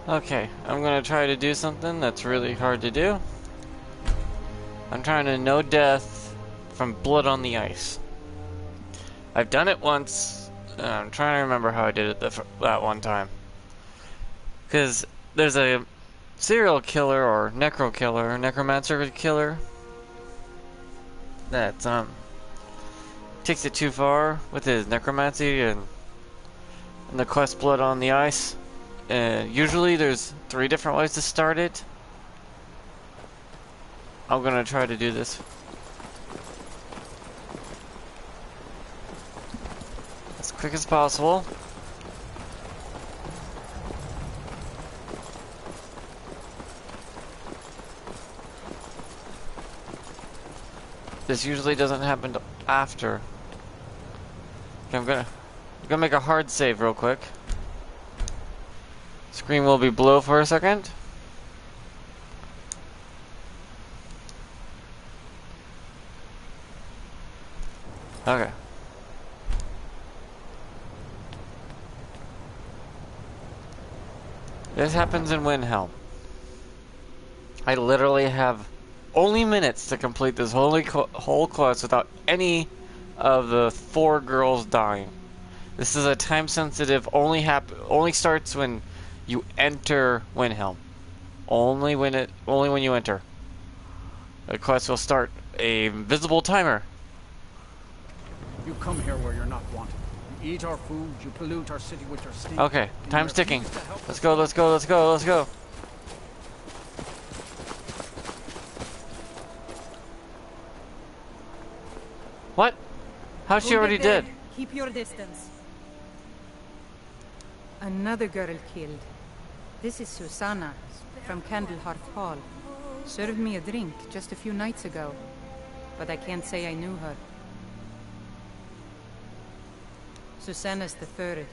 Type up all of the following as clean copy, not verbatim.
Okay, I'm gonna try to do something that's really hard to do. I'm trying to know death from blood on the ice. I've done it once, and I'm trying to remember how I did it that one time. Because there's a serial killer or necromancer killer that takes it too far with his necromancy and the quest blood on the ice. And usually there's 3 different ways to start it. I'm gonna try to do this as quick as possible. This usually doesn't happen till after. Okay, I'm gonna make a hard save real quick. Screen will be blue for a second. Okay. This happens in Windhelm. I literally have only minutes to complete this whole quest without any of the 4 girls dying. This is a time-sensitive. Only starts when you enter Windhelm. Only when you enter. The quest will start a visible timer. You come here where you're not wanted. You eat our food, you pollute our city with your stink. Okay, time's ticking. Let's go, let's go, let's go, let's go. What? How's she already dead? Keep your distance. Another girl killed. This is Susanna from Candlehearth Hall. Served me a drink just a few nights ago, but I can't say I knew her. Susanna's the 3rd.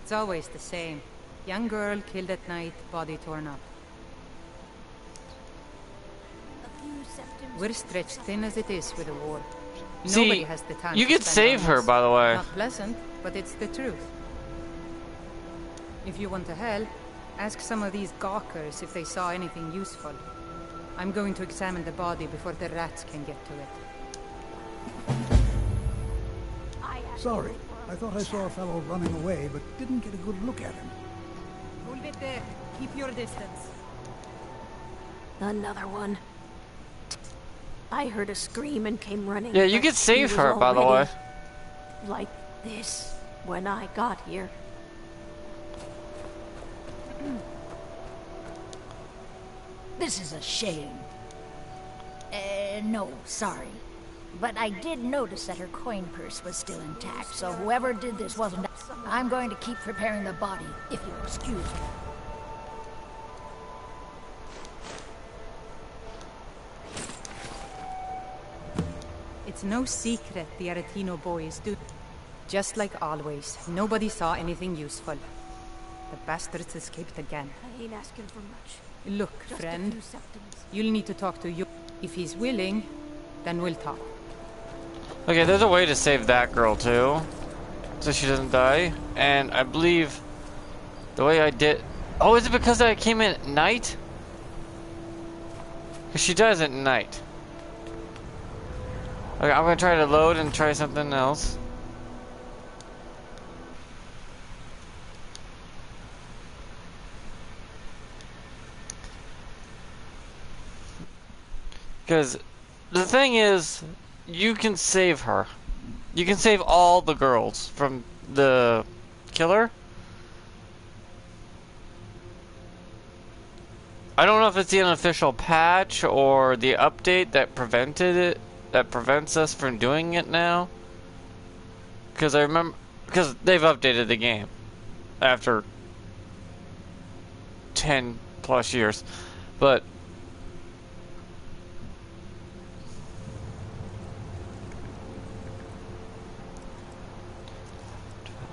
It's always the same. Young girl killed at night, body torn up. We're stretched thin as it is with the war. Nobody has the time. You could save her, by the way. Not pleasant, but it's the truth. If you want to help, ask some of these gawkers if they saw anything useful. I'm going to examine the body before the rats can get to it. Sorry, I thought I saw a fellow running away, but didn't get a good look at him. Hold it there. Keep your distance. Another one. I heard a scream and came running. Yeah, you could save her, by the way. Like this when I got here. This is a shame. No, sorry. But I did notice that her coin purse was still intact, so whoever did this wasn't... I'm going to keep preparing the body, if you'll excuse me. It's no secret the Aretino boys do. Just like always, nobody saw anything useful. The bastards escaped again. I ain't asking for much. Look, Just friend, a few septums. you'll need to talk to you. If he's willing, then we'll talk. Okay, there's a way to save that girl too, so she doesn't die. And I believe the way I did... Oh, is it because I came in at night? Because she dies at night. Okay, I'm gonna try to load and try something else. Because the thing is, you can save her. You can save all the girls from the killer. I don't know if it's the unofficial patch or the update that prevented it, that prevents us from doing it now. Because I remember, because they've updated the game after 10 plus years, but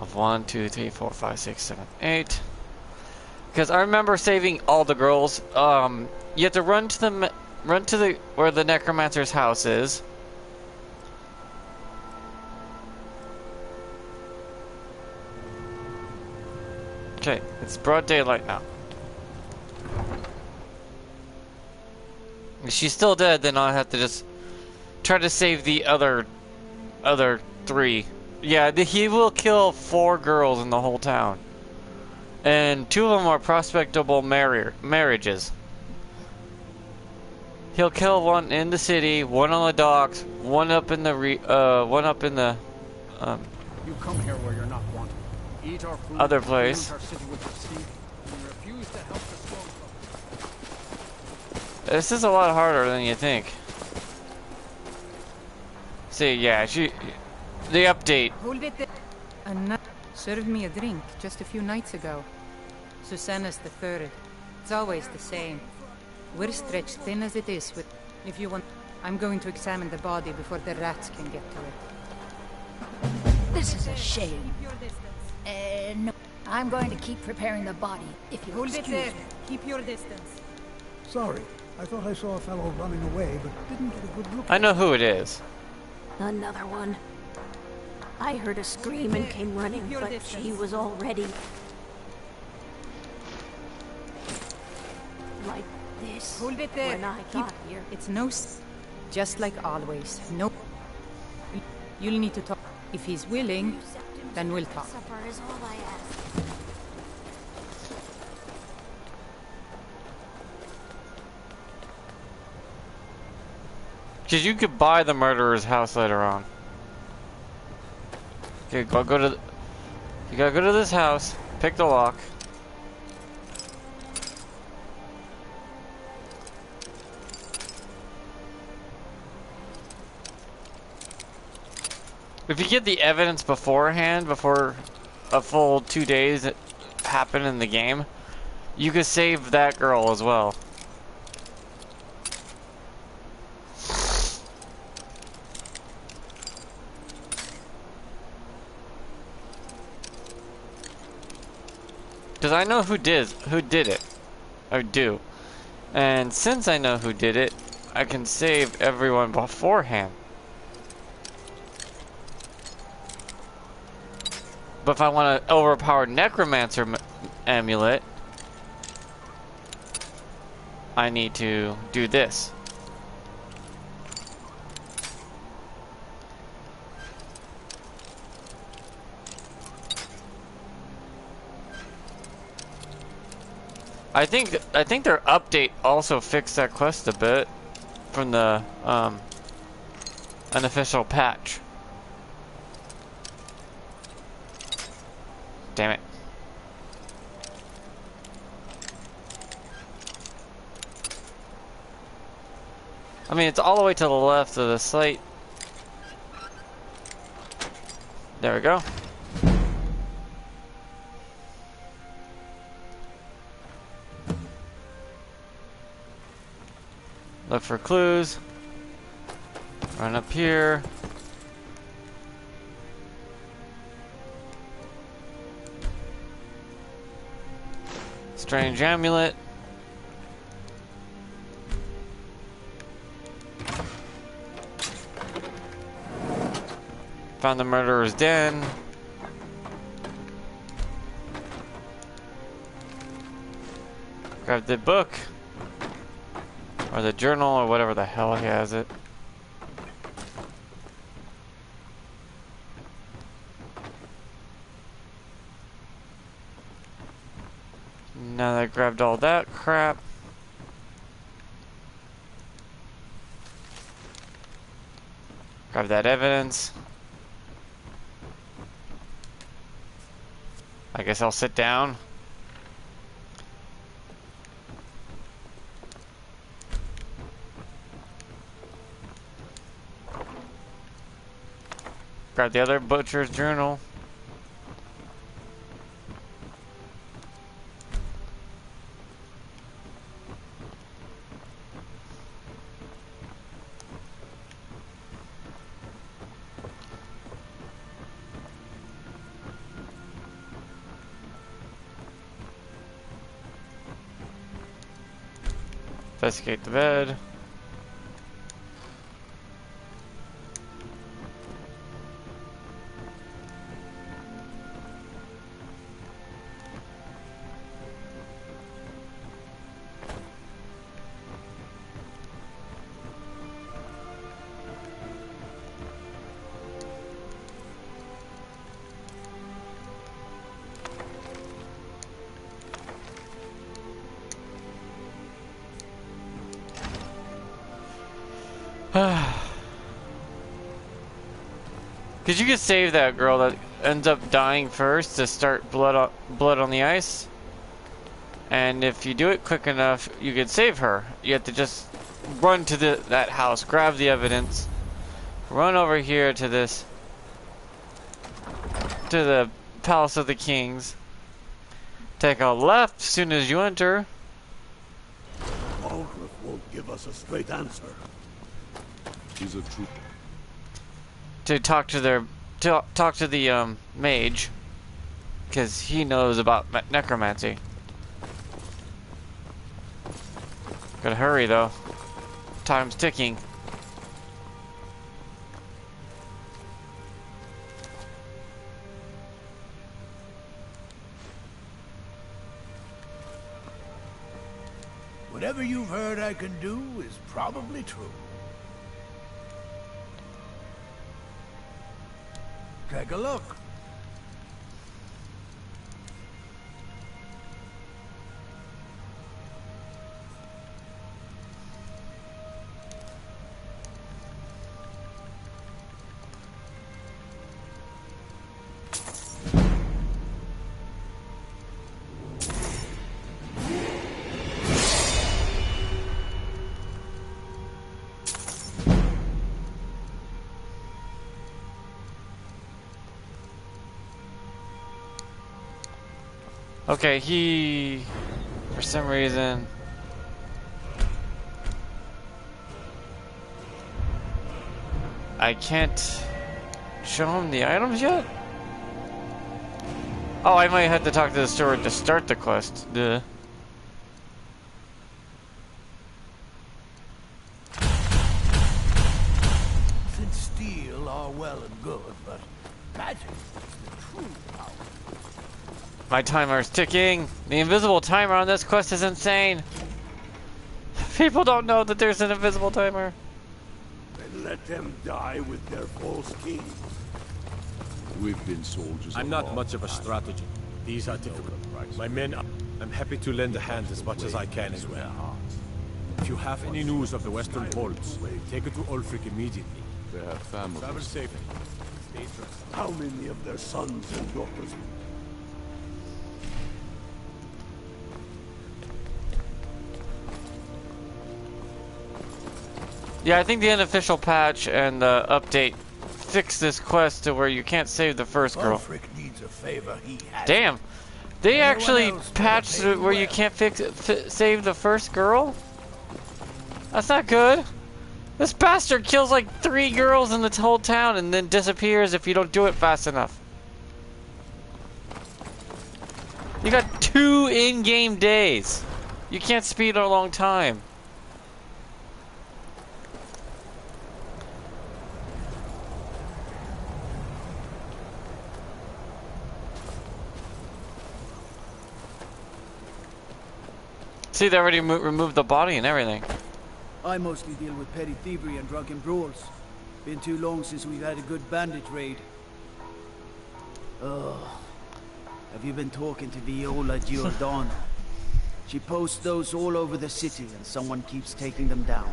of 1, 2, 3, 4, 5, 6, 7, 8. Because I remember saving all the girls. You have to run to the where the necromancer's house is. Okay, it's broad daylight now. If she's still dead, then I'll have to just try to save the other three. Yeah, he will kill 4 girls in the whole town. And 2 of them are prospectable marriages. He'll kill 1 in the city, 1 on the docks, 1 up in the You come here where you're not wanted. You eat our food, other you place. pollute our city with your stink, and you refuse to help the storm. This is a lot harder than you think. See, yeah, the update. Hold it there. Served me a drink just a few nights ago. Susanna's the third. It's always the same. We're stretched thin as it is with... If you want... I'm going to examine the body before the rats can get to it. This is a shame. No. I'm going to keep preparing the body, if you Hold it excuse there. me. Keep your distance. Sorry, I thought I saw a fellow running away, but didn't get a good look. I know who it is. Another one. I heard a scream and came running, but she was already... like this. Hold it there. When I Keep... got here. It's no... Just like always. No... You'll need to talk. If he's willing, then we'll talk. Supper is all I ask. Because you could buy the murderer's house later on. Okay, go to the... You gotta go to this house, pick the lock. If you get the evidence beforehand, before a full 2 days happen in the game, you could save that girl as well. Because I know who did it. I do. And since I know who did it, I can save everyone beforehand. But if I want an overpowered necromancer amulet, I need to do this. I think their update also fixed that quest a bit from the unofficial patch. Damn it. I mean, it's all the way to the left of the site. There we go. Look for clues. Run up here. Strange amulet. Found the murderer's den. Grab the book. Or the journal, or whatever the hell he has it. Now that I grabbed all that crap. Grab that evidence. I guess I'll sit down. Grab the other butcher's journal. Investigate the bed. Because you could save that girl that ends up dying first to start blood on the ice. And if you do it quick enough, you could save her. You have to just run to that house, grab the evidence, run over here to the Palace of the Kings. Take a left as soon as you enter. Ulrich won't give us a straight answer. He's a true. To talk to the mage, because he knows about necromancy. Gotta hurry though. Time's ticking. Whatever you've heard I can do is probably true. Take a look. Okay, he, for some reason, I can't show him the items yet? Oh, I might have to talk to the steward to start the quest. Duh. Since steel are well and good, but magic is the true power. My timer's ticking. The invisible timer on this quest is insane. People don't know that there's an invisible timer. Then let them die with their false kings. We've been soldiers. I'm not much of a strategist. These are difficult. My men, I'm happy to lend a hand as much as I can as well. If you have any news of the Western Holds, take it to Ulfric immediately. They have families. Travel safely. Stay dressed. How many of their sons and daughters? Yeah, I think the unofficial patch and the update fixed this quest to where you can't save the first girl. Ulfric needs a favor he has. Damn, they Anyone actually else patched better it pay where you well. can't save the first girl? That's not good. This bastard kills like 3 girls in the whole town and then disappears if you don't do it fast enough. You got 2 in-game days. You can't speed a long time. See, they already removed the body and everything. I mostly deal with petty thievery and drunken brawls. Been too long since we've had a good bandit raid. Oh, have you been talking to Viola Giordano? She posts those all over the city and someone keeps taking them down.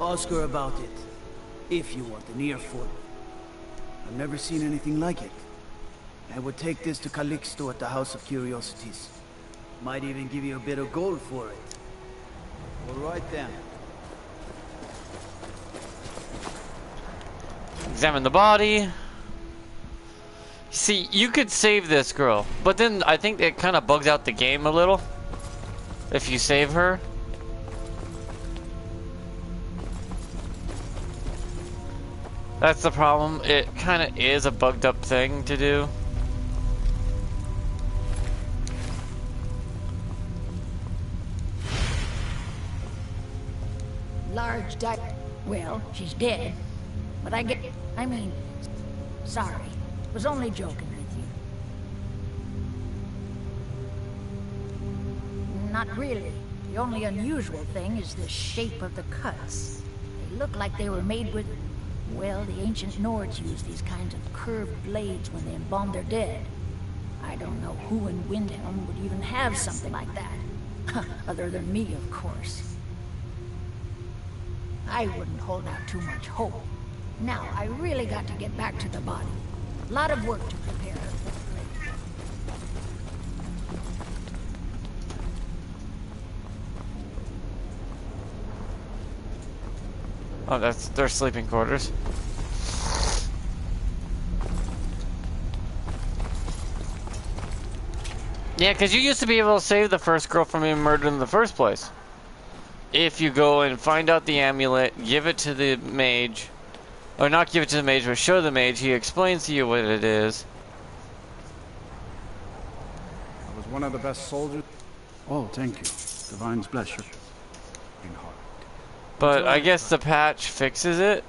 Ask her about it, if you want an earful. I've never seen anything like it. I would take this to Calixto at the House of Curiosities. Might even give you a bit of gold for it. All right then. Examine the body. See, you could save this girl, but then I think it kind of bugs out the game a little if you save her. That's the problem. It kind of is a bugged up thing to do. Large well, she's dead. But I mean, sorry. Was only joking with you. Not really. The only unusual thing is the shape of the cuts. They look like they were made with, well, the ancient Nords used these kinds of curved blades when they embalmed their dead. I don't know who in Windhelm would even have something like that. Other than me, of course. I wouldn't hold out too much hope. Now, I really got to get back to the body. A lot of work to prepare her for the grave. Oh, that's their sleeping quarters. Yeah, because you used to be able to save the first girl from being murdered in the first place. If you go and find out the amulet, give it to the mage, or not give it to the mage, but show the mage, he explains to you what it is. I was one of the best soldiers. Oh, thank you. Divine's bless your heart. But I guess the patch fixes it.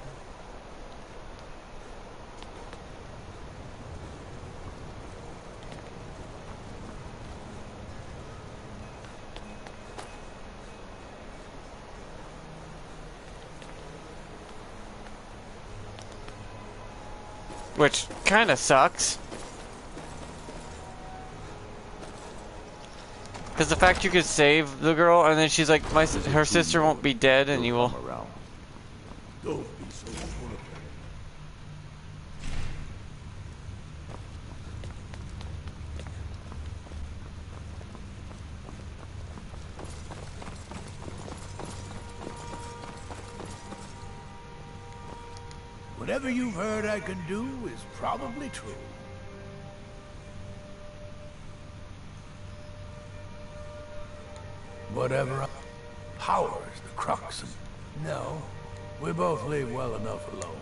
Which kind of sucks. Because the fact you could save the girl and then she's like, her sister won't be dead and you will... Don't be so full of it. Whatever you've heard I can do is probably true. Whatever. Power's the crux of... No, we both leave well enough alone.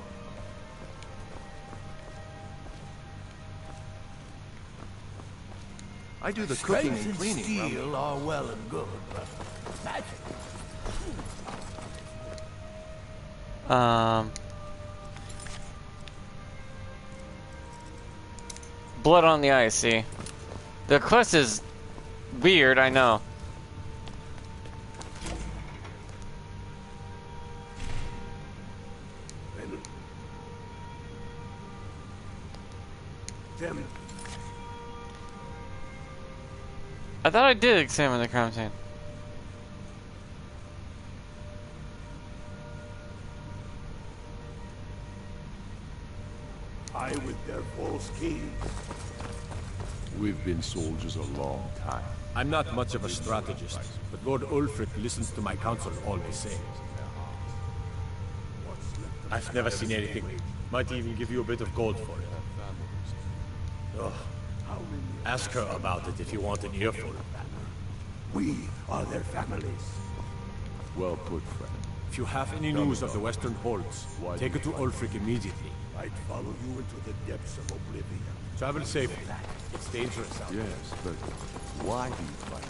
I do the cooking and Strength cleaning. steel are well and good, but magic... Blood on the ice, see. The quest is weird, I know. Damn it. I thought I did examine the crime scene. I with their false kings. We've been soldiers a long time. I'm not much of a strategist, but Lord Ulfric listens to my counsel all they say. I've never seen anything. Might even give you a bit of gold for it. Oh, ask her about it if you want an earful. We are their families. Well put, friend. If you have any news of the Western Holds, take it to Ulfric immediately. I'd follow you into the depths of oblivion. Travel safely. It's dangerous out there. Yes, but why do you fight?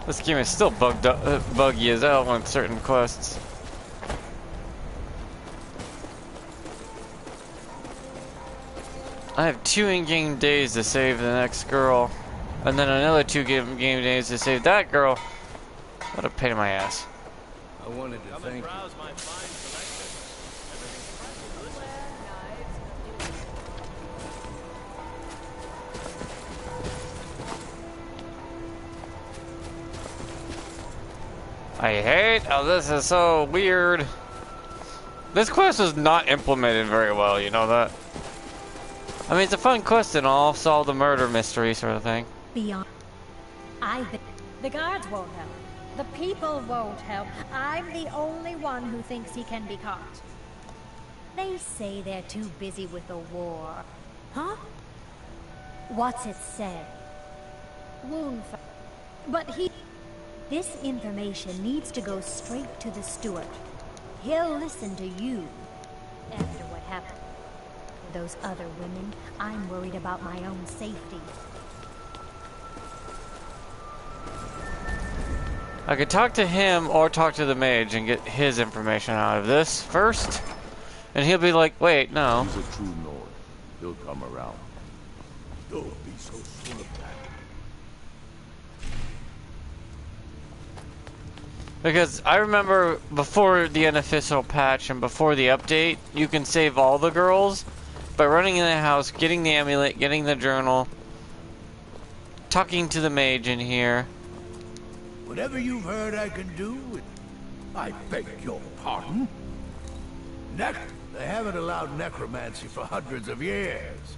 This game is still buggy as hell on certain quests. I have 2 in-game days to save the next girl, and then another 2 game days to save that girl. What a pain in my ass. I wanted to thank you. I hate how this is so weird. This quest was not implemented very well, you know that? I mean, it's a fun quest and all, solve the murder mystery sort of thing. Beyond... The guards won't help. The people won't help. I'm the only one who thinks he can be caught. They say they're too busy with the war. Huh? What's it say? Wound... But he... This information needs to go straight to the steward. He'll listen to you. After what happened to those other women, I'm worried about my own safety. I could talk to him or talk to the mage and get his information out of this first. And he'll be like, wait, no. He's a true Nord. He'll come around. Don't be so sure of that. Because I remember before the unofficial patch and before the update, you can save all the girls by running in the house, getting the amulet, getting the journal, talking to the mage in here. Whatever you've heard I can do, I beg your pardon. They haven't allowed necromancy for hundreds of years.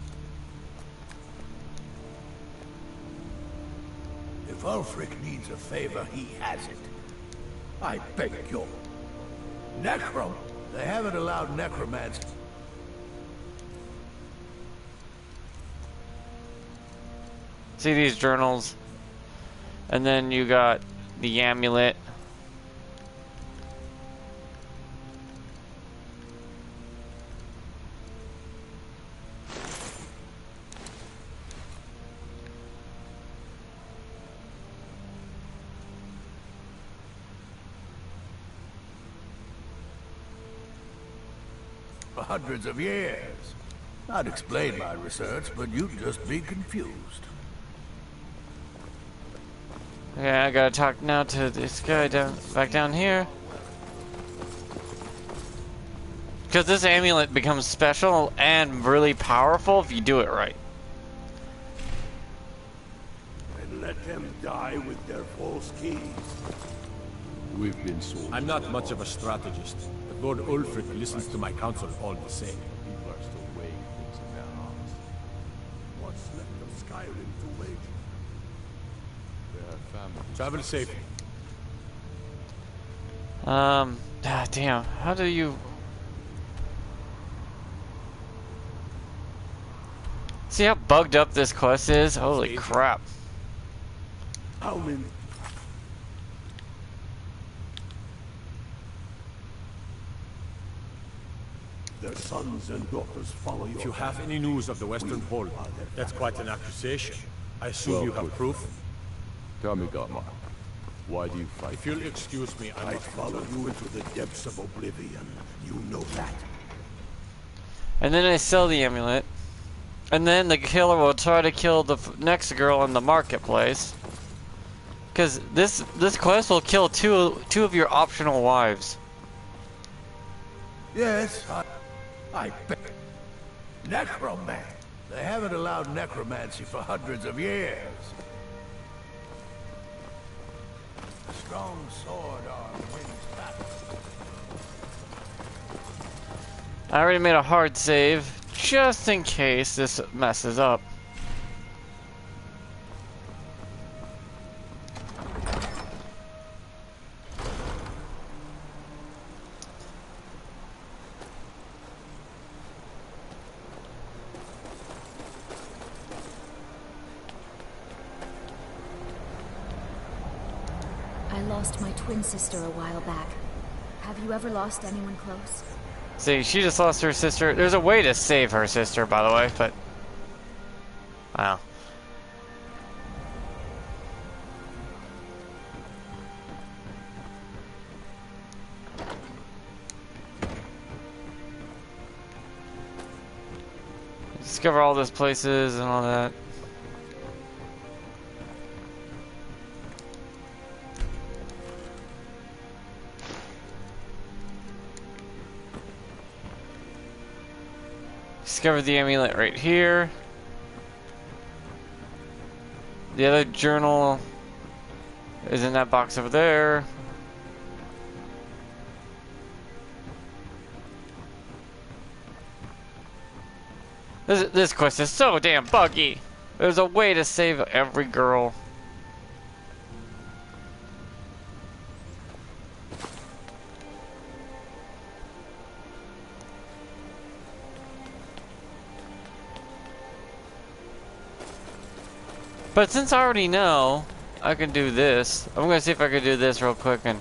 If Ulfric needs a favor, he has it. I beg your... They haven't allowed necromancy. See these journals? And then you got the amulet. For hundreds of years. I'd explain my research, but you'd just be confused. Okay, I gotta talk now to this guy back down here. Because this amulet becomes special and really powerful if you do it right. And let them die with their false keys. We've been soldiers. I'm not much of a strategist, but Lord Ulfric listens to my counsel all the same. People are still weighing things in their hearts. What's left of Skyrim to wage? Their families. Travel safe. Damn, how do you... See how bugged up this quest is? Holy crap. How many? Their sons and daughters follow you. If you have any news of the Western Pole, that's quite an accusation. I assume you have proof? Tell me, Godmar, why do you fight? If you'll excuse me, I I'd must follow you into the depths of oblivion. You know that. And then I sell the amulet. And then the killer will try to kill the next girl in the marketplace. Because this quest will kill two of your optional wives. Yes, I bet. Necromancy. They haven't allowed necromancy for hundreds of years. A strong sword arm wins battle. I already made a hard save, just in case this messes up. I lost my twin sister a while back. Have you ever lost anyone close? See, she just lost her sister. There's a way to save her sister, by the way, but... Wow. Discover all those places and all that. Discovered the amulet right here. The other journal is in that box over there. This quest is so damn buggy. There's a way to save every girl. But since I already know, I can do this. I'm gonna see if I can do this real quick and...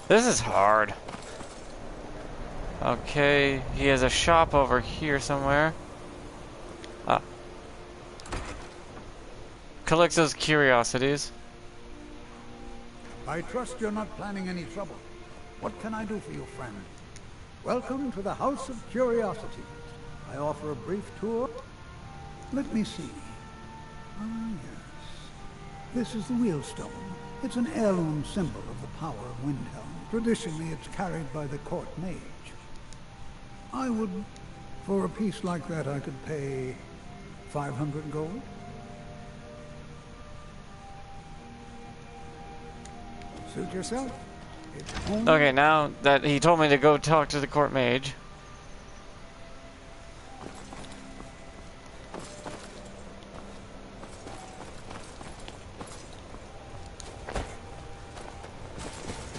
This is hard. Okay, he has a shop over here somewhere. Ah. Collects those curiosities. I trust you're not planning any trouble. What can I do for you, friend? Welcome to the House of Curiosities. I offer a brief tour. Let me see. Ah, yes. This is the wheelstone. It's an heirloom symbol of the power of Windhelm. Traditionally, it's carried by the court mage. For a piece like that, I could pay 500 gold. Suit yourself. Okay, now that he told me to go talk to the court mage.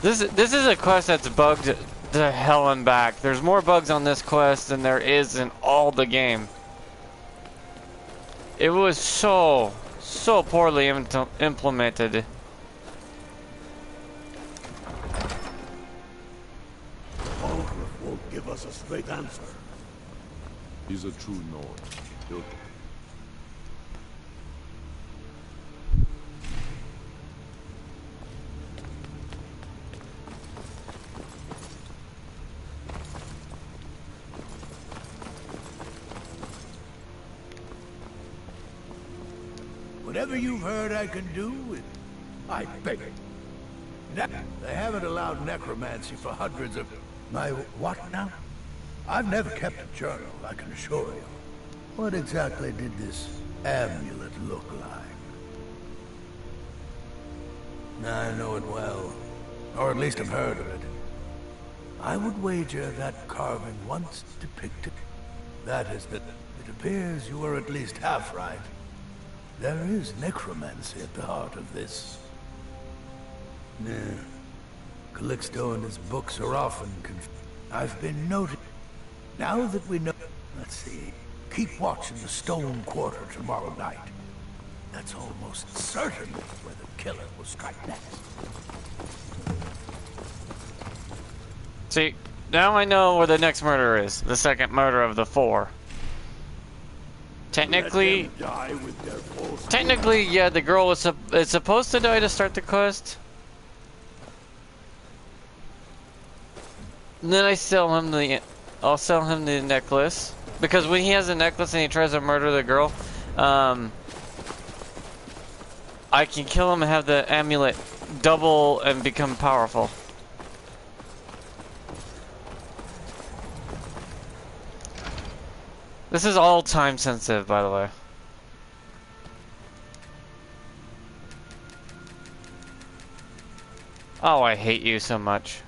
This is a quest that's bugged to hell and back. There's more bugs on this quest than there is in all the game. It was so poorly implemented. Ulrich won't give us a straight answer. He's a true Nord. He'll... Whatever you've heard I can do, I beg it. They haven't allowed necromancy for hundreds of... My what now? I've never kept a journal, I can assure you. What exactly did this amulet look like? I know it well. Or at least I've heard of it. I would wager that carving once depicted... That is that it appears you were at least half right. There is necromancy at the heart of this. Yeah. Calixto and his books are often I've been noting. Now that we know... Let's see. Keep watching the Stone Quarter tomorrow night. That's almost certainly where the killer will strike next. See, now I know where the next murder is. The second murder of the 4. Technically, yeah, the girl is supposed to die to start the quest. And then I'll sell him the necklace, because when he has a necklace and he tries to murder the girl, I can kill him and have the amulet double and become powerful. This is all time sensitive, by the way. Oh, I hate you so much.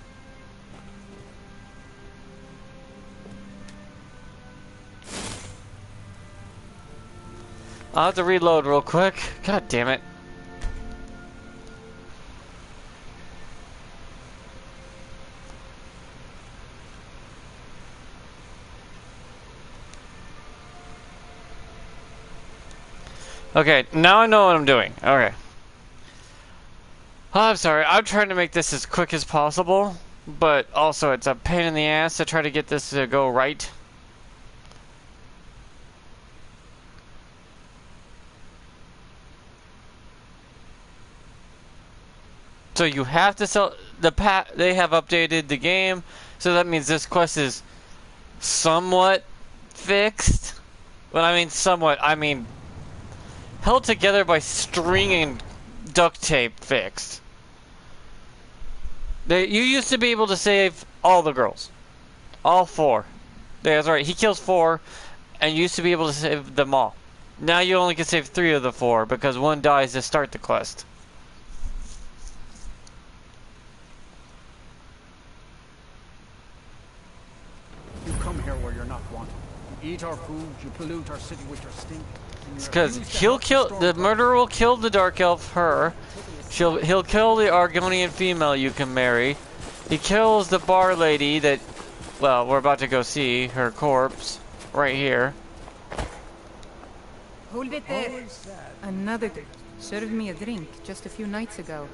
I'll have to reload real quick. God damn it. Okay, now I know what I'm doing. Okay. Oh, I'm sorry. I'm trying to make this as quick as possible, but also it's a pain in the ass to try to get this to go right. So you have to sell the they have updated the game, so that means this quest is somewhat fixed. When I mean somewhat, I mean held together by string and duct tape fixed. You used to be able to save all the girls. All 4. That's right, he kills 4, and you used to be able to save them all. Now you only can save 3 of the 4, because 1 dies to start the quest. You come here where you're not wanted. You eat our food, you pollute our city with your stink. It's because the murderer will kill the dark elf, her. He'll kill the Argonian female you can marry. He kills the bar lady that, well, we're about to go see her corpse right here. Hold it there. Another served me a drink just a few nights ago,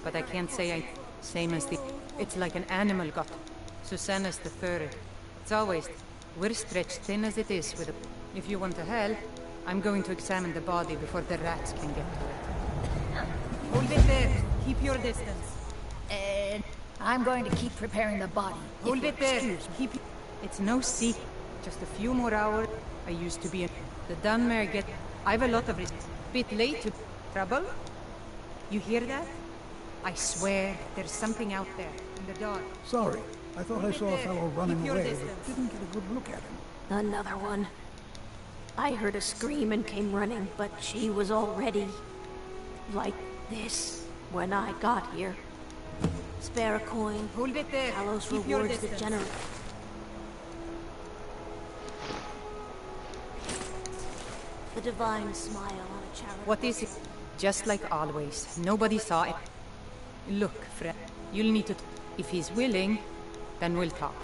but I can't say same as the. It's like an animal got. Susanna's the 3rd. It's always. We're stretched thin as it is with a. If you want to help, I'm going to examine the body before the rats can get to it. Hold it there. Keep your distance. I'm going to keep preparing the body. Hold it there. Excuse me. Keep it. It's no secret. Just a few more hours. I used to be in the Dunmere get. I've a lot of it. Bit late to trouble. You hear that? I swear there's something out there in the dark. Sorry, I thought I saw a fellow running Keep your away, distance. but didn't get a good look at him. Another one. I heard a scream and came running, but she was already like this when I got here. Spare a coin. Hold it there. Talos Keep your rewards the distance. generous. The divine smile on a charitable. What is it? Just like always. Nobody saw it. Look, Fred. You'll need to. If he's willing, then we'll talk.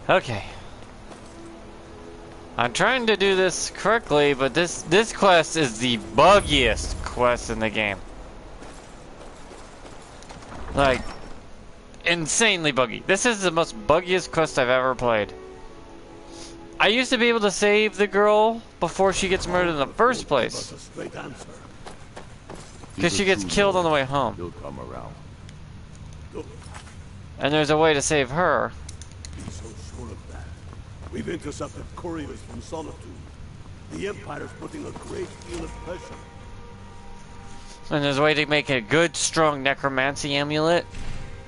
Okay. I'm trying to do this correctly, but this quest is the buggiest quest in the game. Like, insanely buggy. This is the most buggiest quest I've ever played. I used to be able to save the girl before she gets murdered in the first place. Because she gets killed on the way home. He'll come around. And there's a way to save her. Be so sure of that. We've intercepted couriers from Solitude. The Empire's putting a great deal of pressure. And there's a way to make a good, strong necromancy amulet.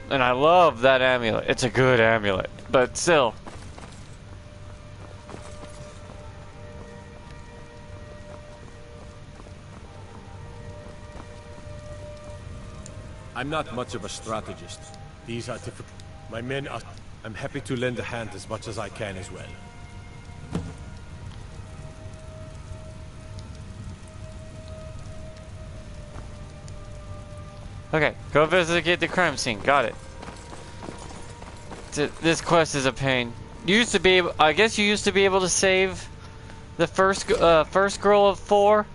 And I love that amulet. It's a good amulet. But still. I'm not much of a strategist. These are difficult. My men are... I'm happy to lend a hand as much as I can as well. Okay, go investigate the crime scene. Got it. This quest is a pain. You used to be able, I guess you used to be able to save the first girl of 4,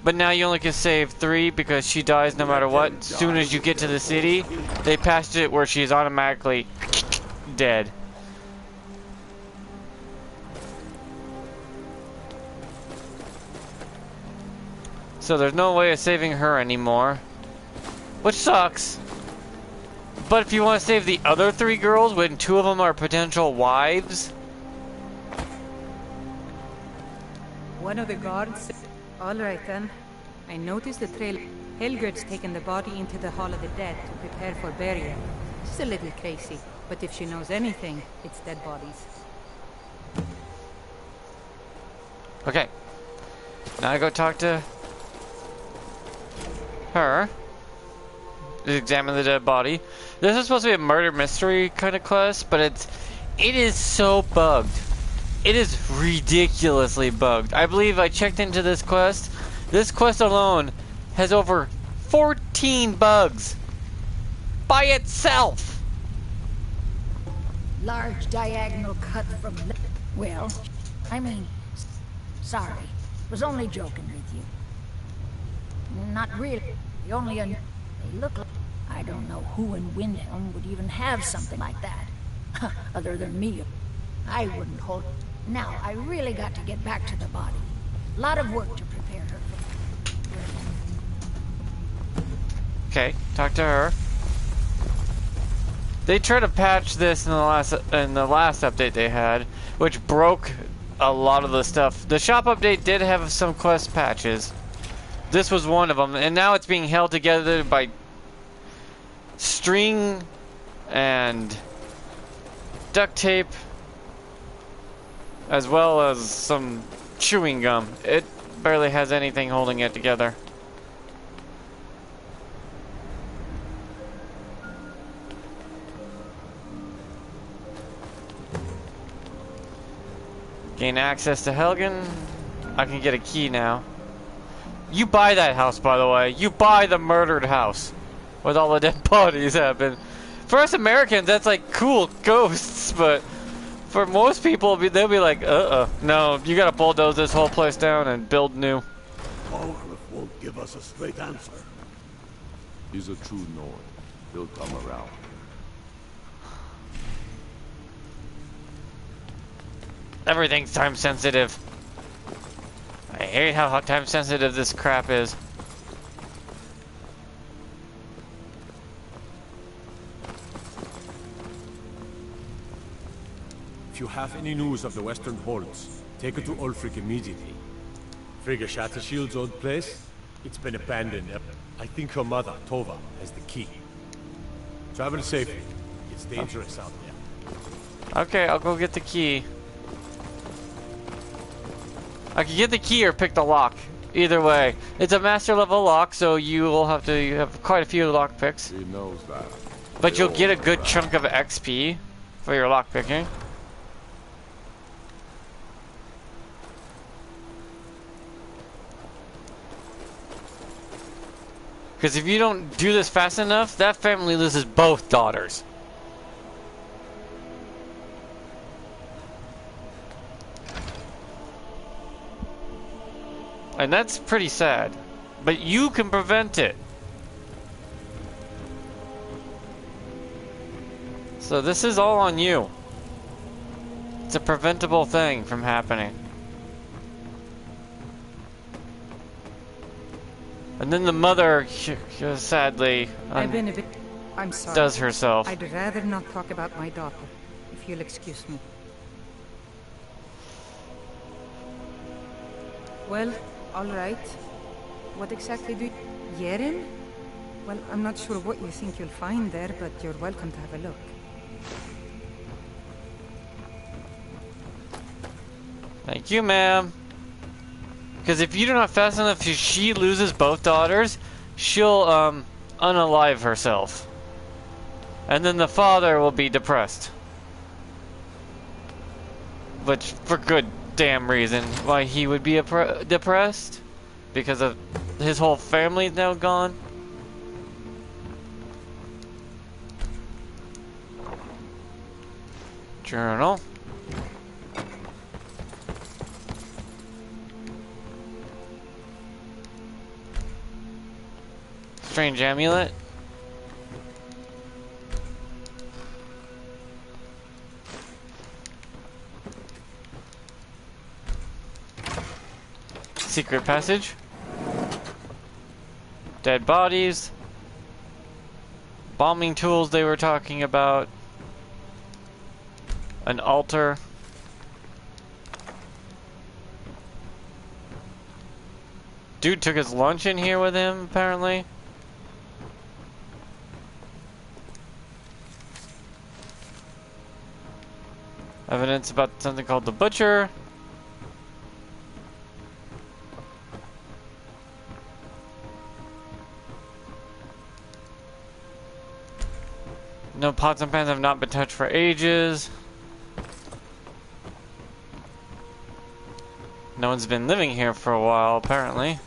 but now you only can save 3 because she dies no matter what. As soon as you get to the city, they patched it where she's automatically dead. So there's no way of saving her anymore. Which sucks. But if you want to save the other 3 girls when 2 of them are potential wives... One of the guards. All right then. I noticed the trail. Helgerd's taken the body into the Hall of the Dead to prepare for burial. She's a little crazy, but if she knows anything, it's dead bodies. Okay. Now I go talk to her. Examine the dead body. This is supposed to be a murder mystery kind of quest, but it is so bugged. It is ridiculously bugged. I believe I checked into this quest. This quest alone has over 14 bugs by itself. Large diagonal cut from... Well, I mean... Sorry. Was only joking with you. Not really. Only a... They look like... I don't know who in Windhelm would even have something like that. Other than me. I wouldn't hold... Now, I really got to get back to the body. A lot of work to prepare her for... Okay, talk to her. They tried to patch this in the last update they had, which broke a lot of the stuff. The shop update did have some quest patches. This was one of them, and now it's being held together by string and duct tape, as well as some chewing gum. It barely has anything holding it together. Gain access to Helgen. I can get a key now. You buy that house, by the way. You buy the murdered house with all the dead bodies happen. For us Americans, that's like cool ghosts, but for most people, they'll be like, no, you gotta bulldoze this whole place down and build new. Algrif won't give us a straight answer. He's a true Nord. He'll come around. Everything's time sensitive. I hate how time sensitive this crap is. If you have any news of the Western Holds, take it to Ulfric immediately. Frigga Shattershield's old place? It's been abandoned. I think her mother, Tova, has the key. Travel safely. It's dangerous out there. Okay, I'll go get the key. I can get the key or pick the lock. Either way. It's a master level lock, so you will have to have quite a few lock picks. He knows that. But you'll get a good chunk of XP for your lock picking. Because if you don't do this fast enough, that family loses both daughters. And that's pretty sad. But you can prevent it. So this is all on you. It's a preventable thing from happening. And then the mother, sadly, I'm sorry. does herself. I'd rather not talk about my daughter, if you'll excuse me. Well, all right. What exactly do you... Yerin? Well, I'm not sure what you think you'll find there, but you're welcome to have a look. Thank you, ma'am. Because if you're not fast enough, if she loses both daughters, she'll unalive herself. And then the father will be depressed. Which, for good damn reason, why he would be depressed. Because of his whole family's now gone. Journal. Strange amulet. Secret passage. Dead bodies. Bombing tools they were talking about. An altar. Dude took his lunch in here with him, apparently. Evidence about something called the Butcher. No, pots and pans have not been touched for ages. No one's been living here for a while, apparently.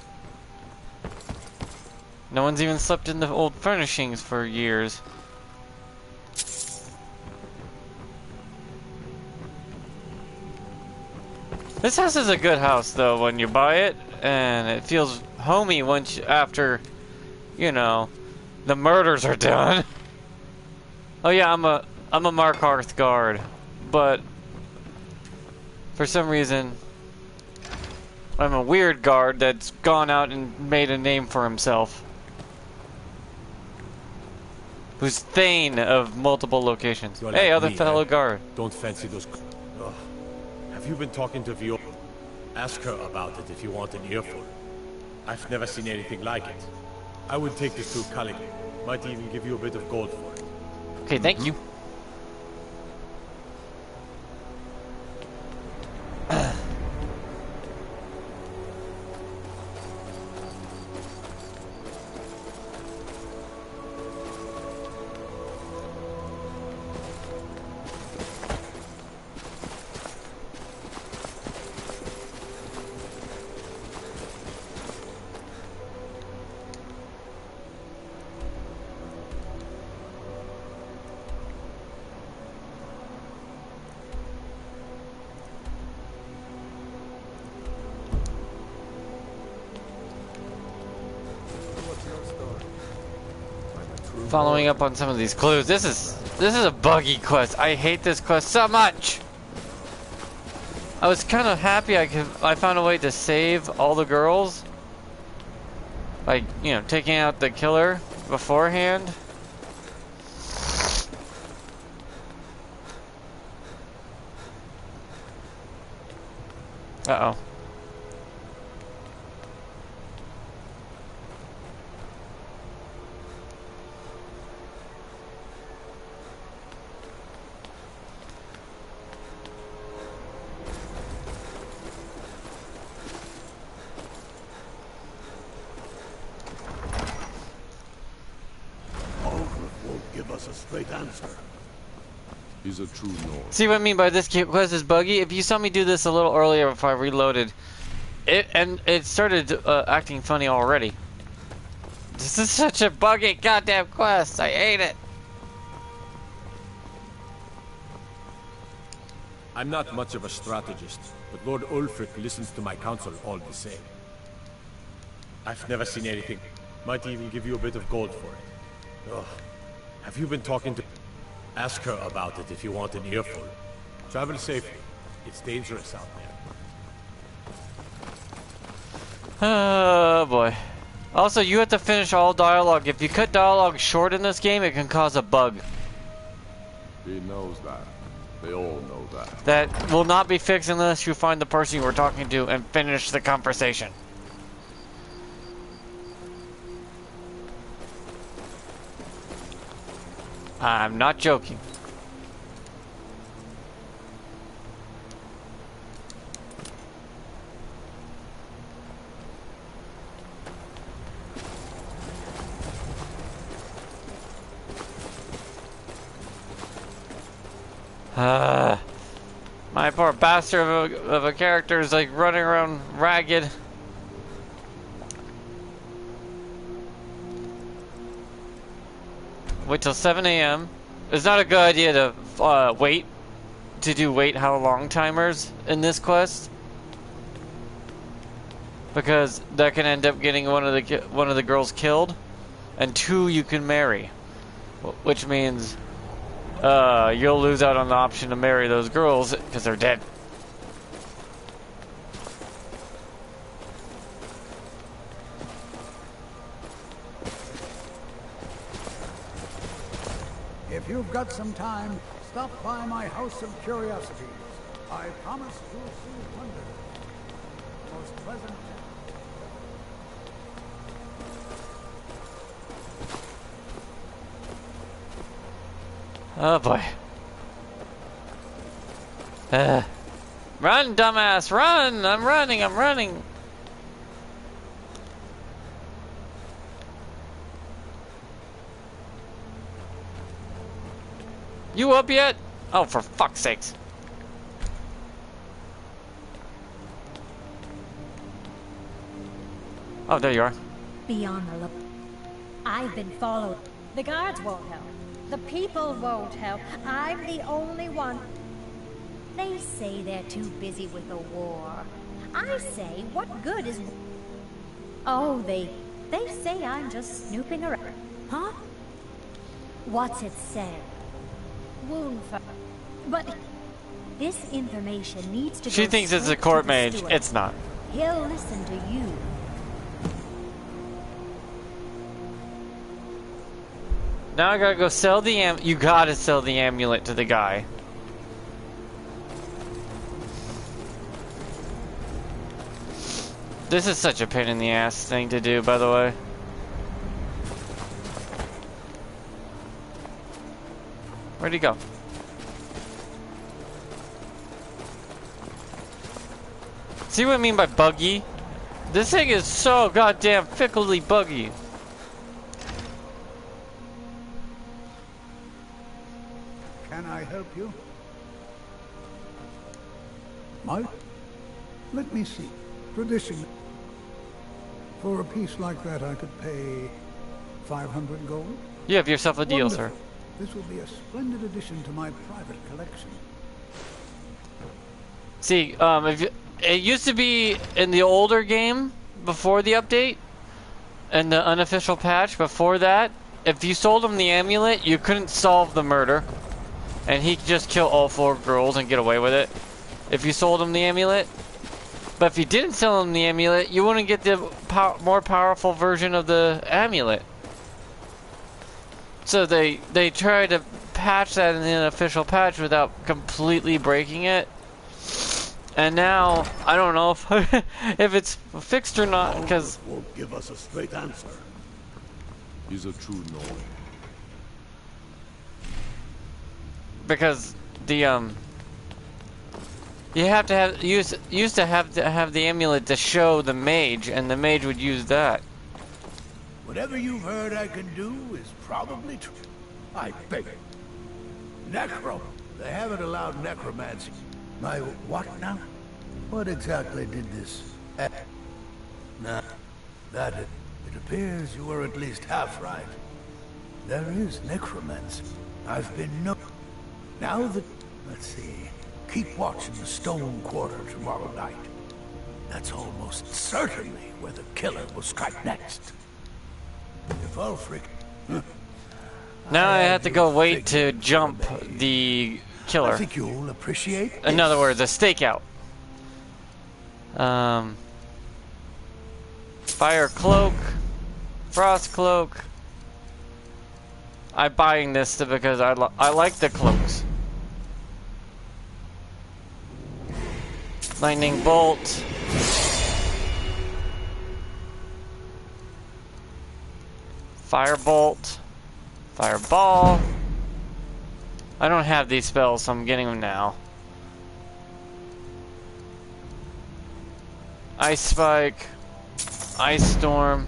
No one's even slept in the old furnishings for years. This house is a good house, though, when you buy it, and it feels homey once after, you know, the murders are done. Oh yeah, I'm a Markarth guard, but for some reason I'm a weird guard that's gone out and made a name for himself. Who's Thane of multiple locations. You're Hey, like other me, fellow eh? guard. Don't fancy those... Ugh. Have you been talking to Viola? Ask her about it if you want an earful. I've never seen anything like it. I would take this to Calico. Might even give you a bit of gold for it. Okay, thank you. Following up on some of these clues. This is a buggy quest. I hate this quest so much. I was kind of happy I found a way to save all the girls. Like, you know, taking out the killer beforehand. Uh-oh. Give us a straight answer. He's a true Nord. See what I mean by this quest is buggy? If you saw me do this a little earlier before I reloaded, it started acting funny already. This is such a buggy goddamn quest. I hate it. I'm not much of a strategist, but Lord Ulfric listens to my counsel all the same. I've never seen anything. Might even give you a bit of gold for it. Ugh. Have you been talking to... Ask her about it if you want an earful. Travel safely. It's dangerous out there. Oh boy. Also, you have to finish all dialogue. If you cut dialogue short in this game, it can cause a bug. He knows that. They all know that. That will not be fixed unless you find the person you were talking to and finish the conversation. I'm not joking. My poor bastard of a character is like running around ragged. Wait till 7 a.m. It's not a good idea to wait how long timers in this quest, because that can end up getting one of the girls killed, and 2 you can marry, which means you'll lose out on the option to marry those girls because they're dead. If you've got some time, stop by my House of Curiosities. I promise you'll see wonder. Most pleasant. Oh boy. Run, dumbass, run! I'm running. You up yet? Oh, for fuck's sakes. Oh, there you are. Beyond the look. I've been followed. The guards won't help. The people won't help. I'm the only one. They say they're too busy with the war. I say, what good is... Oh, they say I'm just snooping around. Huh? What's it say? Wound for... But this information needs to She go thinks it's a straight court to the mage. steward. It's not. He'll listen to you. Now I gotta go sell the you gotta sell the amulet to the guy. This is such a pain in the ass thing to do, by the way. Where'd he go? See what I mean by buggy? This thing is so goddamn fickly buggy. Can I help you? Might? Let me see. Traditionally, for a piece like that, I could pay 500 gold. You have yourself a deal, Wonderful. sir. This will be a splendid addition to my private collection. See, it used to be in the older game before the update, and the unofficial patch before that, if you sold him the amulet, you couldn't solve the murder, and he could just kill all 4 girls and get away with it. If you sold him the amulet. But if you didn't sell him the amulet, you wouldn't get the more powerful version of the amulet. So they tried to patch that in the official patch without completely breaking it. And now, I don't know if, if it's fixed or not, because... won't give us a straight answer. He's a true Nord. Because the, you have to have, used to have the amulet to show the mage, and the mage would use that. Whatever you've heard I can do is probably true. I beg it. Necro. They haven't allowed necromancy. My what now? What exactly did this? Nah, it appears you were at least half right. There is necromancy. I've been Now that, let's see, keep watch in the Stone Quarter tomorrow night. That's almost certainly where the killer will strike next. If Ulfric... Now I have to go wait to jump the killer. I think you'll appreciate In other words, a stakeout. Fire cloak, frost cloak. I'm buying this because I like the cloaks. Lightning bolt. Firebolt. Fireball. I don't have these spells, so I'm getting them now. Ice Spike. Ice Storm.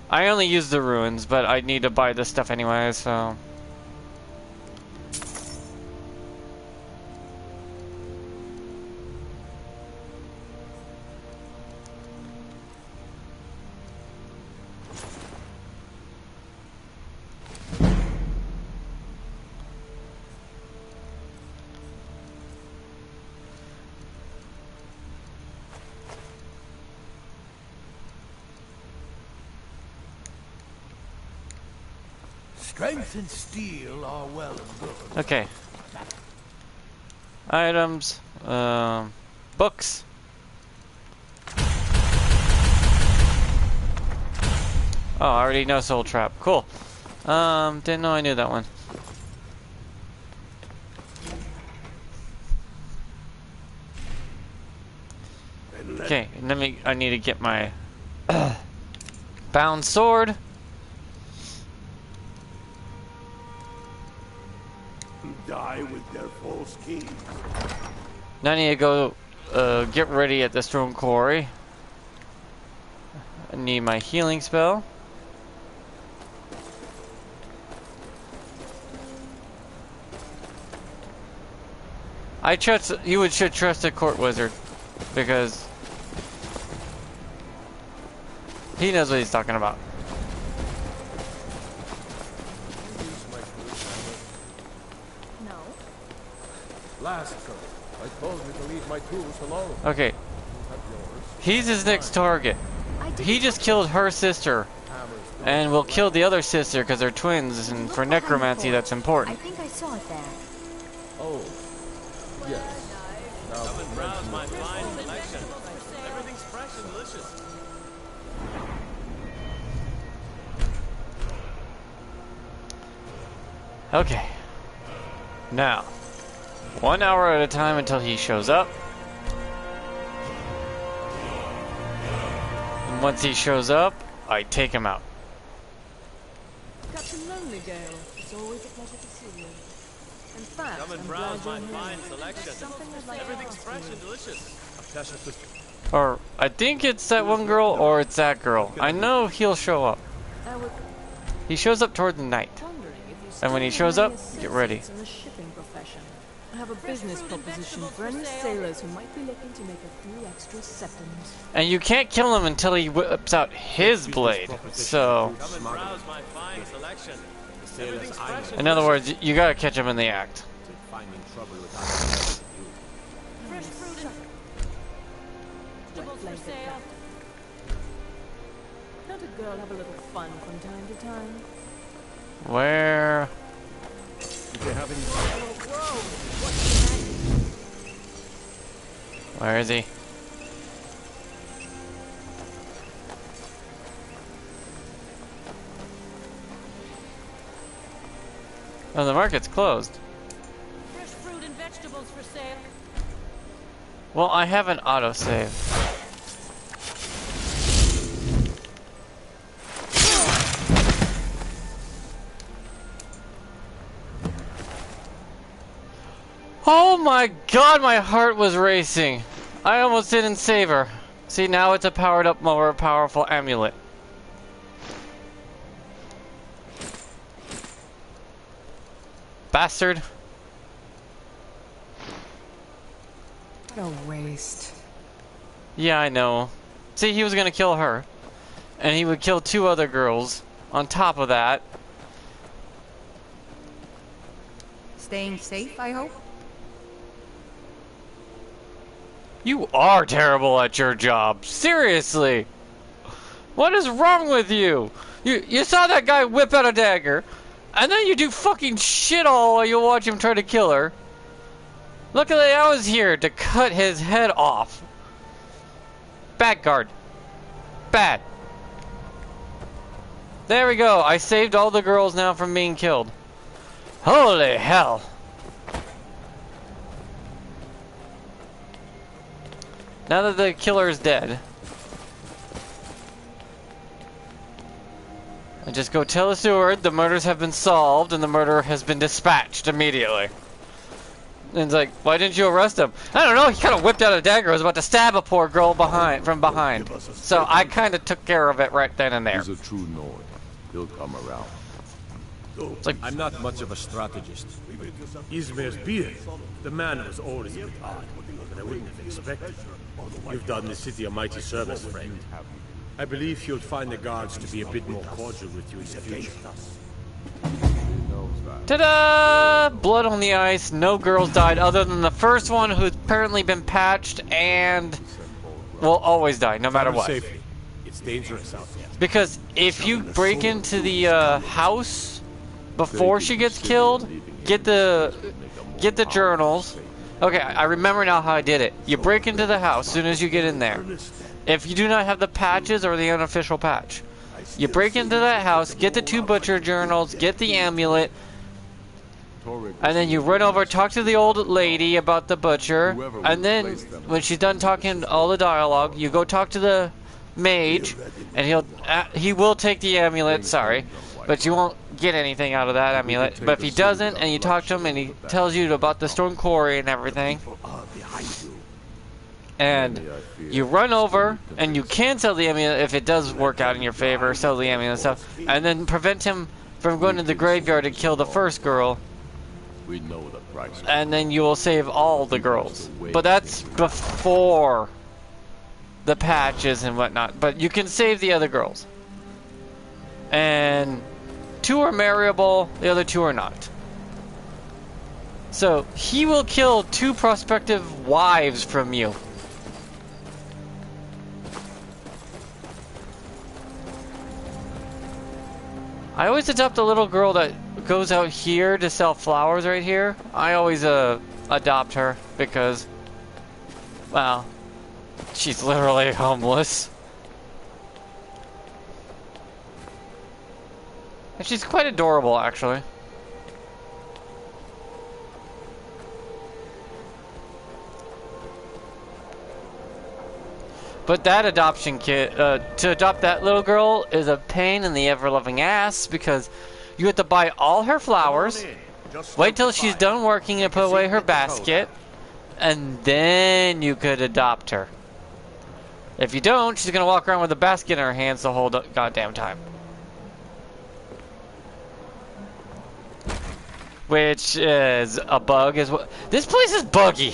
I only use the ruins, but I need to buy this stuff anyway, so... Strength and steel are well and good. Okay. Items. Books. Oh, I already know Soul Trap. Cool. Didn't know I knew that one. Okay, I need to get my bound sword. Die with their false schemes. Now I need to go get ready at the Stone Quarry. I need my healing spell. You should trust a court wizard because he knows what he's talking about. I told you to leave my tools alone. Okay. He's his next target. He just killed her sister. And will kill the other sister because they're twins, and for necromancy that's important. I think I saw it there. Oh, yes. Now come and browse my fine selection. Everything's fresh and delicious. Okay. Now, 1 hour at a time until he shows up. And once he shows up, I take him out. Captain Lonely Gale, it's always a pleasure to see you. In fact, come and browse my fine selection. Everything's fresh and delicious. Or, I think it's that one girl, or it's that girl. I know he'll show up. He shows up toward the night. And when he shows up, get ready. I have a business proposition for any sailors who might be looking to make a few extra seconds. And you can't kill him until he whips out his blade. So, in other words, you gotta catch him in the act. Can't a girl have a little fun from time to time? Where? Where is he? Oh, the market's closed. Fresh fruit and vegetables for sale? Well, I have an autosave. Oh my god, my heart was racing. I almost didn't save her. See, now it's a powered up, more powerful amulet. Bastard. What a waste. Yeah, I know. See, he was gonna kill her. And he would kill 2 other girls on top of that. Staying safe, I hope? You are terrible at your job. Seriously. What is wrong with you? You saw that guy whip out a dagger, and then you do fucking shit all while you watch him try to kill her. Luckily, I was here to cut his head off. Bad guard. Bad. There we go. I saved all the girls now from being killed. Holy hell. Now that the killer is dead, I just go tell the steward the murders have been solved and the murderer has been dispatched immediately. And it's like, why didn't you arrest him? I don't know, he kind of whipped out a dagger. I was about to stab a poor girl from behind. So I kind of took care of it right then and there. He's a true Nord. He'll come around. It's like, I'm not much of a strategist. Izmir's beard, the man was always a bit odd, but I wouldn't have expected. You've done the city a mighty service, friend. I believe you'll find the guards to be a bit more cordial with you in the future. ta-da! Blood on the ice. No girls died other than the first one who's apparently been patched and will always die no matter what. Safely. It's dangerous out there. Because if you break into the house before she gets killed, get the journals. Okay, I remember now how I did it. You break into the house as soon as you get in there. If you do not have the patches or the unofficial patch, you break into that house, get the 2 butcher journals, get the amulet, and then you run over, talk to the old lady about the butcher, and then when she's done talking all the dialogue, you go talk to the mage, and he will take the amulet, sorry, but you won't get anything out of that amulet. But if he doesn't, and you talk to him, and he tells you about the Storm Quarry and everything, and you run over, and you can sell the amulet if it does work out in your favor, sell the amulet and stuff, and then prevent him from going to the graveyard to kill the first girl, We know the price. and then you will save all the girls. But that's before the patches and whatnot. But you can save the other girls. And 2 are marryable, the other 2 are not. So he will kill 2 prospective wives from you. I always adopt a little girl that goes out here to sell flowers right here. I always adopt her because, well, she's literally homeless. And she's quite adorable, actually. But that adoption kit, to adopt that little girl is a pain in the ever-loving ass because you have to buy all her flowers, wait till she's done working and put away her basket, and then you could adopt her. If you don't, she's gonna walk around with a basket in her hands the whole goddamn time. Which is a bug as well. This place is buggy.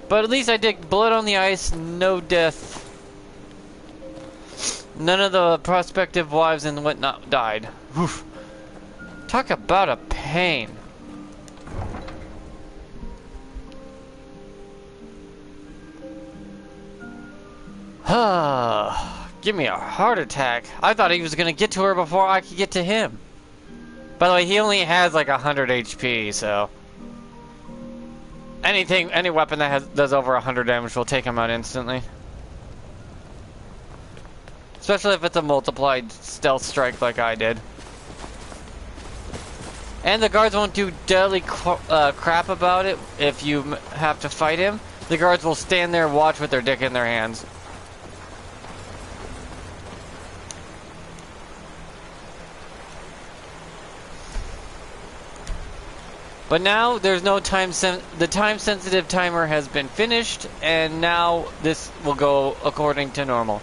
But at least I did blood on the ice, no death. None of the prospective wives and whatnot died. Oof. Talk about a pain. Give me a heart attack. I thought he was gonna get to her before I could get to him. By the way, he only has like 100 HP, so any weapon that does over 100 damage will take him out instantly. Especially if it's a multiplied stealth strike like I did. And the guards won't do deadly crap about it if you have to fight him. The guards will stand there and watch with their dick in their hands. But now there's no the time-sensitive timer has been finished, and now this will go according to normal.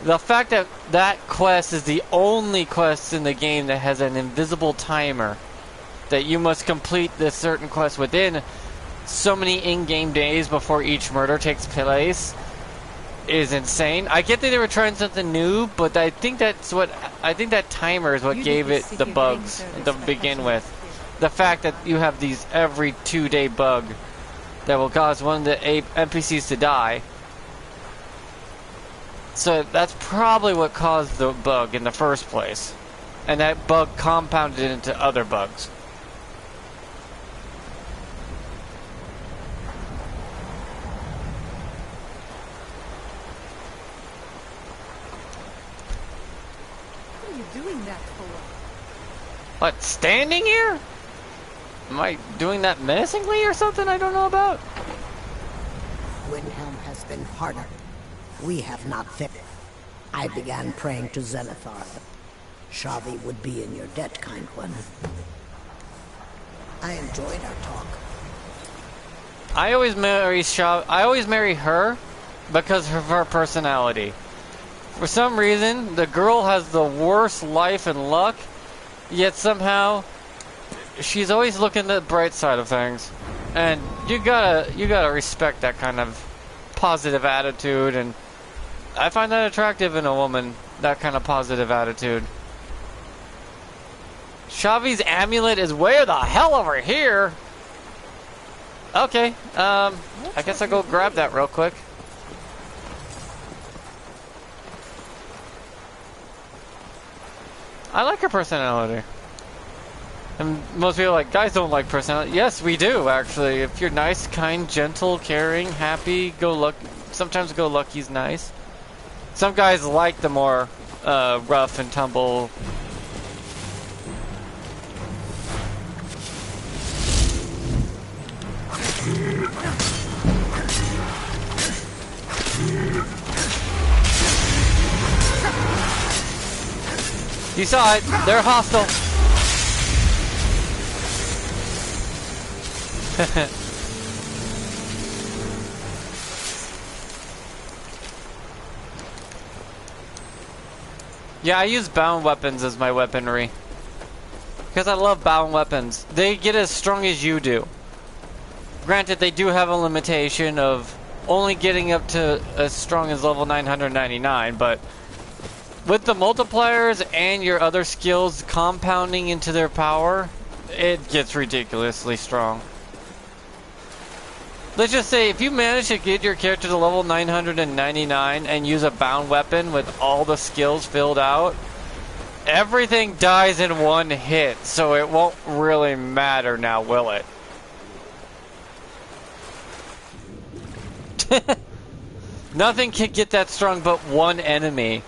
The fact that that quest is the only quest in the game that has an invisible timer, that you must complete this certain quest within so many in-game days before each murder takes place, is insane. I get that they were trying something new, but I think that timer is what gave it the bugs to begin with. The fact that you have these every 2-day bug that will cause one of the NPCs to die. So that's probably what caused the bug in the first place. And that bug compounded into other bugs. What are you doing that for? What, standing here? Am I doing that menacingly or something I don't know about? Windhelm has been harder. We have not fit. I began praying to Zenithar. Shavi would be in your debt, kind one. I enjoyed our talk. I always marry her because of her personality. For some reason, the girl has the worst life and luck, yet somehow she's always looking at the bright side of things. And you gotta respect that kind of positive attitude, and I find that attractive in a woman, that kind of positive attitude. Shavi's amulet is way the hell over here. Okay, I guess I'll go grab that real quick. I like her personality. And most people are like, guys don't like personality. Yes, we do, actually. If you're nice, kind, gentle, caring, happy, sometimes go-lucky's nice. Some guys like the more rough and tumble. You saw it. They're hostile. Yeah, I use bound weapons as my weaponry. Because I love bound weapons. They get as strong as you do. Granted, they do have a limitation of only getting up to as strong as level 999, but with the multipliers and your other skills compounding into their power, it gets ridiculously strong. Let's just say, if you manage to get your character to level 999 and use a bound weapon with all the skills filled out, everything dies in one hit, so it won't really matter now, will it? Nothing can get that strong but one enemy.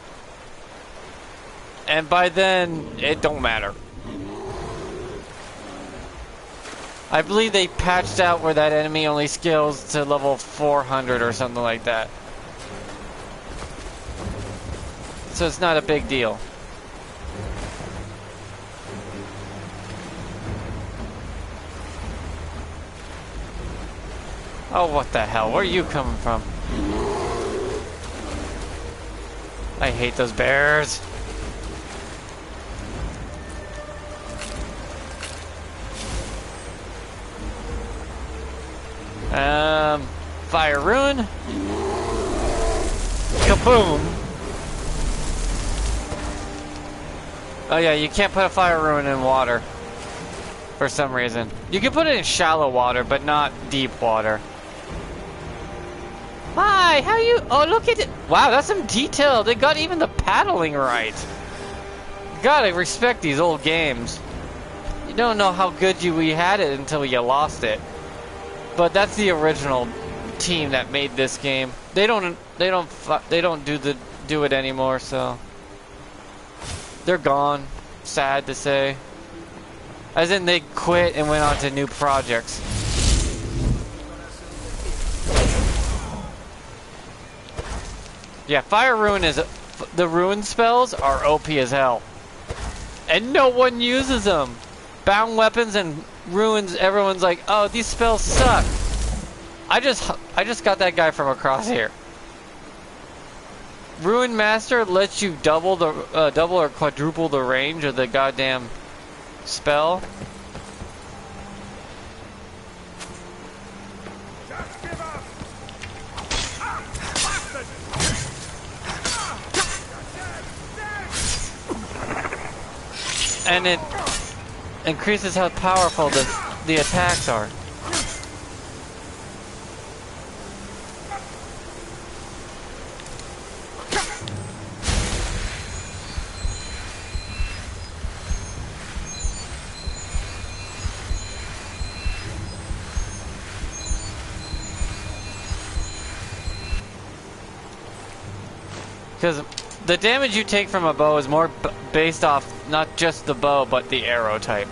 And by then, it don't matter. I believe they patched out where that enemy only scales to level 400 or something like that. So it's not a big deal. Oh, what the hell? Where are you coming from? I hate those bears. Fire Ruin. Kaboom. Oh yeah, you can't put a Fire Ruin in water. For some reason. You can put it in shallow water, but not deep water. Hi, how are you? Oh, look at it. Wow, that's some detail. They got even the paddling right. Gotta respect these old games. You don't know how good we had it until you lost it. But that's the original team that made this game. They don't do it anymore, so they're gone. Sad to say. As in they quit and went on to new projects. Yeah, Fire Ruin is... The Ruin spells are OP as hell. And no one uses them! Bound weapons and ruins, everyone's like, oh, these spells suck. I just got that guy from across here. Ruin Master lets you double or quadruple the range of the goddamn spell. And it increases how powerful the attacks are. Because the damage you take from a bow is more based off not just the bow, but the arrow type.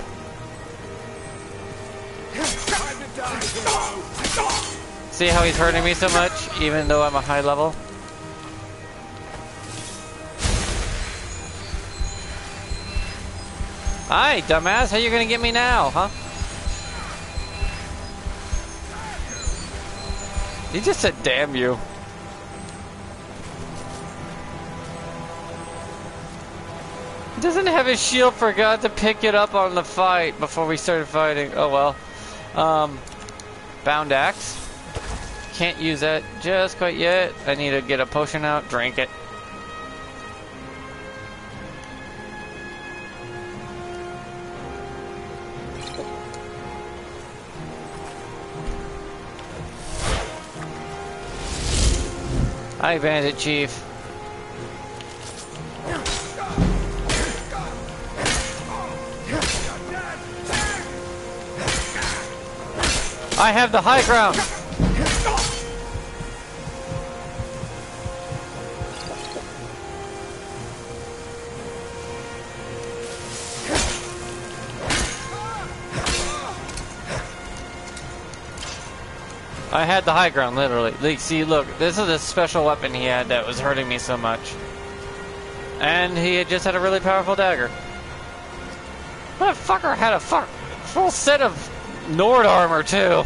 See how he's hurting me so much, even though I'm a high level? Hi, dumbass, how you gonna get me now, huh? He just said, damn you. He doesn't have his shield, forgot to pick it up on the fight before we started fighting. Oh well. Bound axe. Can't use that just quite yet. I need to get a potion out, drink it. Hi, Bandit Chief. I have the high ground! I had the high ground, literally. Like, see, look, this is a special weapon he had that was hurting me so much. And he had just had a really powerful dagger. Motherfucker had a full set of Nord armor, too.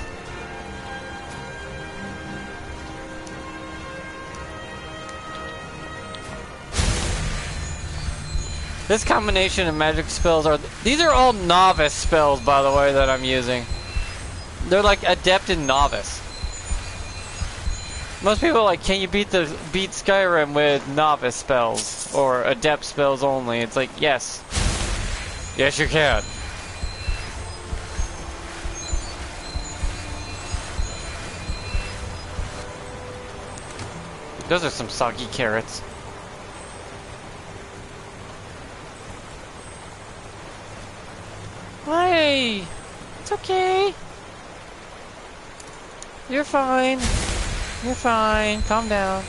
This combination of magic spells are... These are all novice spells, by the way, that I'm using. They're like adept and novice. Most people are like, can you beat Skyrim with novice spells? Or adept spells only? It's like, yes. Yes, you can. Those are some soggy carrots. Hey! It's okay. You're fine. You're fine. Calm down.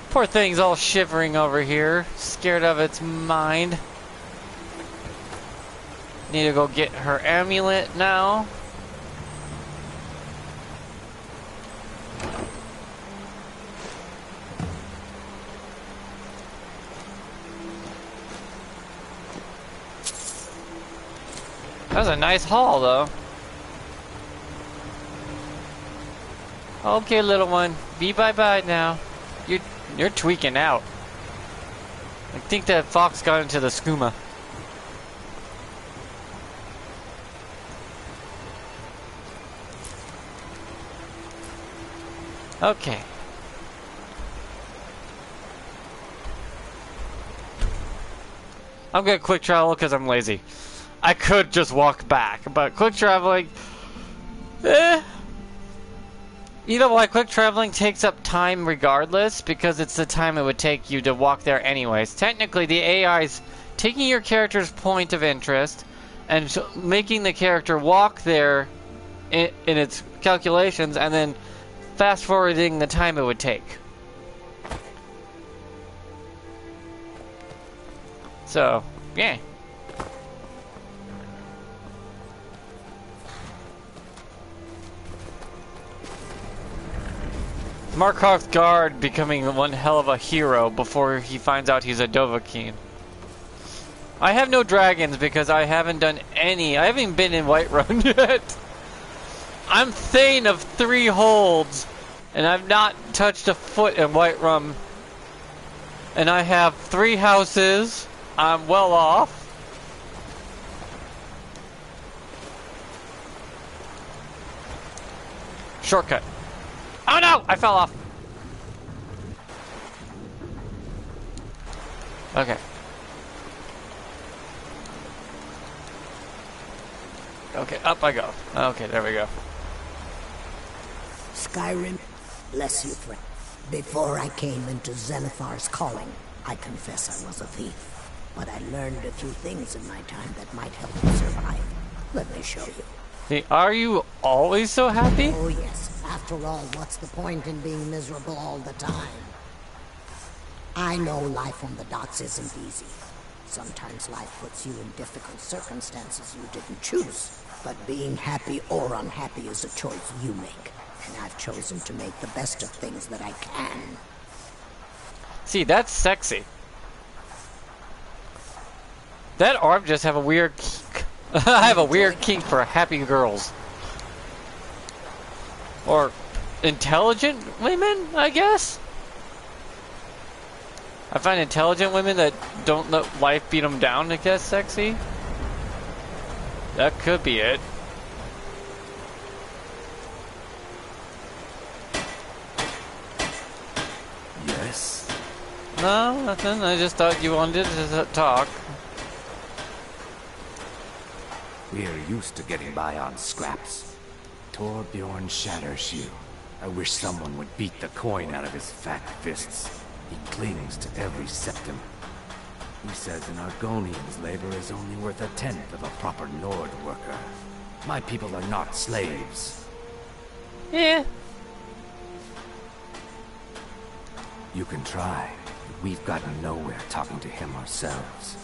Poor thing's all shivering over here, scared of its mind. Need to go get her amulet now. That was a nice haul, though. Okay, little one, be bye-bye now. You're tweaking out. I think that fox got into the skooma. Okay. I'm gonna quick travel because I'm lazy. I could just walk back, but quick traveling... You know why quick traveling takes up time regardless? Because it's the time it would take you to walk there anyways. Technically, the AI's taking your character's point of interest and making the character walk there in its calculations and then fast forwarding the time it would take. So, yeah. Markov's guard becoming one hell of a hero before he finds out he's a Dovahkiin. I have no dragons because I haven't done any. I haven't even been in Whiterun yet. I'm Thane of 3 holds, and I've not touched a foot in Whiterun. And I have 3 houses. I'm well off. Shortcut. Oh no! I fell off. Okay. Okay, up I go. Okay, there we go. Skyrim, bless you, friend. Before I came into Zenithar's calling, I confess I was a thief. But I learned a few things in my time that might help me survive. Let me show you. Hey, are you always so happy? Oh yes. After all, what's the point in being miserable all the time? I know life on the docks isn't easy. Sometimes life puts you in difficult circumstances you didn't choose. But being happy or unhappy is a choice you make. And I've chosen to make the best of things that I can. See, that's sexy. That arm just have a weird kink. I have a weird kink for happy girls. Or intelligent women, I guess? I find intelligent women that don't let life beat them down, I guess, sexy. That could be it. Yes? No, nothing. I just thought you wanted to talk. We're used to getting by on scraps. Torbjorn Shattershoe. I wish someone would beat the coin out of his fat fists. He clings to every septim. He says an Argonian's labor is only worth 1/10 of a proper Nord worker. My people are not slaves. Yeah. You can try, but we've gotten nowhere talking to him ourselves.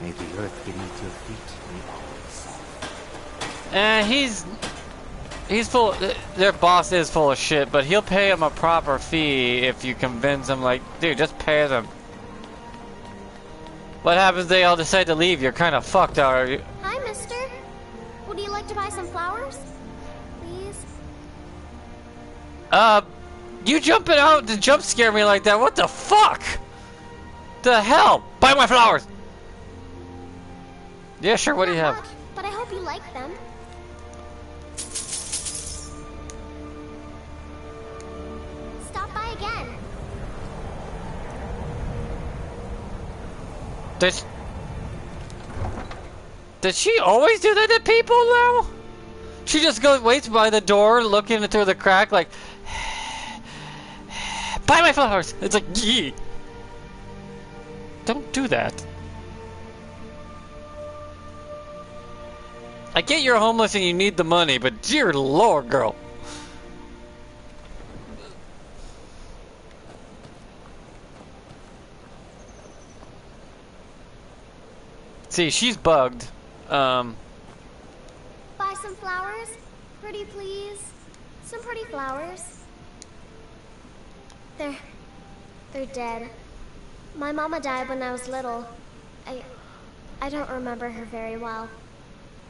May the earth beneath your feet be always soft. He's full. Their boss is full of shit, but he'll pay him a proper fee if you convince him. Like, dude, just pay them. What happens if they all decide to leave? You're kind of fucked, are you? Hi, mister. Would you like to buy some flowers? Please? You jumping out to jump scare me like that? What the fuck? The hell? Buy my flowers! Yeah, sure, what do you have? Much, but I hope you like them. Stop by again. Did she always do that to people now? She just goes, waits by the door, looking through the crack, like, buy my flowers! It's like, yee! Don't do that. I get you're homeless and you need the money, but dear lord, girl. See, she's bugged. Buy some flowers? Pretty please? Some pretty flowers. They're dead. My mama died when I was little. I don't remember her very well.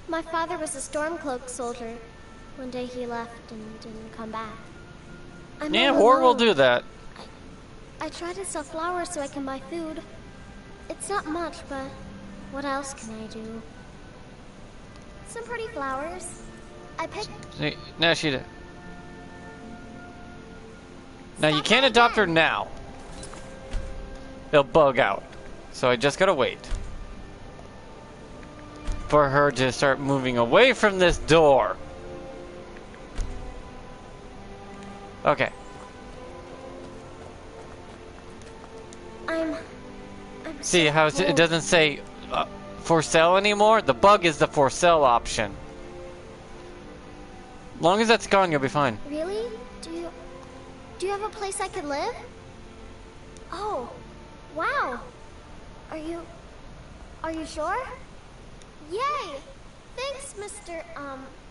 My father was a Stormcloak soldier. One day he left and didn't come back. Yeah, war will do that. I try to sell flowers so I can buy food. It's not much, but what else can I do? Some pretty flowers. I picked... See, now she did. Now you can't adopt her now. They'll bug out. So I just gotta wait for her to start moving away from this door. Okay. I'm See so how cold. it doesn't say for sale anymore. The bug is the for sale option. As long as that's gone, you'll be fine. Really? Do you have a place I could live? Oh, wow. Are you sure? Yay! Thanks, Mr.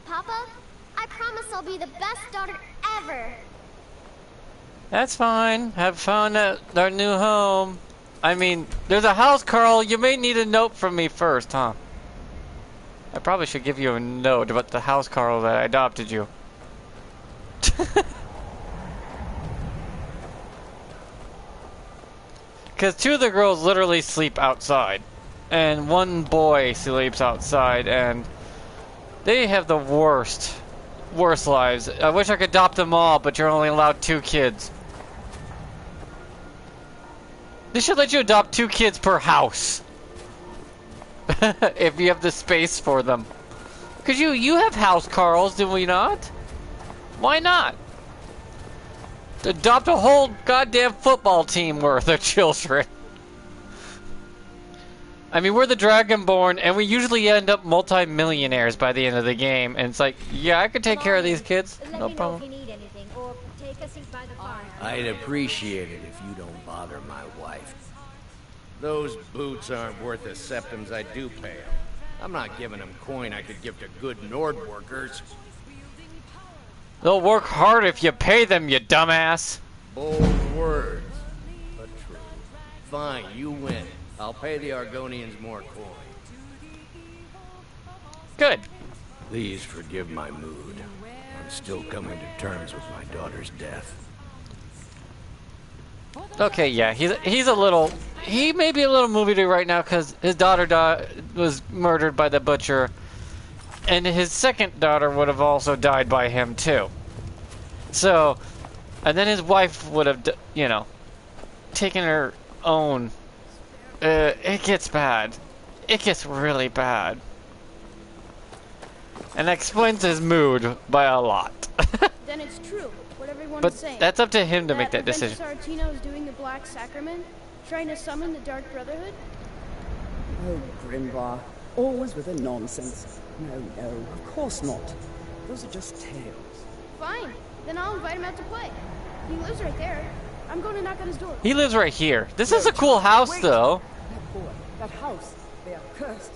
Papa. I promise I'll be the best daughter ever. That's fine. Have fun at our new home. I mean, there's a house, Carl. You may need a note from me first, huh? I probably should give you a note about the house, Carl, that I adopted you. Because 2 of the girls literally sleep outside. And 1 boy sleeps outside, and they have the worst lives. I wish I could adopt them all, but you're only allowed 2 kids. They should let you adopt 2 kids per house. If you have the space for them. Because you have house Carls, do we not? Why not? Adopt a whole goddamn football team worth of children. I mean, we're the Dragonborn, and we usually end up multi-millionaires by the end of the game. And it's like, yeah, I could take care of these kids. No problem. I'd appreciate it if you don't bother my wife. Those boots aren't worth the septims I do pay them. I'm not giving them coin I could give to good Nord workers. They'll work hard if you pay them, you dumbass. Bold words, but true. Fine, you win. I'll pay the Argonians more coin. Good. Please forgive my mood. I'm still coming to terms with my daughter's death. Okay, yeah, he's a little... He may be a little movie right now because his daughter was murdered by the butcher. And his second daughter would have also died by him, too. So, and then his wife would have, you know, taken her own. It gets bad. It gets really bad. And that explains his mood by a lot. Then it's true, what everyone's But saying. that's up to him to make that decision. Sartino is doing the Black Sacrament, trying to summon the Dark Brotherhood. Oh, Grimbar, always with the nonsense. No, of course not. Those are just tales. Fine, then I'll invite him out to play. He lives right there. I'm going to knock on his door. He lives right here. This is a cool house, though. That boy, that house, they are cursed.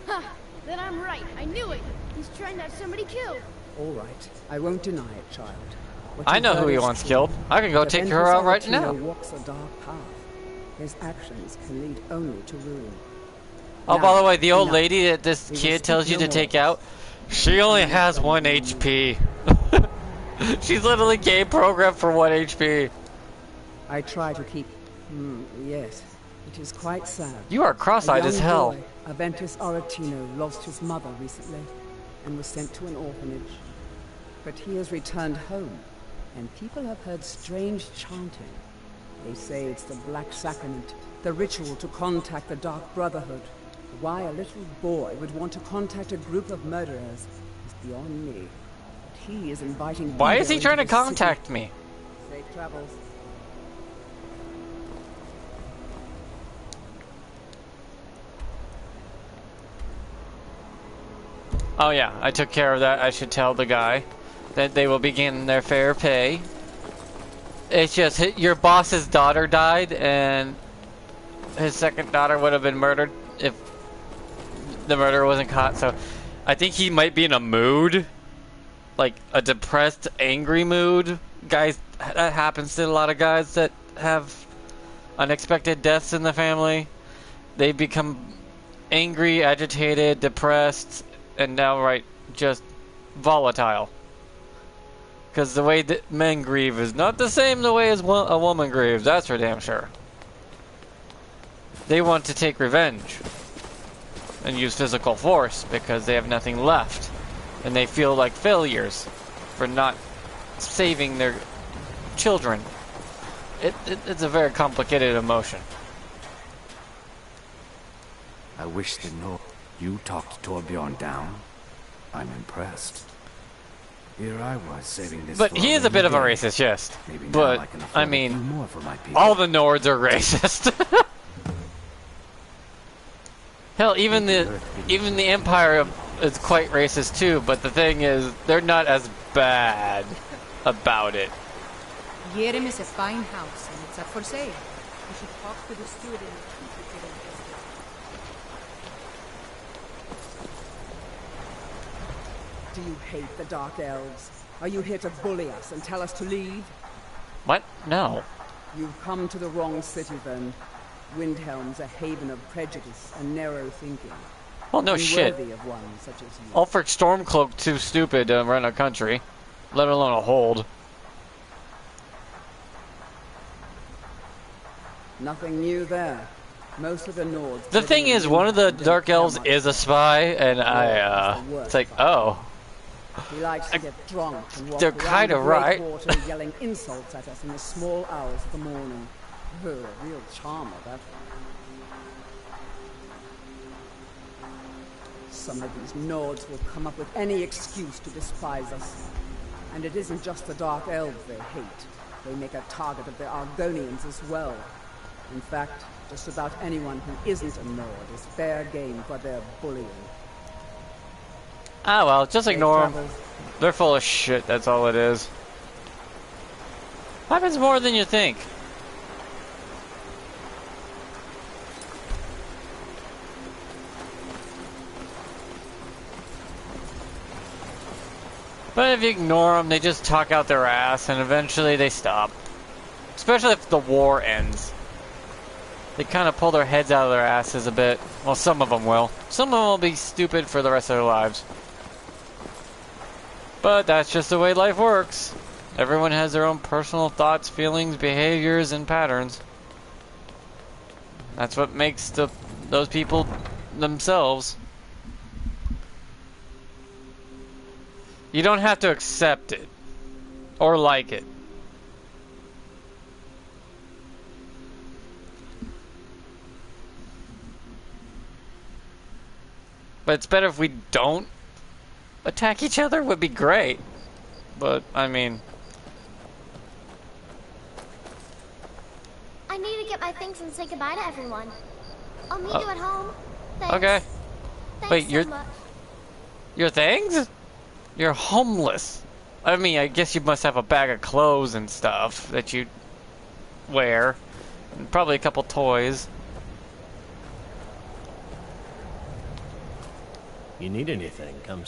Ha! Then I'm right. I knew it. He's trying to have somebody killed. All right, I won't deny it, child. What I you know heard who he is wants true. killed. I can go The take her out right Ventus now. Aretino walks a dark path. His actions can lead only to ruin. Oh, Now, by the way, the old enough. lady that this We will kid tells speak you no to take more. out, she only has 1 HP. She's literally game programmed for 1 HP. I try to keep... yes. It is quite sad. You are cross-eyed A as young hell. boy, Aventus Aretino lost his mother recently and was sent to an orphanage. But he has returned home, and people have heard strange chanting. They say it's the Black Sacrament, the ritual to contact the Dark Brotherhood. Why a little boy would want to contact a group of murderers is beyond me. But he is inviting... Why is Guido he trying to into the city. contact me? Safe travels. Oh yeah, I took care of that. I should tell the guy that they will begin their fair pay. It's just your boss's daughter died, and his second daughter would have been murdered if the murderer wasn't caught. So I think he might be in a mood, like a depressed, angry mood. Guys, that happens to a lot of guys that have unexpected deaths in the family. They become angry, agitated, depressed, and downright just volatile. Because the way that men grieve is not the same the way as a woman grieves, that's for damn sure. They want to take revenge and use physical force because they have nothing left. And they feel like failures for not saving their children. It's a very complicated emotion. I wish to know you talked Torbjorn down. I'm impressed. Here I was saving this. But for he is a bit of a rainy day. racist, yes. Maybe now But, I can afford I a few mean, more for my people. all the Nords are racist. Hell, even the Empire is quite racist too. But the thing is, they're not as bad about it. Skyrim is a fine house, and it's up for sale. You should talk to the steward and keep it getting Do you hate the Dark Elves? Are you here to bully us and tell us to leave? What? No. You've come to the wrong city, then. Windhelm's a haven of prejudice and narrow thinking. Well, no shit. Unworthy of one such as you. Ulfric Stormcloak too stupid to run a country, let alone a hold. Nothing new there. Most of the Nords. The thing is, one of the Dark Elves is a spy, and it's like, oh. He likes to get drunk and walk They're around kind the of great right. water yelling insults at us in the small hours of the morning. Oh, a real charmer, that one. Some of these Nords will come up with any excuse to despise us. And it isn't just the Dark Elves they hate. They make a target of the Argonians as well. In fact, just about anyone who isn't a Nord is fair game for their bullying. Ah well, just ignore them. They're full of shit, that's all it is. Happens more than you think. But if you ignore them, they just talk out their ass, and eventually they stop. Especially if the war ends. They kind of pull their heads out of their asses a bit. Well, some of them will. Some of them will be stupid for the rest of their lives. But that's just the way life works. Everyone has their own personal thoughts, feelings, behaviors, and patterns. That's what makes those people themselves. You don't have to accept it or like it. But it's better if we don't attack each other, would be great. But, I mean... I need to get my things and say goodbye to everyone. I'll meet you at home. Thanks. Okay. Thanks Wait, so much. your things? You're homeless. I mean, I guess you must have a bag of clothes and stuff that you wear. And probably a couple toys. You need anything, come.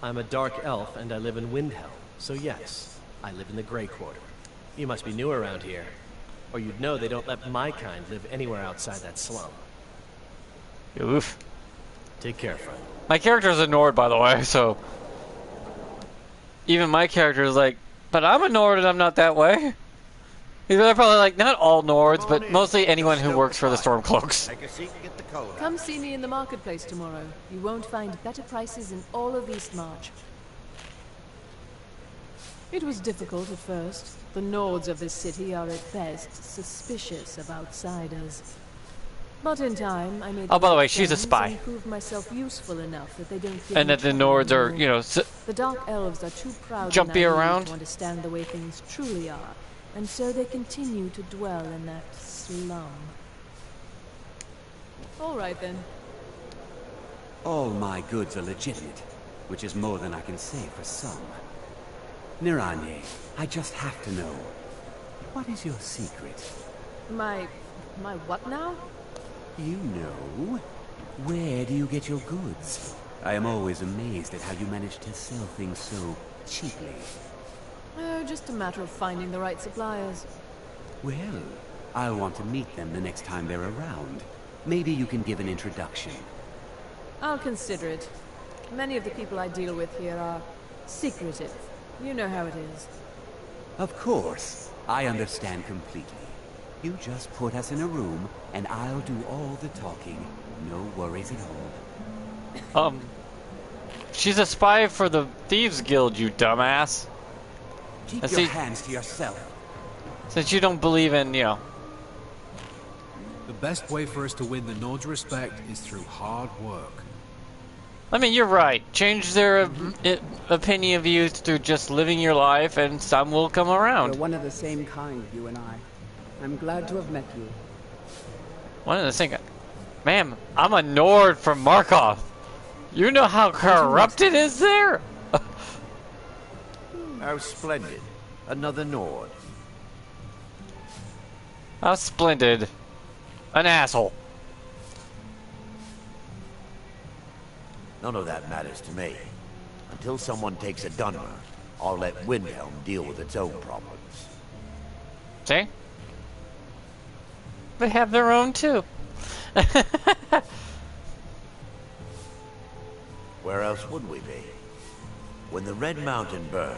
I'm a dark elf and I live in Windhelm, so yes, I live in the Grey Quarter. You must be new around here, or you'd know they don't let my kind live anywhere outside that slum. Oof. Take care, friend. My character's a Nord, by the way, so... Even my character is like, but I'm a Nord and I'm not that way. They're probably like, not all Nords, but mostly anyone who works for the Stormcloaks. Take a seat and get the coat out. Come see me in the marketplace tomorrow. You won't find better prices in all of Eastmarch. It was difficult at first. The Nords of this city are at best suspicious of outsiders. But in time, I made. Oh, by the way, she's a spy. And proved myself useful enough that they don't. And that the Nords are, you know, the Dark Elves are too proud jumpy around to understand the way things truly are, and so they continue to dwell in that slum. All right then. All my goods are legitimate, which is more than I can say for some. Niranye, I just have to know, what is your secret? My what now? You know. Where do you get your goods? I am always amazed at how you manage to sell things so cheaply. Oh, just a matter of finding the right suppliers. Well, I'll want to meet them the next time they're around. Maybe you can give an introduction. I'll consider it. Many of the people I deal with here are secretive. You know how it is. Of course. I understand completely. You just put us in a room, and I'll do all the talking. No worries at all. She's a spy for the Thieves Guild, you dumbass. Keep your hands to yourself. Since you don't believe in, you know. The best way for us to win the Nord's respect is through hard work. I mean, you're right. Change their opinion of you through just living your life, and some will come around. We're one of the same kind, you and I. I'm glad to have met you. One of the same. Ma'am, I'm a Nord from Markov. You know how corrupt it is there? How splendid. Another Nord. How splendid. An asshole. None of that matters to me. Until someone takes a Dunmer, I'll let Windhelm deal with its own problems. See? They have their own too. Where else would we be? When the Red Mountain burned,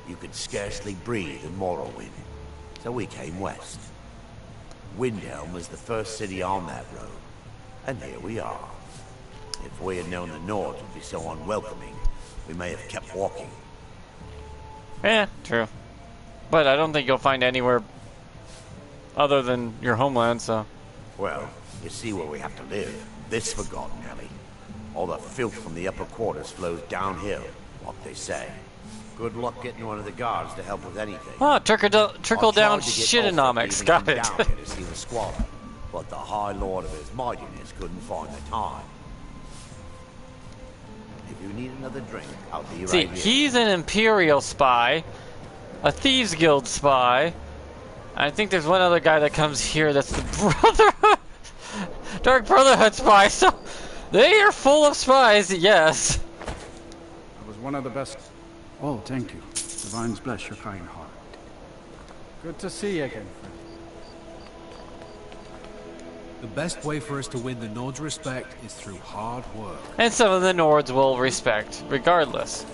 you could scarcely breathe in Morrowind. So we came west. Windhelm was the first city on that road. And here we are. If we had known the Nords would be so unwelcoming, we may have kept walking. Yeah, true. But I don't think you'll find anywhere other than your homeland, so... Well, you see where we have to live. This forgotten alley. All the filth from the upper quarters flows downhill, what they say. Good luck getting one of the guards to help with anything. Oh, trickle down shitonomics. Got it. Down here to see the squalor, but the High Lord of his mightiness couldn't find the time. If you need another drink, I'll be right See, here. he's an Imperial spy, a Thieves Guild spy. I think there's one other guy that comes here that's the Brotherhood, Dark Brotherhood spy. So they are full of spies, yes. I was one of the best. Oh, thank you. Divines bless your kind heart. Good to see you again, friend. The best way for us to win the Nord's respect is through hard work. And some of the Nords will respect, regardless.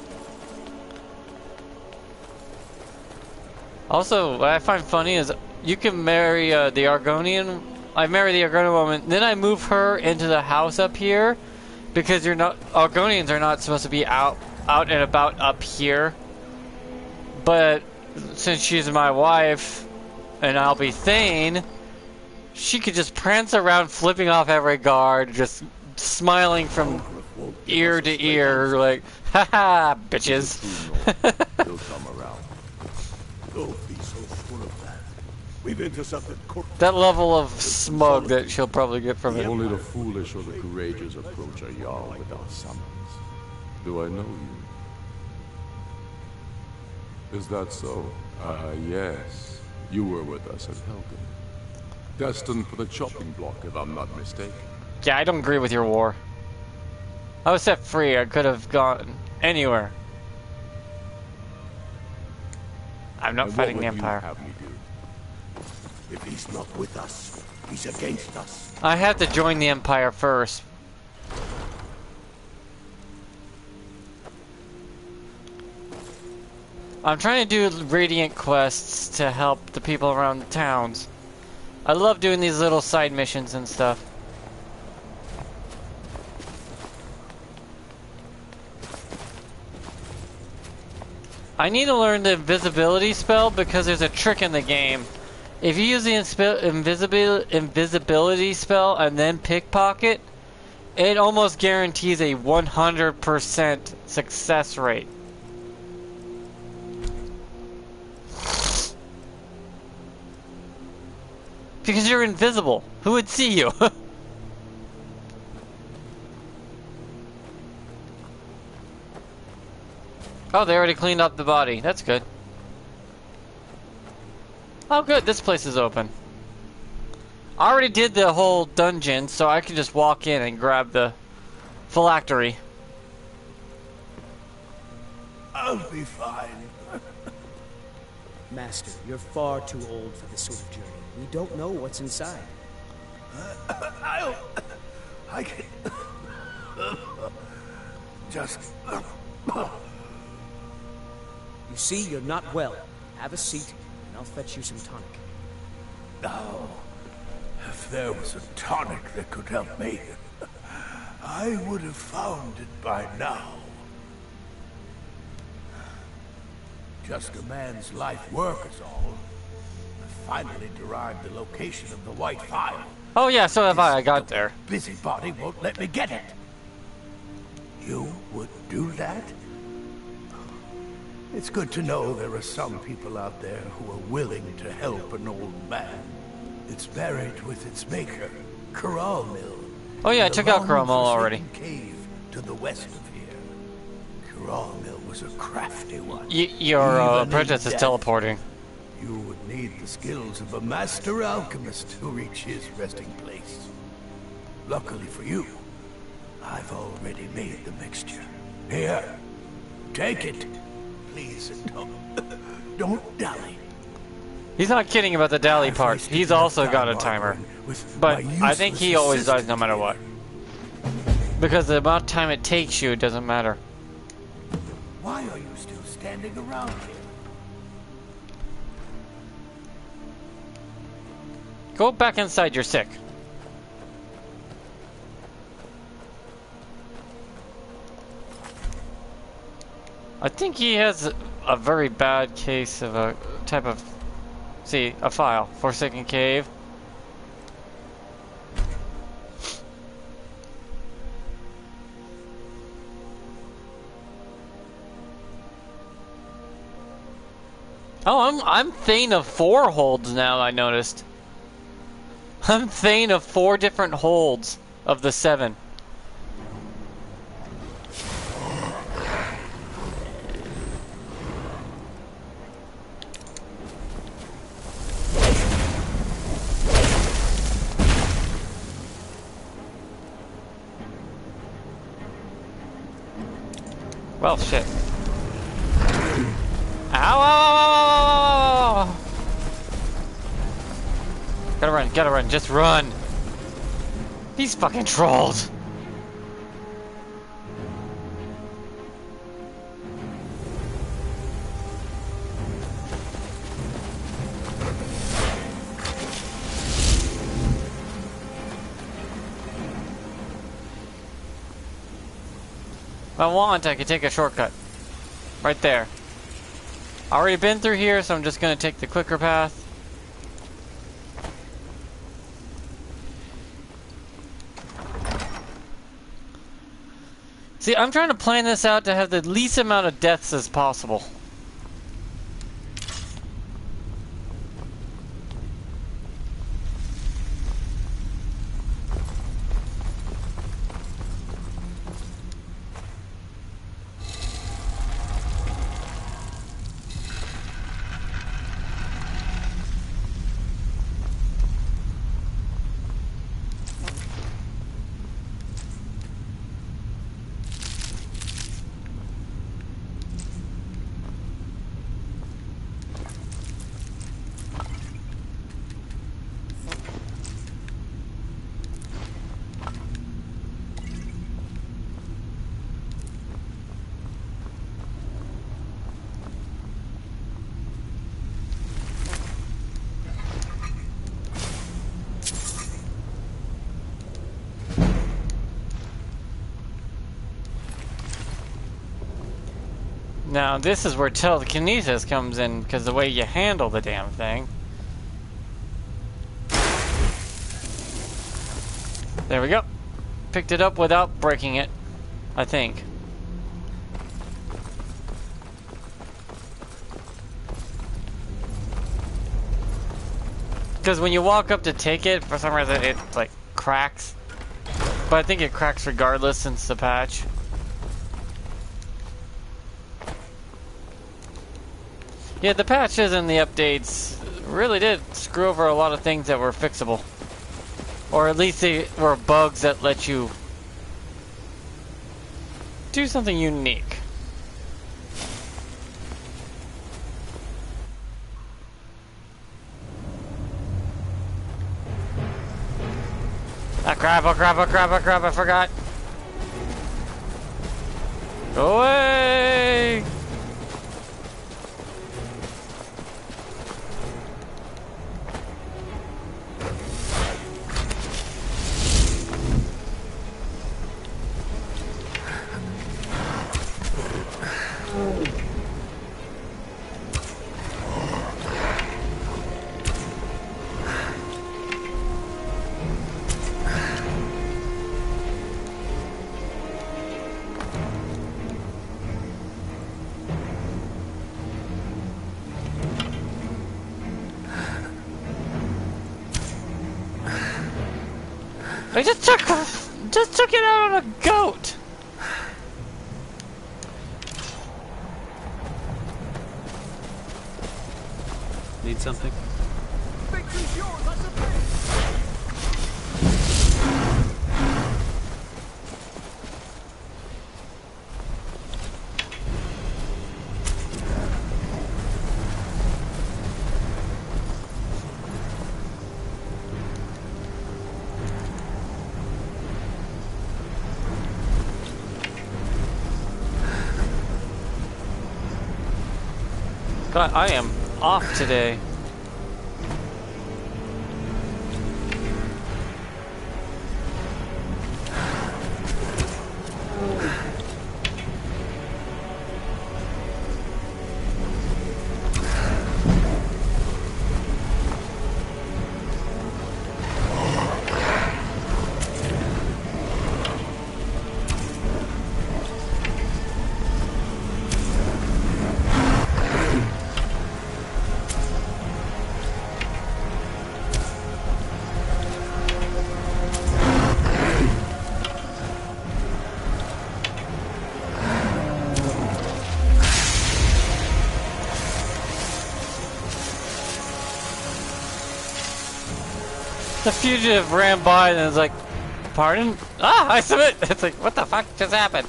Also, what I find funny is you can marry the Argonian. I marry the Argonian woman, then I move her into the house up here because you're not. Argonians are not supposed to be out and about up here. But since she's my wife, and I'll be Thane, she could just prance around, flipping off every guard, just smiling from ear to ear, like, haha, bitches. He'll come around. Don't be so sure of that. We've intercepted that level of smug that she'll probably get from it. Only the foolish or the courageous approach a Jarl without summons. Do I know you? Is that so? Yes. You were with us at Helgen. Destined for the chopping block, if I'm not mistaken. Yeah, I don't agree with your war. I was set free. I could have gone anywhere. I'm not fighting the Empire. Have me do? If he's not with us, he's against us. I have to join the Empire first. I'm trying to do Radiant quests to help the people around the towns. I love doing these little side missions and stuff. I need to learn the invisibility spell because there's a trick in the game. If you use the invisibility spell and then pickpocket, it almost guarantees a 100% success rate. Because you're invisible. Who would see you? Oh, they already cleaned up the body. That's good. Oh, good. This place is open. I already did the whole dungeon, so I can just walk in and grab the phylactery. I'll be fine. Master, you're far too old for this sort of journey. We don't know what's inside. I can... Just... You see, you're not well. Have a seat, and I'll fetch you some tonic. No. If there was a tonic that could help me, I would have found it by now. Just a man's life work is all. I finally derived the location of the White Phial. Oh yeah, so have I. I got there. Busybody won't let me get it. You would do that? It's good to know there are some people out there who are willing to help an old man. It's buried with its maker, Corral Mill, Oh yeah, I The took out long Cromwell already. forsaken cave to the west of here. Cromwell was a crafty one. Your Even in apprentice is death, teleporting. You would need the skills of a master alchemist to reach his resting place. Luckily for you, I've already made the mixture. Here, take it. Please, don't dally. He's not kidding about the dally part. He's also got a timer. But I think he always dies no matter what. Because the amount of time it takes you, it doesn't matter. Why are you still standing around here? Go back inside, you're sick. I think he has a very bad case of a type of... See, a file. Forsaken Cave. Oh, I'm Thane of 4 holds now, I noticed. I'm Thane of 4 different holds of the 7. Well, shit. Ow, ow, ow, ow, ow, ow, ow. Gotta run, just run. These fucking trolls. If I want, I could take a shortcut. Right there. Already been through here, so I'm just gonna take the quicker path. See, I'm trying to plan this out to have the least amount of deaths as possible. Now, this is where telekinesis comes in, because the way you handle the damn thing. There we go. Picked it up without breaking it, I think. Because when you walk up to take it, for some reason it, like, cracks. But I think it cracks regardless since the patch. Yeah, the patches and the updates really did screw over a lot of things that were fixable. Or at least they were bugs that let you do something unique. Ah crap, oh crap, oh crap, oh crap, I forgot. Go away! I just took off. Just took it out on a goat. Need something? Victory's yours, I suppose. God, I am off today. The fugitive ran by and was like, pardon? Ah, I submit! It's like, what the fuck just happened?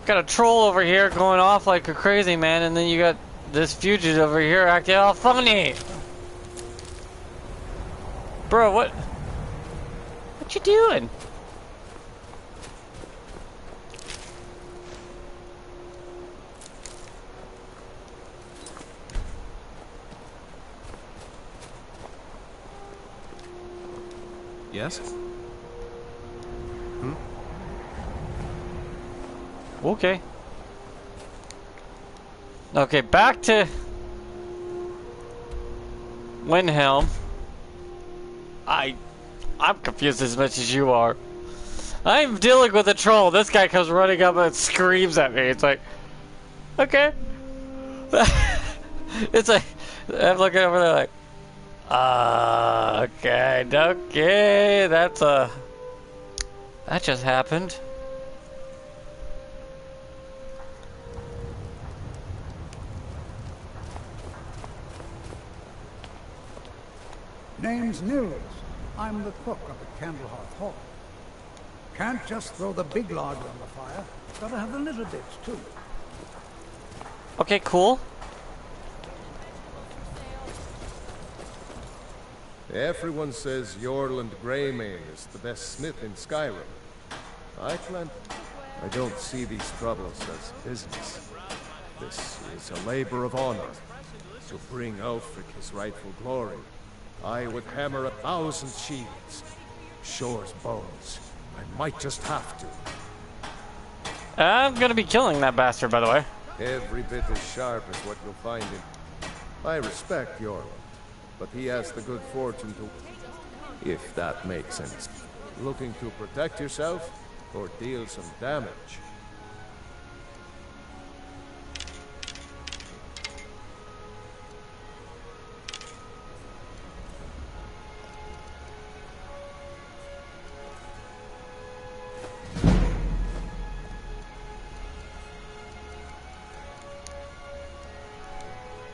Got a troll over here going off like a crazy man, and then you got this fugitive over here acting all funny. Bro, what you doing? Yes? Okay. Okay, back to Windhelm. I'm confused as much as you are. I'm dealing with a troll. This guy comes running up and screams at me. It's like, okay. It's like, I'm looking over there like, okay, that just happened. Name's Nils. I'm the cook up at Candlehearth Hall. Can't just throw the big log on the fire. Gotta have the little bits, too. Okay, cool. Everyone says Yorland Greymane is the best smith in Skyrim. I don't see these troubles as business. This is a labor of honor. To bring Ulfric his rightful glory, I would hammer 1,000 shields. Shore's bones. I might just have to. I'm gonna be killing that bastard, by the way. Every bit as sharp as what you'll find in... I respect Yorland, but he has the good fortune to... If that makes sense. Looking to protect yourself, or deal some damage?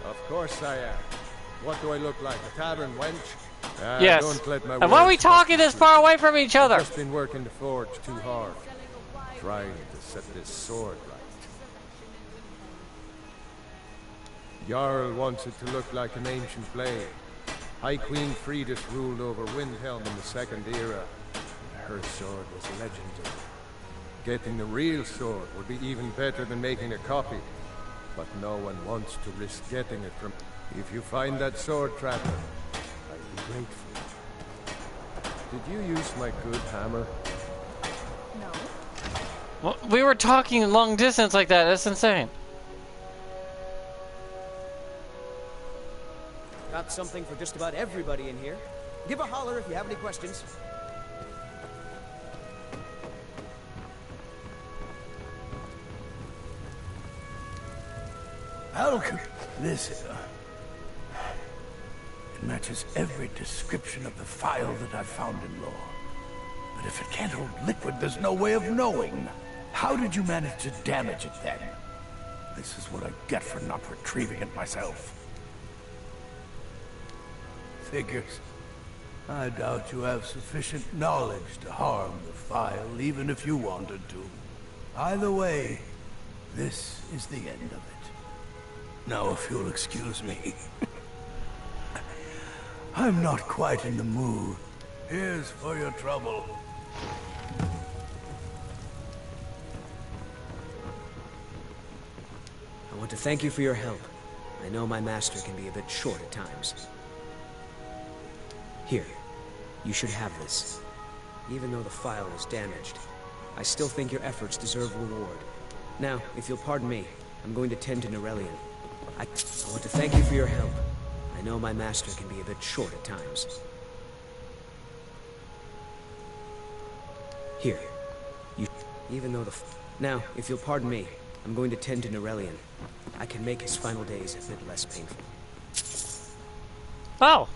Of course I am. What do I look like, a tavern wench? Yes. Don't let my And why are we words talking this far away from each other? I've just been working the forge too hard. Trying to set this sword right. Jarl wants it to look like an ancient blade. High Queen Fridis ruled over Windhelm in the Second Era. Her sword was legendary. Getting the real sword would be even better than making a copy. But no one wants to risk getting it from... If you find that sword, Trapper, I'd be grateful. Did you use my good hammer? No. Well, we were talking long distance like that. That's insane. Got something for just about everybody in here. Give a holler if you have any questions. Listen. matches every description of the file that I've found in lore. But if it can't hold liquid, there's no way of knowing. How did you manage to damage it then? This is what I get for not retrieving it myself. Figures. I doubt you have sufficient knowledge to harm the file, even if you wanted to. Either way, this is the end of it. Now, if you'll excuse me. I'm not quite in the mood. Here's for your trouble. I want to thank you for your help. I know my master can be a bit short at times. Here, you should have this. Even though the file is damaged, I still think your efforts deserve reward. Now, if you'll pardon me, I'm going to tend to Norellian. I want to thank you for your help. I know my master can be a bit short at times. Here, you... Even though the... Now, if you'll pardon me, I'm going to tend to Norellian. I can make his final days a bit less painful. Oh!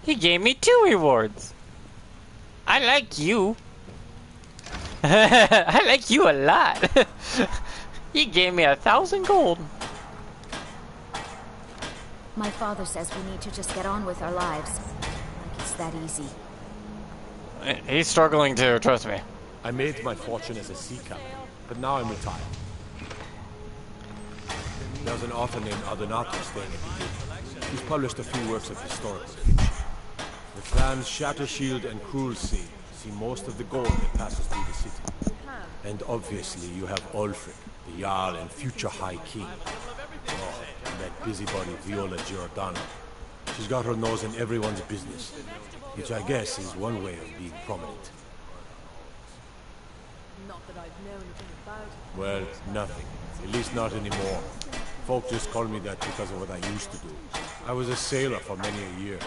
He gave me 2 rewards. I like you. I like you a lot. He gave me 1,000 gold. My father says we need to just get on with our lives. Like it's that easy. He's struggling too, trust me. I made my fortune as a sea captain, but now I'm retired. There's an author named Adonato staying at the inn. He's published a few works of historical fiction. The clans Shattershield and Cruelseed see most of the gold that passes through the city. And obviously you have Ulfric, the Jarl and future High King. Oh, and that busybody Viola Giordano. She's got her nose in everyone's business, which I guess is one way of being prominent. Not that I've known anything about it. Well, nothing. At least not anymore. Folk just call me that because of what I used to do. I was a sailor for many a year.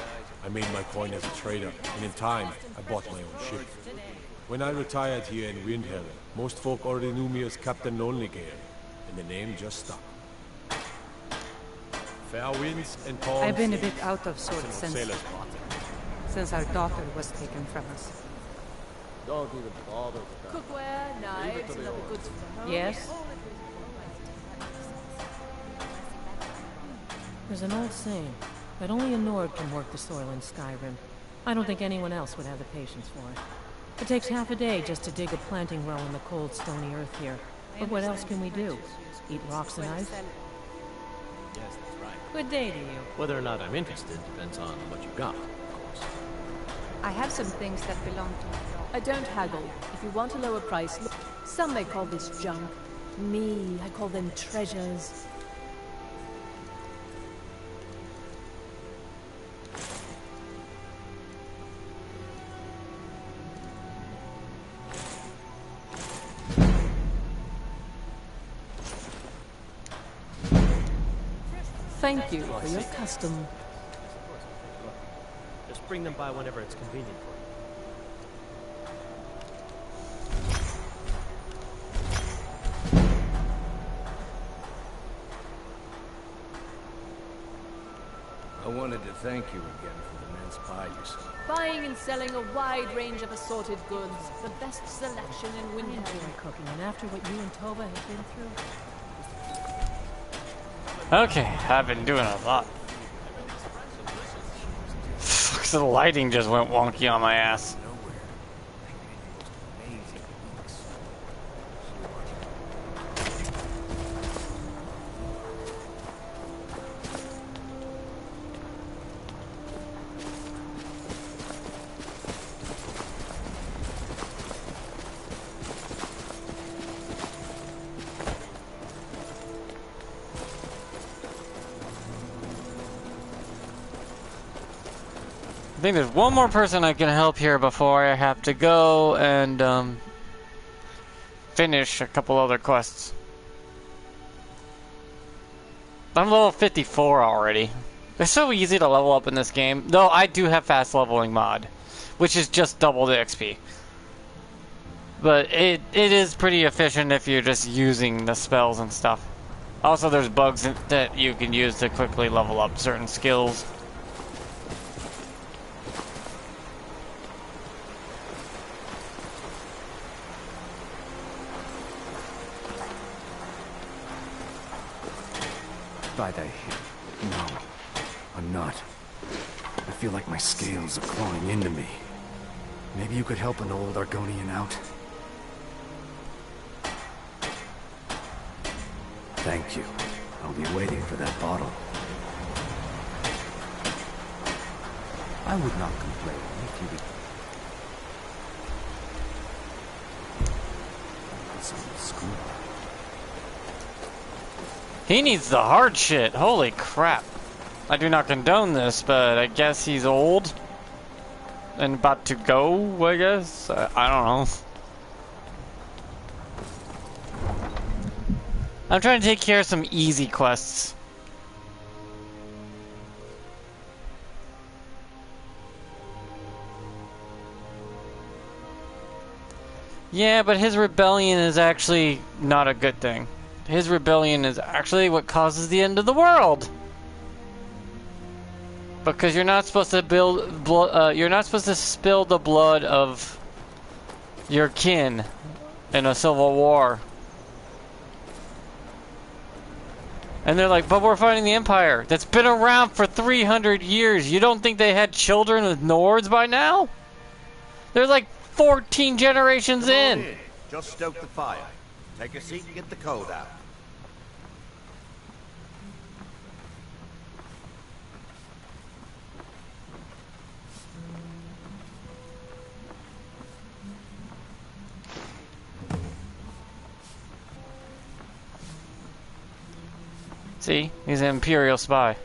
I made my coin as a trader, and in time, I bought my own ship. When I retired here in Windhelm, most folk already knew me as Captain Lonelygale, and the name just stuck. Fair winds and calm I've been a seas. bit out of sorts since our daughter was taken from us. Don't even bother with that. Cookware, knives, and other goods for the home. Yes? There's an old saying that only a Nord can work the soil in Skyrim. I don't think anyone else would have the patience for it. It takes half a day just to dig a planting row in the cold, stony earth here. But what else can we do? Eat rocks and ice? Yes, that's right. Good day to you. Whether or not I'm interested depends on what you've got, of course. I have some things that belong to me. I don't haggle. If you want a lower price, look. Some may call this junk. Me, I call them treasures. Thank you for your custom. Just bring them by whenever it's convenient for I wanted to thank you again for the mince pie you sold. Buying and selling a wide range of assorted goods. The best selection in Windhelm. Enjoy cooking, and after what you and Tova have been through... Okay, I've been doing a lot. The lighting just went wonky on my ass. I think there's one more person I can help here before I have to go and finish a couple other quests. I'm level 54 already. It's so easy to level up in this game. Though I do have fast leveling mod, which is just double the XP. But it is pretty efficient if you're just using the spells and stuff. Also, there's bugs that you can use to quickly level up certain skills. By the hip. No, I'm not. I feel like my scales are clawing into me. Maybe you could help an old Argonian out? Thank you. I'll be waiting for that bottle. I would not complain if you would... Some school. He needs the hard shit. Holy crap. I do not condone this, but I guess he's old. And about to go, I guess? I don't know. I'm trying to take care of some easy quests. Yeah, but his rebellion is actually not a good thing. His rebellion is actually what causes the end of the world. Because you're not supposed to you're not supposed to spill the blood of your kin in a civil war. And they're like, but we're fighting the Empire that's been around for 300 years. You don't think they had children with Nords by now? They're like 14 generations in. Just stoke the fire. Take a seat and get the code out. See? He's an Imperial spy.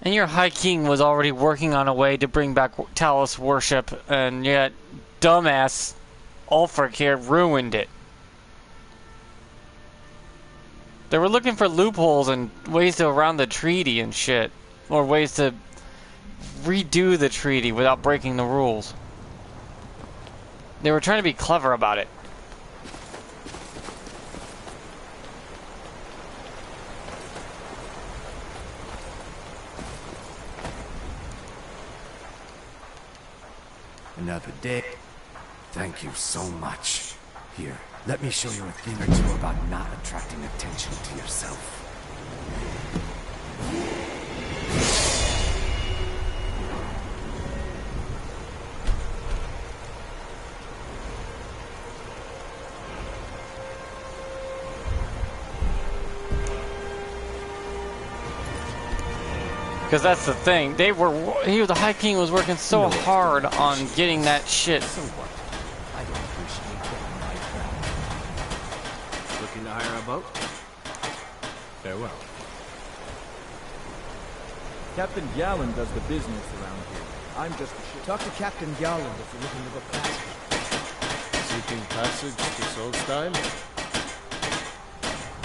And your High King was already working on a way to bring back Talos worship, and yet dumbass Ulfric here ruined it. They were looking for loopholes and ways to around the treaty and shit. Or ways to redo the treaty without breaking the rules. They were trying to be clever about it. Another day. Thank you so much. Here, let me show you a thing or two about not attracting attention to yourself. Because that's the thing. The High King was working so hard on getting that shit. So what? I don't appreciate getting my crap. Looking to hire a boat? Farewell. Captain Gallen does the business around here. I'm just a ship. Talk to Captain Gallen if you're looking to go passage. Seeking passage to Solstein?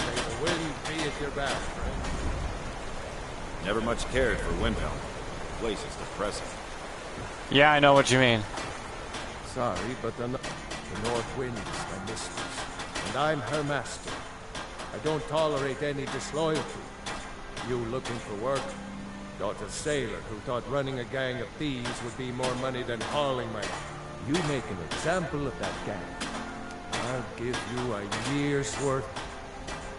May the wind be at your back, friend. Never much cared for Windhelm. The place is depressing. Yeah, I know what you mean. Sorry, but the North Wind is my mistress, and I'm her master. I don't tolerate any disloyalty. You looking for work? Got a sailor who thought running a gang of thieves would be more money than hauling my... You make an example of that gang. I'll give you a year's worth.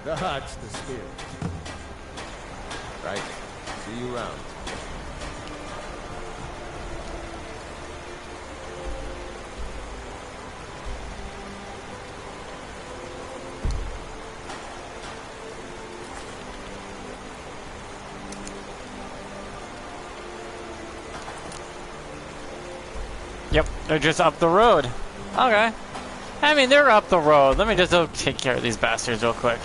That's the spirit. Right. See you around. Yep, they're just up the road. Okay. I mean, they're up the road. Let me just go take care of these bastards real quick.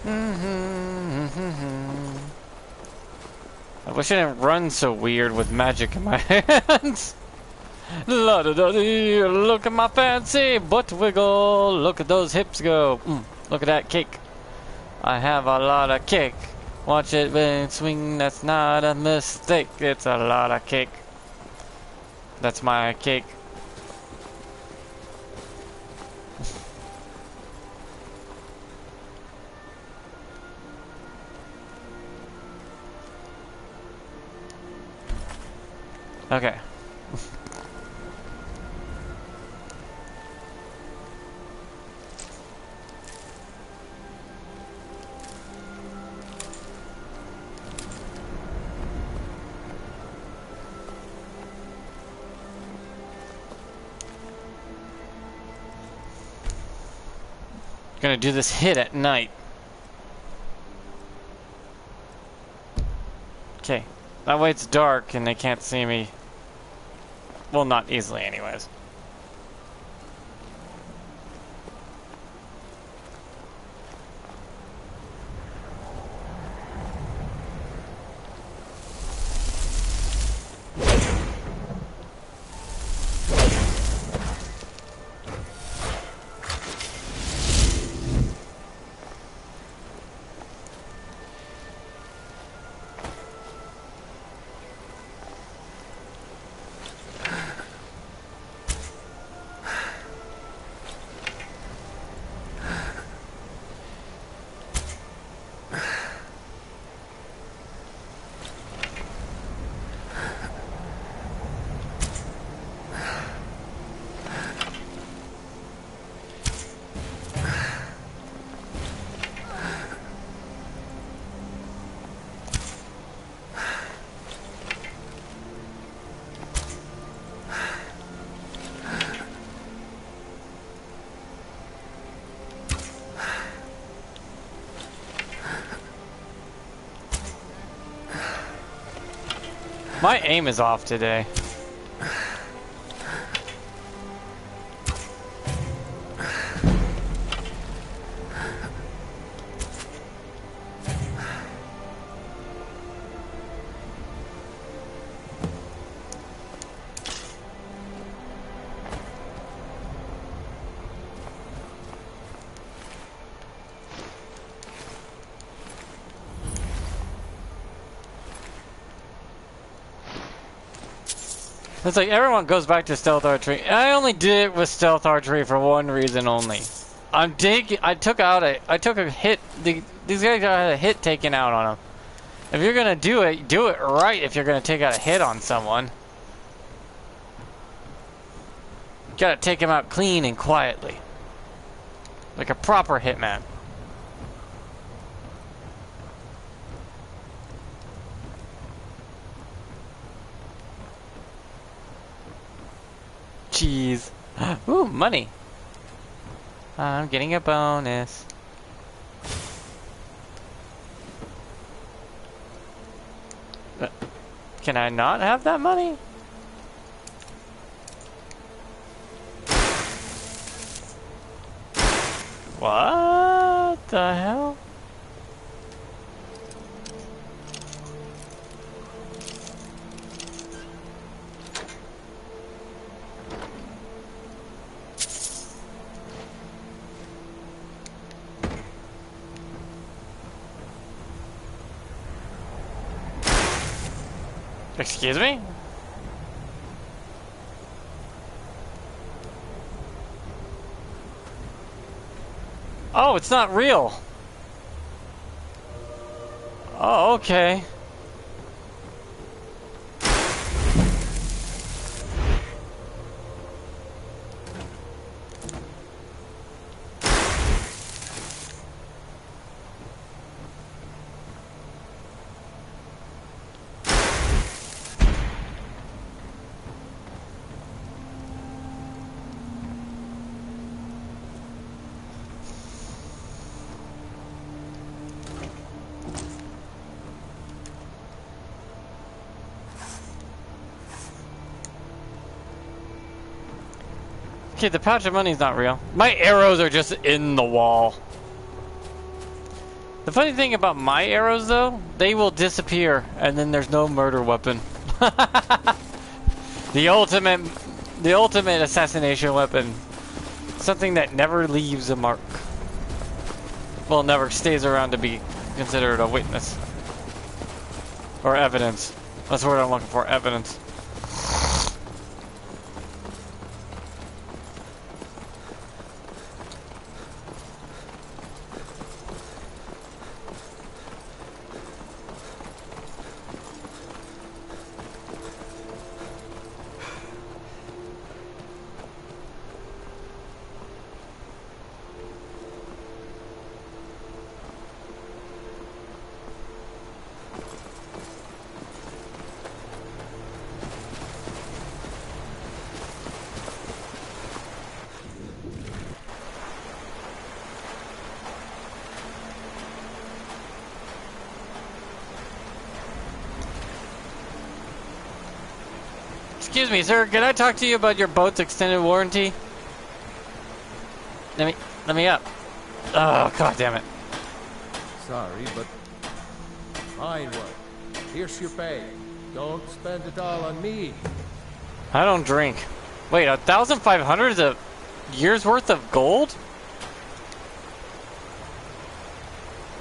I wish I didn't run so weird with magic in my hands. La da da dee, look at my fancy butt wiggle. Look at those hips go. Look at that cake. I have a lot of cake. Watch it swing, that's not a mistake. It's a lot of cake. That's my cake. Okay. Gonna do this hit at night. Okay. That way it's dark and they can't see me. Well, not easily anyways. My aim is off today. It's like everyone goes back to stealth archery. I only did it with stealth archery for one reason only. I took a hit. These guys got a hit taken out on them. If you're gonna do it right. If you're gonna take out a hit on someone, you gotta take him out clean and quietly, like a proper hitman. Jeez. Ooh, money. I'm getting a bonus. Can I not have that money? What the hell? Excuse me? Oh, it's not real. Oh, okay. Okay, the pouch of money's not real. My arrows are just in the wall. The funny thing about my arrows, though, they will disappear, and then there's no murder weapon. the ultimate assassination weapon. Something that never leaves a mark. Well, never stays around to be considered a witness. Or evidence. That's the word I'm looking for, evidence. Excuse me, sir. Can I talk to you about your boat's extended warranty? Let me up. Oh, god damn it. Sorry, but fine work. Here's your pay. Don't spend it all on me. I don't drink. Wait, 1,500 is a year's worth of gold?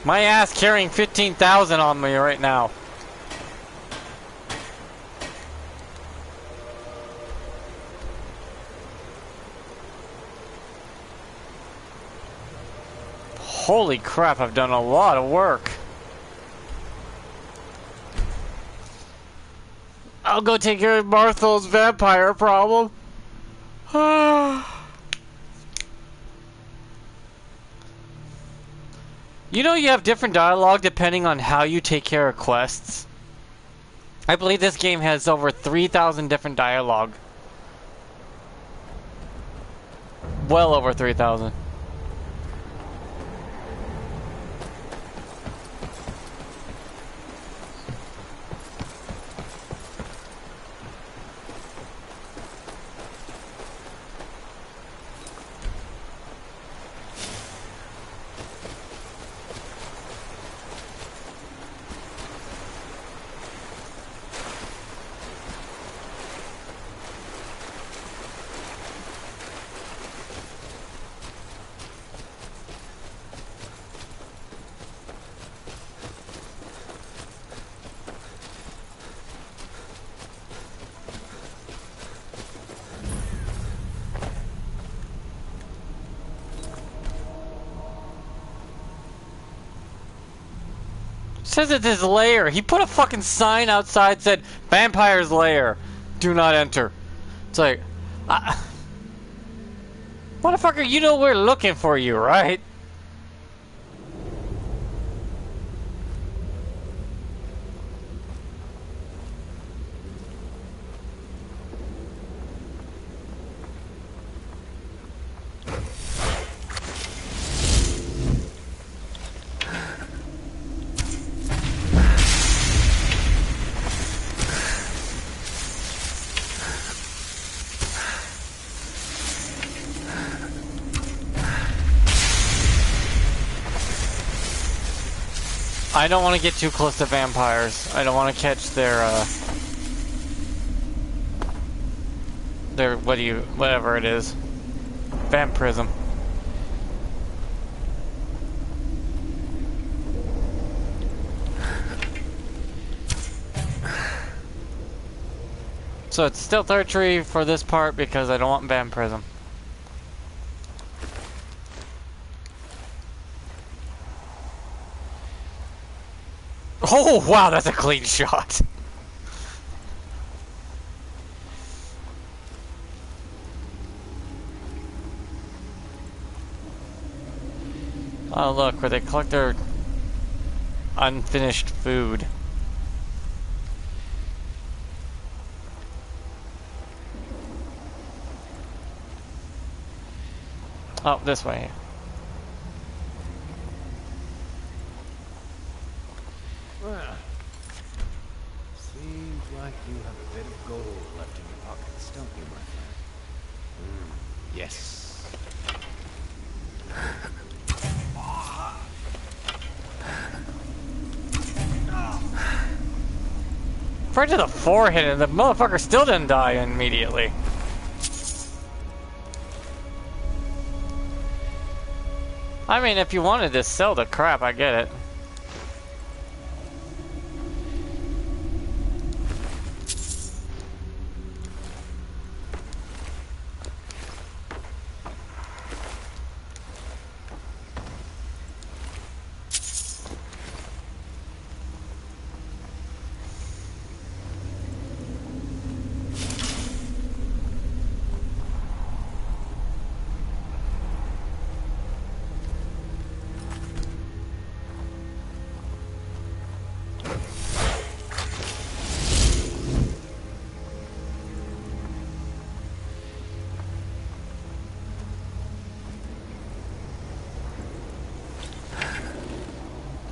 My ass carrying 15,000 on me right now. Holy crap, I've done a lot of work. I'll go take care of Marthel's vampire problem. You know you have different dialogue depending on how you take care of quests? I believe this game has over 3,000 different dialogue. Well over 3,000. Says it's his lair. He put a fucking sign outside said, "Vampire's lair. Do not enter." It's like, motherfucker, you know we're looking for you, right? I don't want to get too close to vampires. I don't want to catch their whatever it is. Vampirism. So it's stealth archery for this part because I don't want vampirism. Oh, wow, that's a clean shot. Oh, look, where they collect their unfinished food. Oh, this way. Well, seems like you have a bit of gold left in your pockets, don't you, my friend? Yes. Right to the forehead, and the motherfucker still didn't die immediately. I mean, if you wanted to sell the crap, I get it.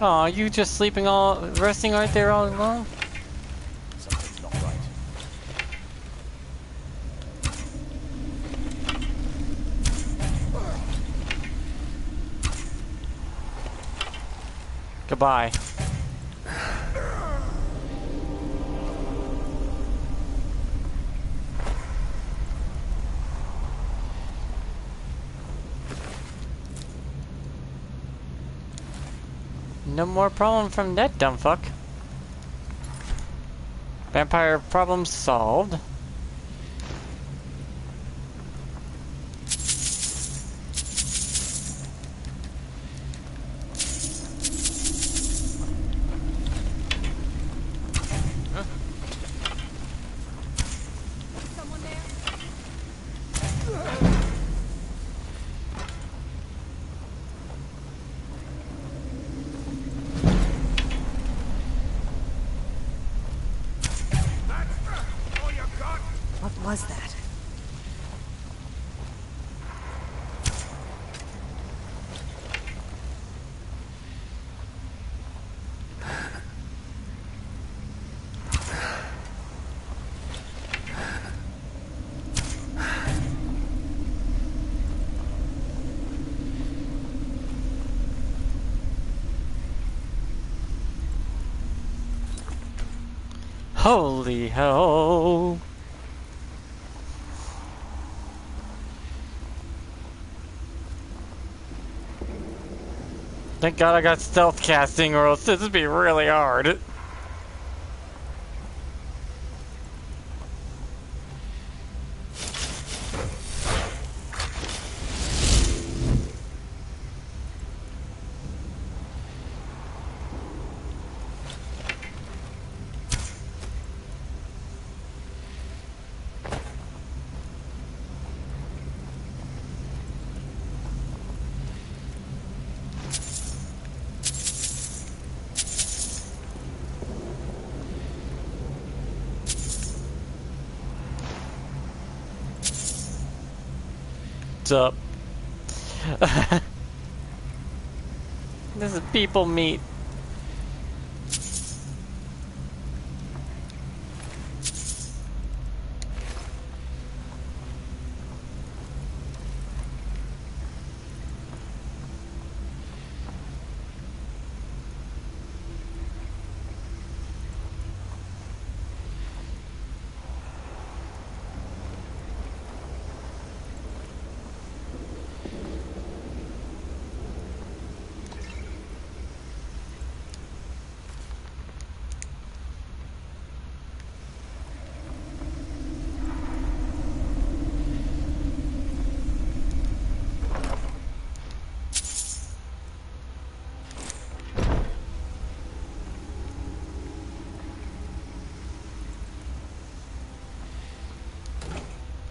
Aw, you just sleeping resting right there all alone? Something's not right. Goodbye. No more problem from that dumb fuck. Vampire problem solved. What was that? Holy hell. Thank God I got stealth casting, or else this would be really hard. What's up? This is people meat.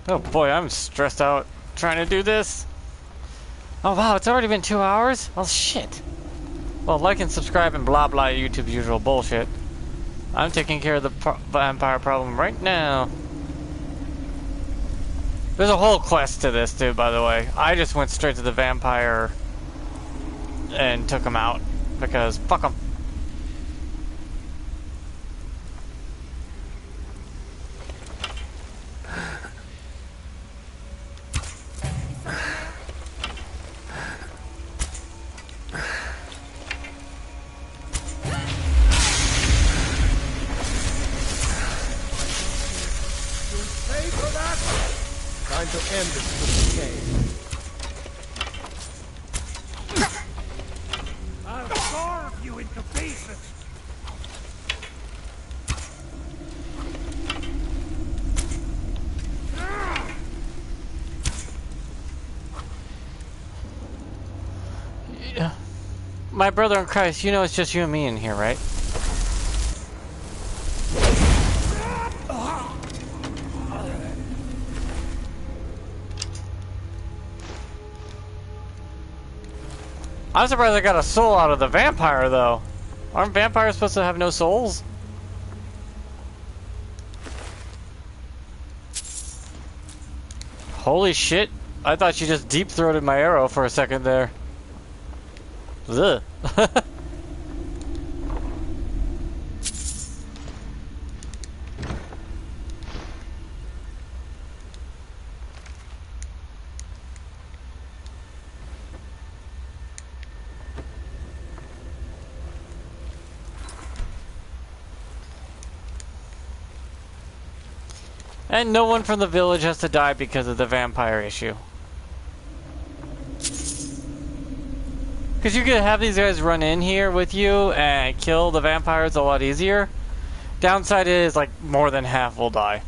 Oh boy, I'm stressed out trying to do this. Oh wow, it's already been 2 hours? Oh shit. Well, like and subscribe and blah blah YouTube's usual bullshit. I'm taking care of the vampire problem right now. There's a whole quest to this too, by the way. I just went straight to the vampire and took him out because fuck him. Time to end this decay. I'll carve you into pieces. Yeah. My brother in Christ, you know it's just you and me in here, right? I'm surprised I got a soul out of the vampire, though. Aren't vampires supposed to have no souls? Holy shit. I thought you just deep-throated my arrow for a second there. Ugh. And no one from the village has to die because of the vampire issue. Because you could have these guys run in here with you and kill the vampires a lot easier. Downside is, like, more than half will die.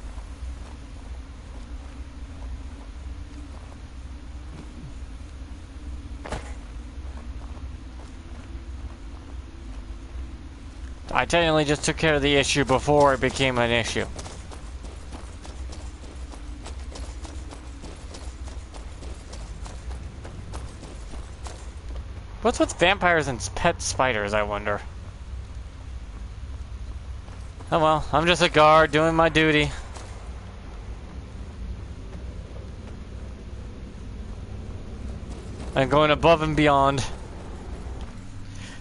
I technically just took care of the issue before it became an issue. What's with vampires and pet spiders, I wonder? Oh well, I'm just a guard doing my duty. I'm going above and beyond.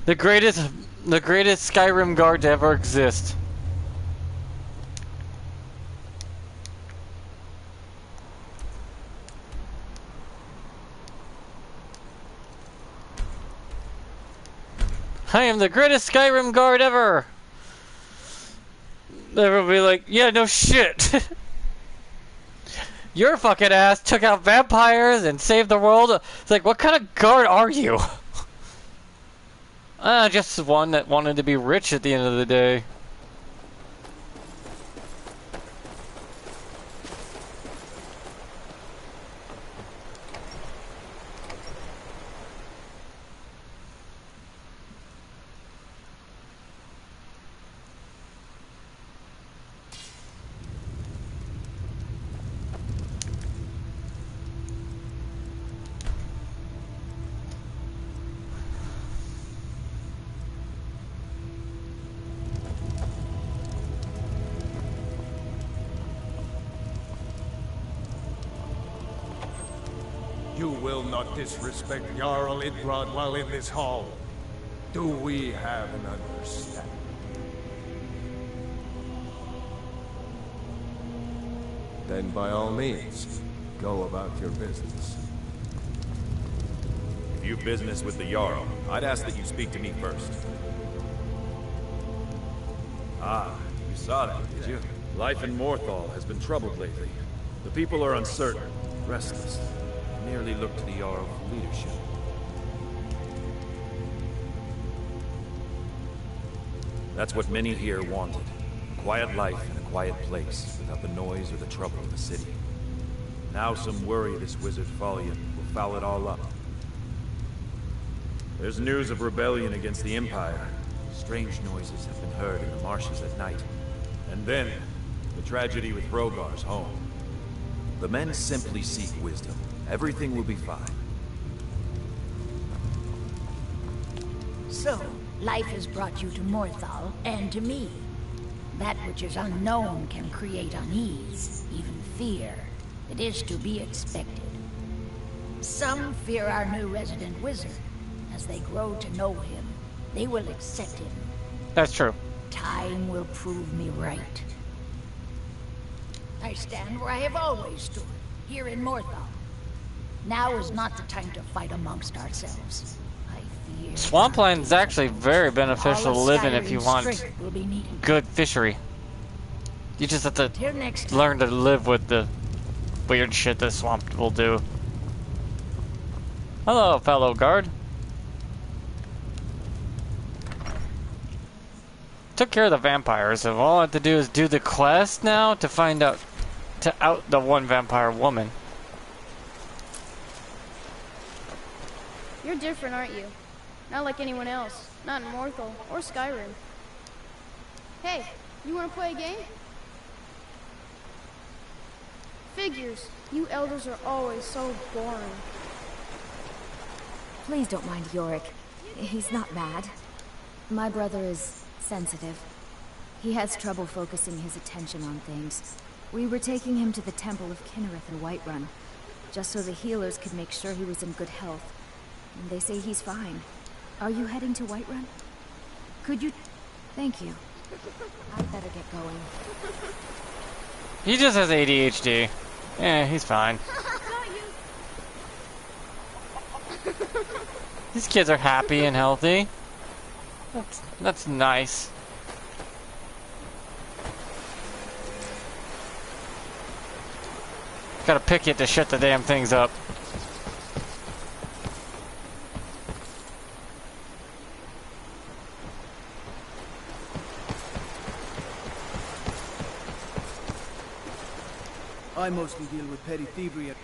The greatest Skyrim guard to ever exist. I am the greatest Skyrim guard ever! Everyone will be like, yeah, no shit. Your fucking ass took out vampires and saved the world. It's like, what kind of guard are you? Just one that wanted to be rich at the end of the day. You will not disrespect Jarl Idbrod while in this hall. Do we have an understanding? Then by all means, go about your business. If you've business with the Jarl, I'd ask that you speak to me first. Ah, you saw that, did you? Life in Morthal has been troubled lately. The people are uncertain, restless. Merely look to the Jarl for leadership. That's what many here wanted. A quiet life in a quiet place, without the noise or the trouble of the city. Now some worry this wizard Fallion will foul it all up. There's news of rebellion against the Empire. Strange noises have been heard in the marshes at night. And then, the tragedy with Rogar's home. The men simply seek wisdom. Everything will be fine. So, life has brought you to Morthal, and to me. That which is unknown can create unease, even fear. It is to be expected. Some fear our new resident wizard. As they grow to know him, they will accept him. That's true. Time will prove me right. I stand where I have always stood, here in Morthal. Now is not the time to fight amongst ourselves. I fear... Swampland's actually very beneficial to live in if you want good fishery. You just have to learn to live with the weird shit this swamp will do. Hello, fellow guard. Took care of the vampires, so all I have to do is do the quest now to find out, to out the one vampire woman. You're different, aren't you? Not like anyone else. Not in Morthal or Skyrim. Hey, you wanna play a game? Figures. You elders are always so boring. Please don't mind Yorick. He's not mad. My brother is sensitive. He has trouble focusing his attention on things. We were taking him to the Temple of Kinnereth in Whiterun, just so the healers could make sure he was in good health. And they say he's fine. Are you heading to Whiterun? Could you... Thank you. I'd better get going. He just has ADHD. Yeah, he's fine. These kids are happy and healthy. That's nice. Gotta pick it to shut the damn things up. I mostly deal with petty thievery.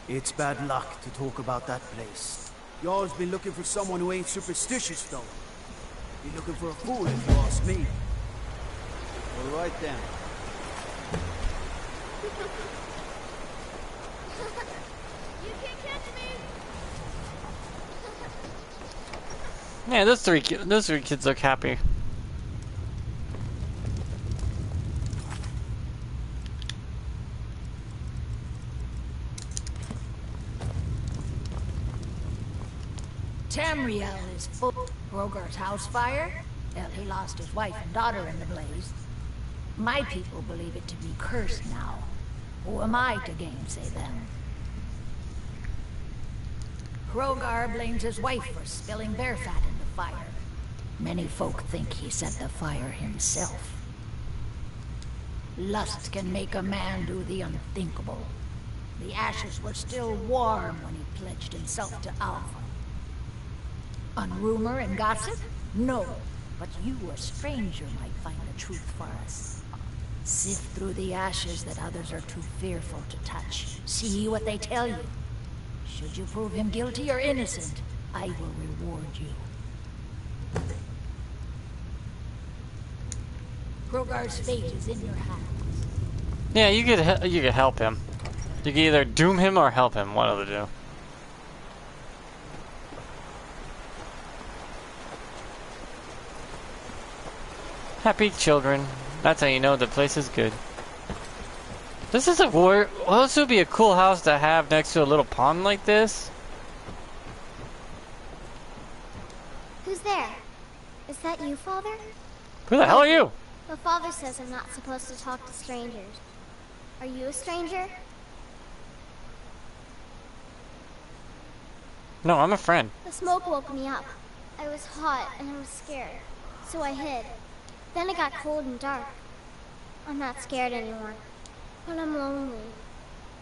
It's bad luck to talk about that place. Y'all's been looking for someone who ain't superstitious, though. Be looking for a fool if you ask me. All right then. You can't catch me! Yeah, those three kids look happy. Tamriel is full. Rogar's house fire? Well, he lost his wife and daughter in the blaze. My people believe it to be cursed now. Who am I to gainsay them? Rogar blames his wife for spilling bear fat in the fire. Many folk think he set the fire himself. Lust can make a man do the unthinkable. The ashes were still warm when he pledged himself to Alva. On rumor and gossip? No. But you, a stranger, might find the truth for us. Sift through the ashes that others are too fearful to touch. See what they tell you. Should you prove him guilty or innocent, I will reward you. Rogar's fate is in your hands. Yeah, you could help him. You can either doom him or help him. One of the two. Happy children. That's how you know the place is good. This is a war. Well, this would be a cool house to have next to a little pond like this. Who's there? Is that you, Father? Who the hell are you? The Father says I'm not supposed to talk to strangers. Are you a stranger? No, I'm a friend. The smoke woke me up. I was hot and I was scared, so I hid. Then it got cold and dark. I'm not scared anymore, but I'm lonely.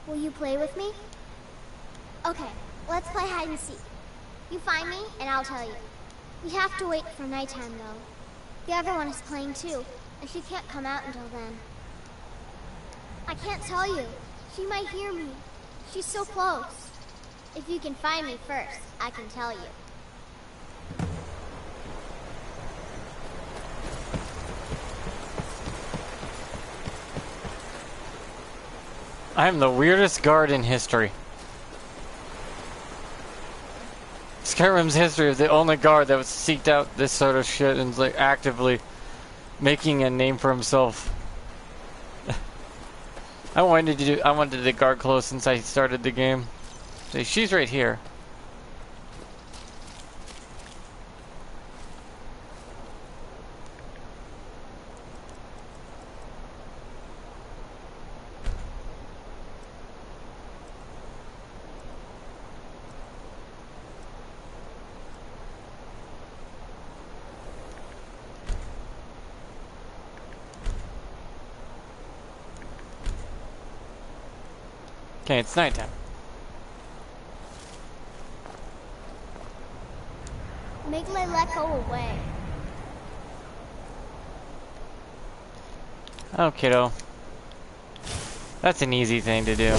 Will you play with me? Okay, let's play hide and seek. You find me, and I'll tell you. We have to wait for nighttime, though. The other one is playing too, and she can't come out until then. I can't tell you. She might hear me. She's so close. If you can find me first, I can tell you. I am the weirdest guard in history. Skyrim's history is the only guard that was seeked out this sort of shit and is like actively making a name for himself. I wanted the guard close since I started the game. See, she's right here. Okay, it's nighttime. Make Layla go away. Oh, kiddo. That's an easy thing to do.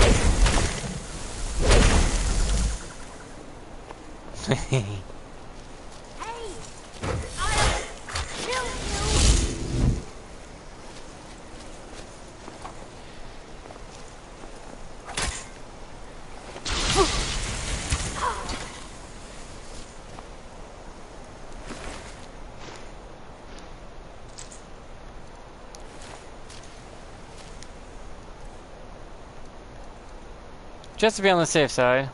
Just to be on the safe side.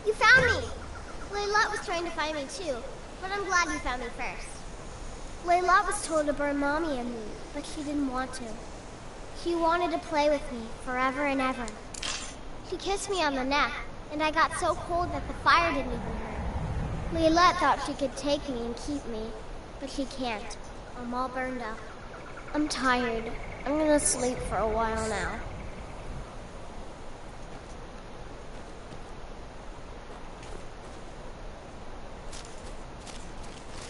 You found me! Layla was trying to find me too, but I'm glad you found me first. Layla was told to burn Mommy and me, but she didn't want to. She wanted to play with me forever and ever. She kissed me on the neck, and I got so cold that the fire didn't even hurt. Layla thought she could take me and keep me, but she can't. I'm all burned up. I'm tired. I'm gonna sleep for a while now.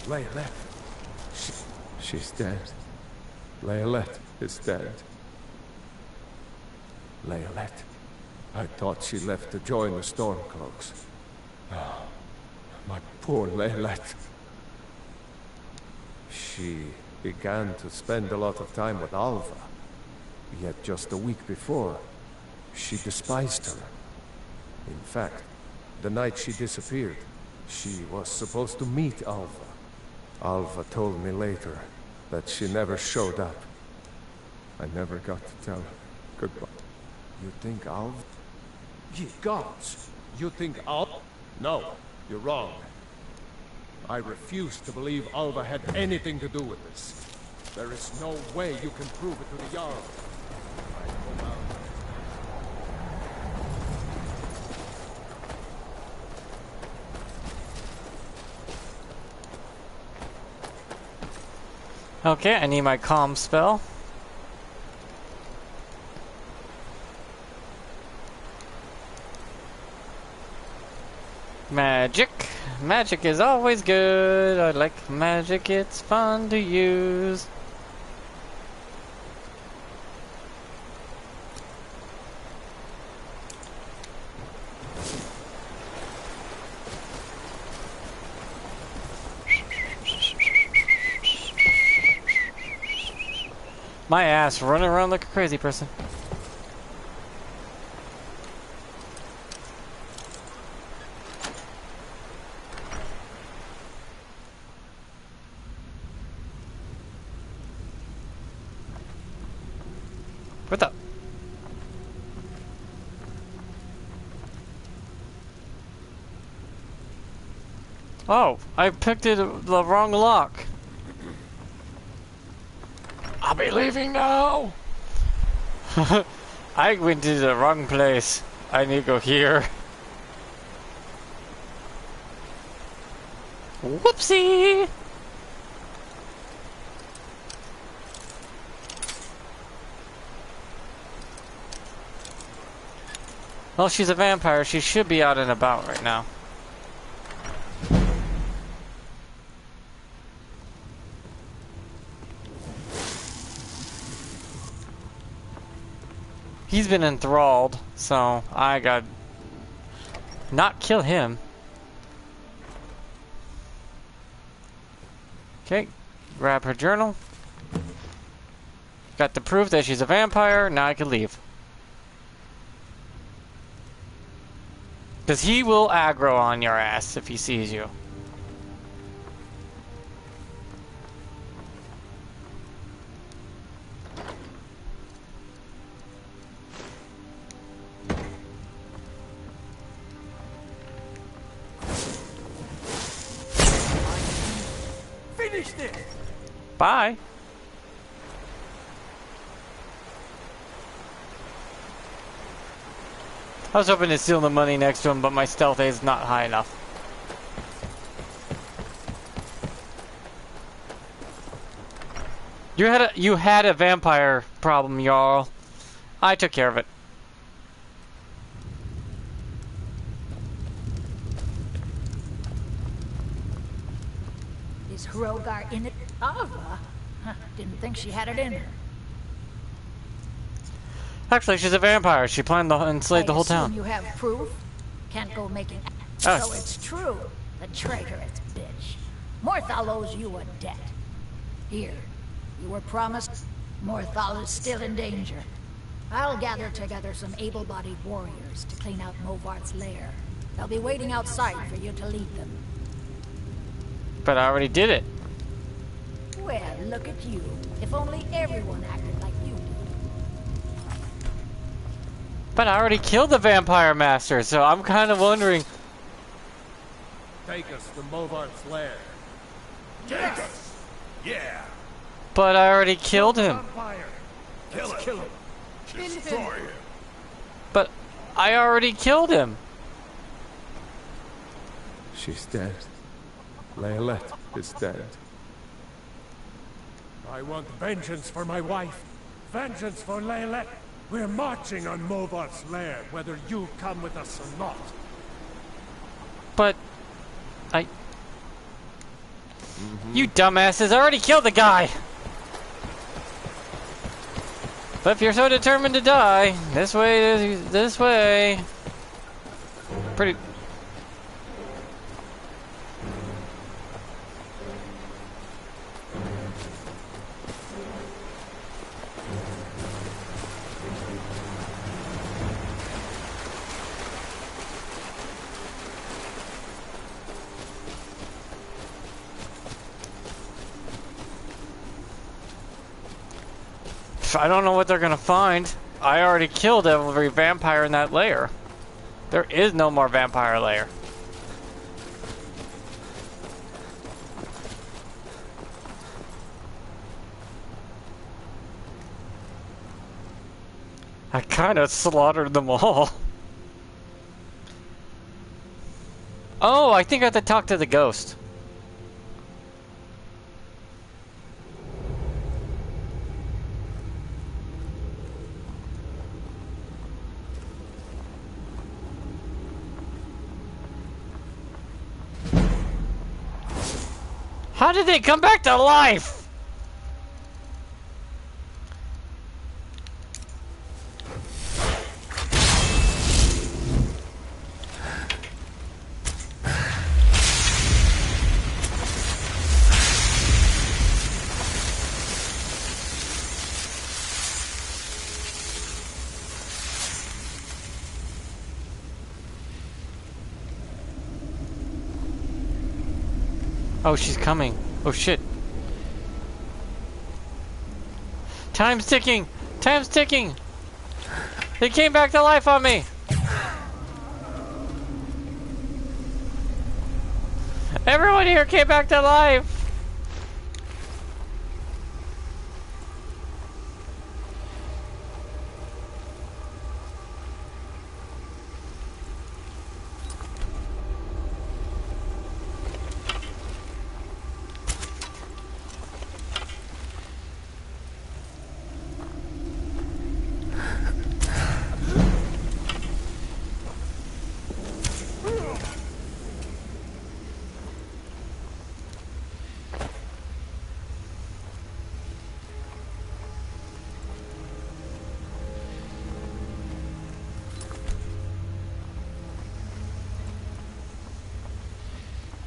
Layla. She's dead. Layla is dead. Layla. I thought she left to join the Stormcloaks. Oh, my poor Layla. She began to spend a lot of time with Alva. Yet just a week before, she despised her. In fact, the night she disappeared, she was supposed to meet Alva. Alva told me later that she never showed up. I never got to tell her goodbye. You think Alva? Ye gods! You think Alva? No, you're wrong. I refuse to believe Alva had anything to do with this. There is no way you can prove it to the Jarl. Okay, I need my calm spell. Magic. Magic is always good. I like magic, it's fun to use. My ass running around like a crazy person. What the? Oh, I picked it the wrong lock. I'll be leaving now. I went to the wrong place. I need to go here. Whoopsie! Well, she's a vampire. She should be out and about right now. He's been enthralled, so I got not kill him. Okay, grab her journal. Got the proof that she's a vampire. Now I can leave. Because he will aggro on your ass if he sees you. Finished it! Bye. I was hoping to steal the money next to him, but my stealth is not high enough. You had a vampire problem, Jarl. I took care of it. Is Hrogar in it? Ava? Didn't think she had it in her. Actually, she's a vampire. She planned to enslave the whole I assume town. you have proof? Can't go making... Oh. So it's true. The traitorous bitch. Morthal owes you a debt. Here. You were promised. Morthal is still in danger. I'll gather together some able-bodied warriors to clean out Movart's lair. They'll be waiting outside for you to lead them. But I already did it. Well, look at you. If only everyone acted like you did. But I already killed the vampire master, so I'm kind of wondering. Take us to Movart's lair. Take us! Yeah! But I already killed him. Kill him! Destroy him! But I already killed him. She's dead. Leylette is dead. I want vengeance for my wife. Vengeance for Leylette. We're marching on Movart's lair, whether you come with us or not. But You dumbasses already killed the guy! But if you're so determined to die, this way. Pretty... I don't know what they're gonna find. I already killed every vampire in that lair. There is no more vampire lair. I kind of slaughtered them all. Oh, I think I have to talk to the ghost. How did they come back to life? Oh, she's coming. Oh, shit. Time's ticking! Time's ticking! They came back to life on me! Everyone here came back to life!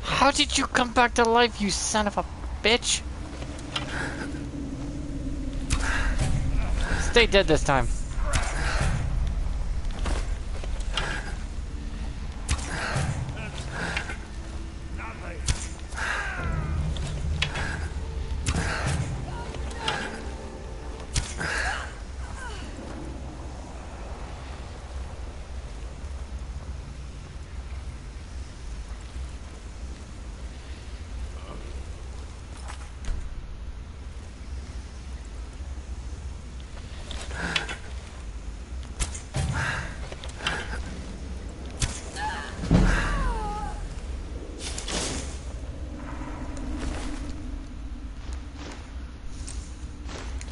How did you come back to life, you son of a bitch? Stay dead this time.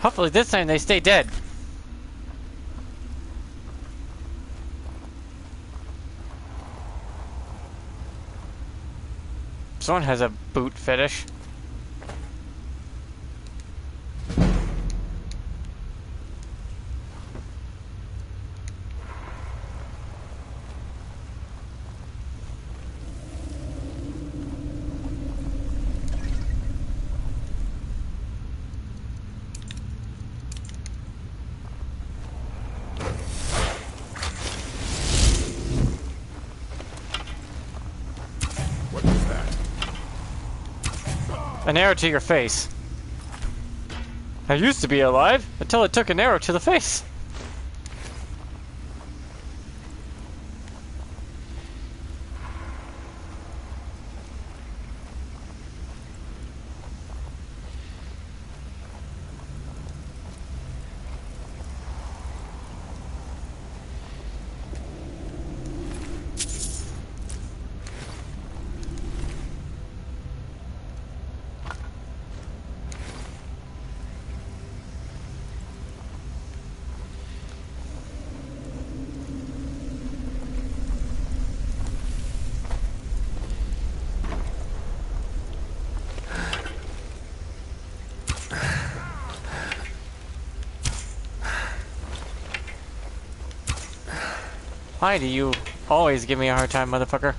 Hopefully this time they stay dead. Someone has a boot fetish. An arrow to your face. I used to be alive until it took an arrow to the face. Why do you always give me a hard time, motherfucker?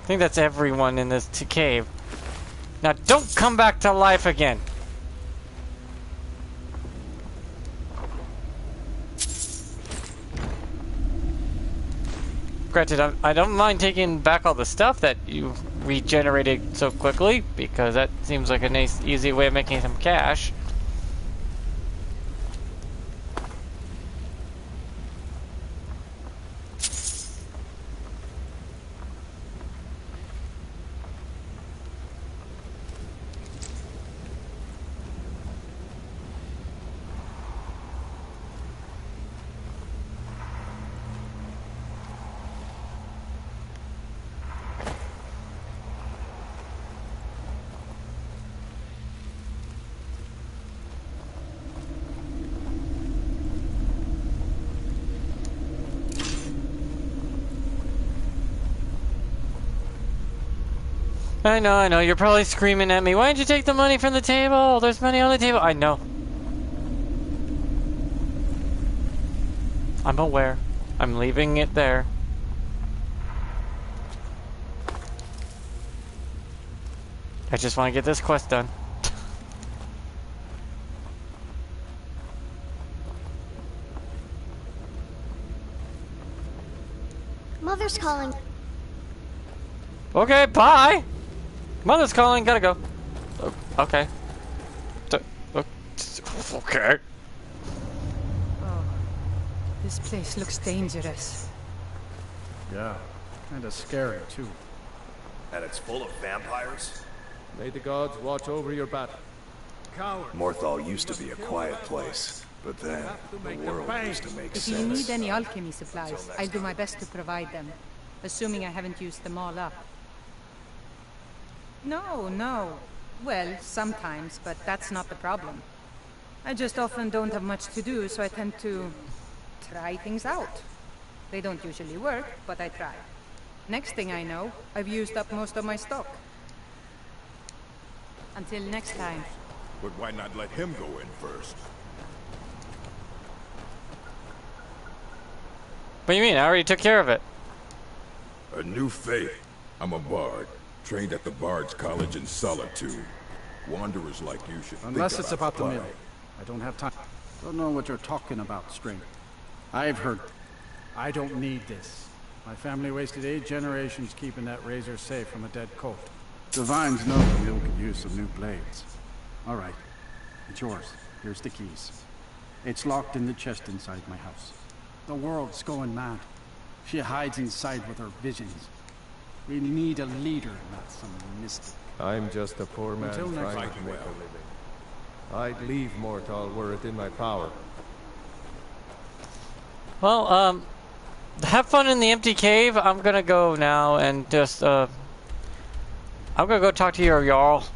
I think that's everyone in this cave. Now don't come back to life again. Granted, I don't mind taking back all the stuff that you regenerated so quickly, because that seems like a nice, easy way of making some cash. I know, you're probably screaming at me. Why didn't you take the money from the table? There's money on the table. I know. I'm aware. I'm leaving it there. I just want to get this quest done. Mother's calling. Okay, bye! Mother's calling, gotta go. Okay. Okay. Oh, this place looks dangerous. Yeah, kinda scary too. And it's full of vampires? May the gods watch over your battle. Morthal used to be a quiet place, but then the world used to make If sense. you need any alchemy supplies, I'll do my best to provide them. Assuming I haven't used them all up. No. Well, sometimes, but that's not the problem. I just often don't have much to do, so I tend to try things out. They don't usually work, but I try. Next thing I know, I've used up most of my stock. Until next time. But why not let him go in first? What do you mean? I already took care of it. A new faith. I'm a bard, trained at the Bard's College in Solitude. Wanderers like you should Unless think it's about the flying. mill. I don't have time. Don't know what you're talking about, stranger. I've heard. I don't need this. My family wasted 8 generations keeping that razor safe from a dead colt. The vines know the mill could use some new blades. All right. It's yours. Here's the keys. It's locked in the chest inside my house. The world's going mad. She hides inside with her visions. We need a leader, not some mystic. I'm just a poor man Until next trying to time. make a living. I'd leave Mortal were it in my power. Well, have fun in the empty cave. I'm gonna go now and just, I'm gonna go talk to your Jarl.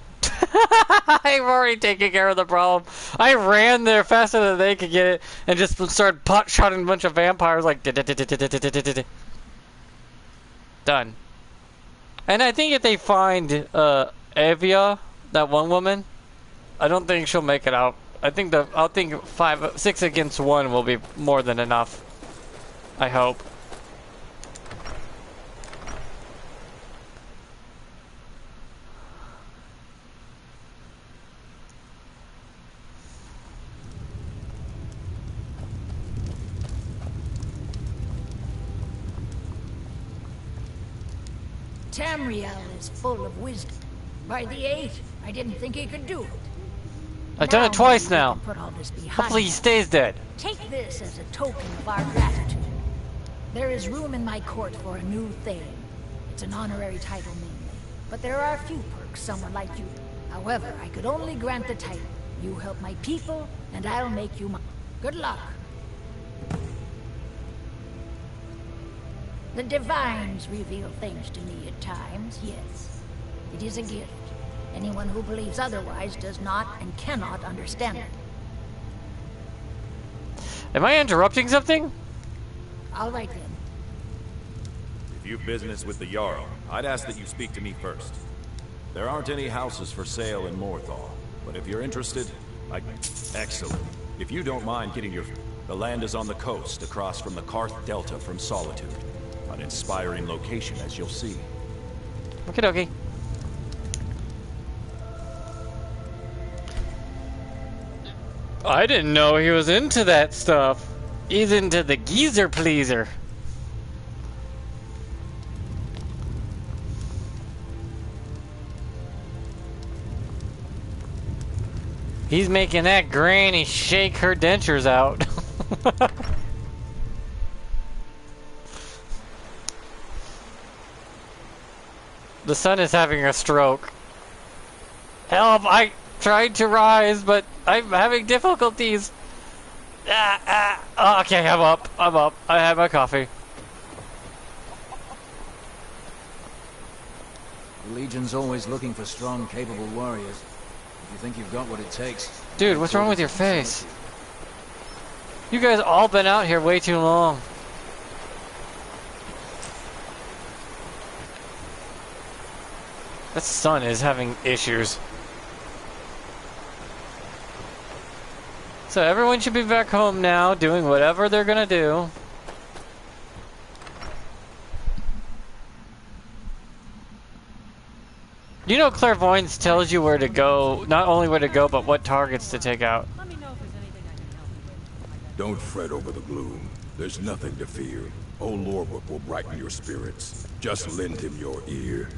I've already taken care of the problem. I ran there faster than they could get it and just started pot-shotting a bunch of vampires like done. And I think if they find Avia, that one woman, I don't think she'll make it out. I think 6 against 1 will be more than enough. I hope. Tamriel is full of wisdom. By the 8, I didn't think he could do it. I've done it twice now. Put all this behind Hopefully he us. stays dead. Take this as a token of our gratitude. There is room in my court for a new thing. It's an honorary title mainly, but there are few perks someone like you. However, I could only grant the title. You help my people, and I'll make you mine. Good luck. The divines reveal things to me at times, yes. It is a gift. Anyone who believes otherwise does not and cannot understand it. Am I interrupting something? All right then. If you've business with the Jarl, I'd ask that you speak to me first. There aren't any houses for sale in Morthal, but if you're interested, Excellent. If you don't mind getting your... The land is on the coast, across from the Karth Delta from Solitude. An inspiring location, as you'll see. Okie dokie. I didn't know he was into that stuff. He's into the geezer pleaser. He's making that granny shake her dentures out. The sun is having a stroke. Help! I tried to rise, but I'm having difficulties. Okay, I'm up. I'm up. I had my coffee. The Legion's always looking for strong, capable warriors. If you think you've got what it takes... Dude, what's wrong with your face? You guys all been out here way too long. That sun is having issues. So everyone should be back home now, doing whatever they're gonna do. You know, clairvoyance tells you where to go, not only where to go, but what targets to take out. Don't fret over the gloom. There's nothing to fear. Old Lorbook will brighten your spirits. Just lend him your ear.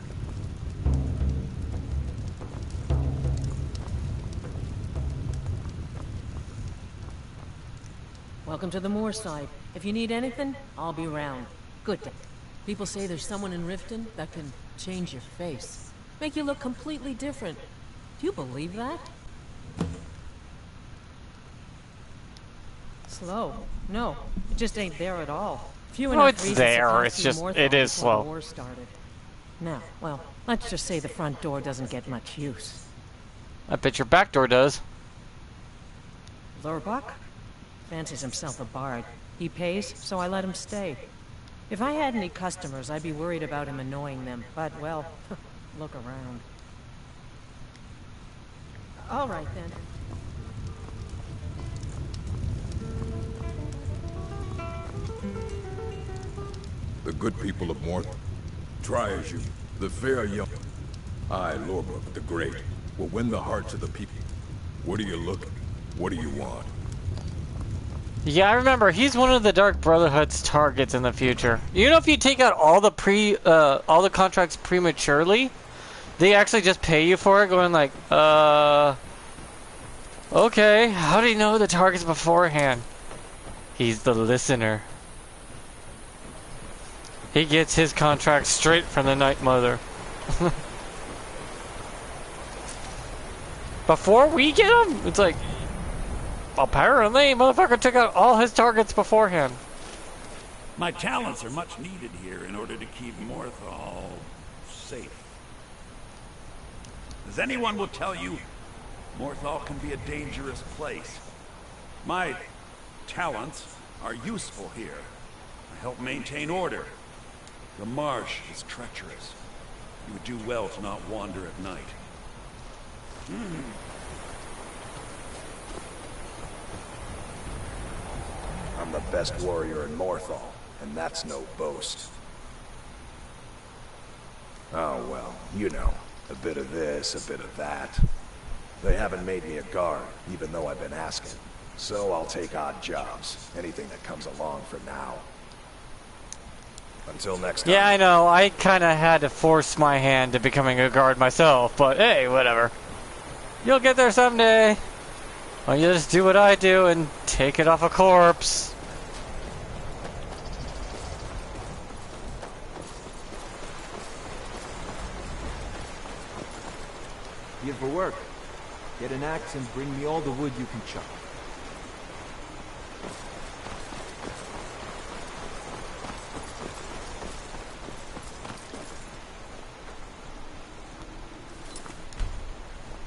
Welcome to the Moorside. If you need anything, I'll be round. Good day. People say there's someone in Riften that can change your face. Make you look completely different. Do you believe that? Slow? No, it just ain't there at all. Few Oh, enough it's reasons to there. pass It's through just, Morthal it is before the slow. war started. Now, well, let's just say the front door doesn't get much use. I bet your back door does. Lurbuck? Fancies himself a bard. He pays, so I let him stay. If I had any customers, I'd be worried about him annoying them. But, well, look around. All right, then. The good people of Morth, try as you, the fair young... I, Lorbook the Great, will win the hearts of the people. What are you looking? What do you want? Yeah, I remember. He's one of the Dark Brotherhood's targets in the future. You know, if you take out all the contracts prematurely, they actually just pay you for it, going like, okay, how do you know the targets beforehand? He's the listener. He gets his contract straight from the Night Mother. Before we get him, it's like, apparently, motherfucker took out all his targets beforehand. My talents are much needed here in order to keep Morthal safe. as anyone will tell you, Morthal can be a dangerous place. My talents are useful here. I help maintain order. The marsh is treacherous. You would do well to not wander at night. I'm the best warrior in Morthal, and that's no boast. Oh well, you know, a bit of this, a bit of that. They haven't made me a guard, even though I've been asking. So I'll take odd jobs, anything that comes along for now. Until next time. Yeah, I know. I kind of had to force my hand to becoming a guard myself, but hey, whatever. You'll get there someday. Well, you just do what I do and take it off a corpse. Here for work. Get an axe and bring me all the wood you can chop.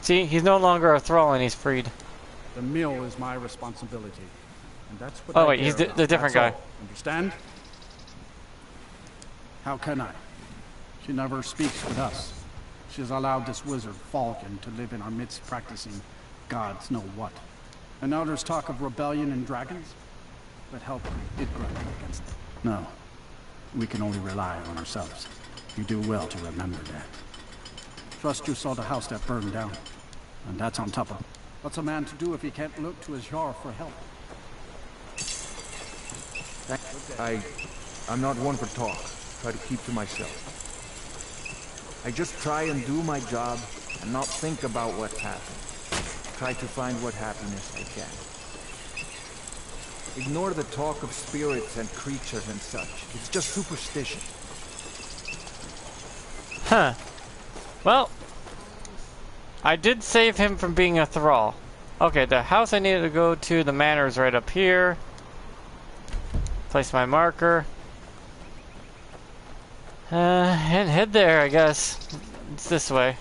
See, he's no longer a thrall and he's freed. The mill is my responsibility. And that's what Oh wait, he's the different guy. Understand? How can I? She never speaks with us. She's allowed this wizard, Falcon, to live in our midst practicing gods know what. And now there's talk of rebellion and dragons? But help did grant against them. No. We can only rely on ourselves. You do well to remember that. Trust you saw the house that burned down. And that's on top of... What's a man to do if he can't look to his jar for help? I'm not one for talk. Try to keep to myself. I just try and do my job and not think about what happened. Try to find what happiness I can. Ignore the talk of spirits and creatures and such. It's just superstition. Huh. Well, I did save him from being a thrall. Okay, the house I needed to go to, the manor is right up here. Place my marker. And head there, I guess. It's this way.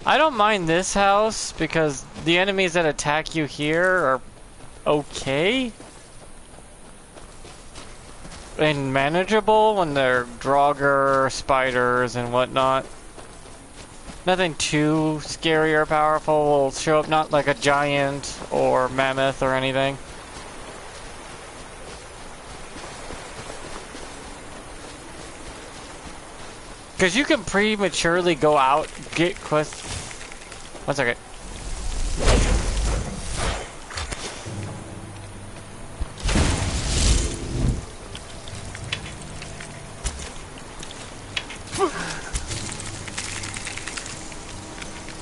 I don't mind this house because the enemies that attack you here are okay and manageable when they're Draugr, spiders, and whatnot. Nothing too scary or powerful will show up, not like a giant or mammoth or anything. Because you can prematurely go out, get quests. 1 second.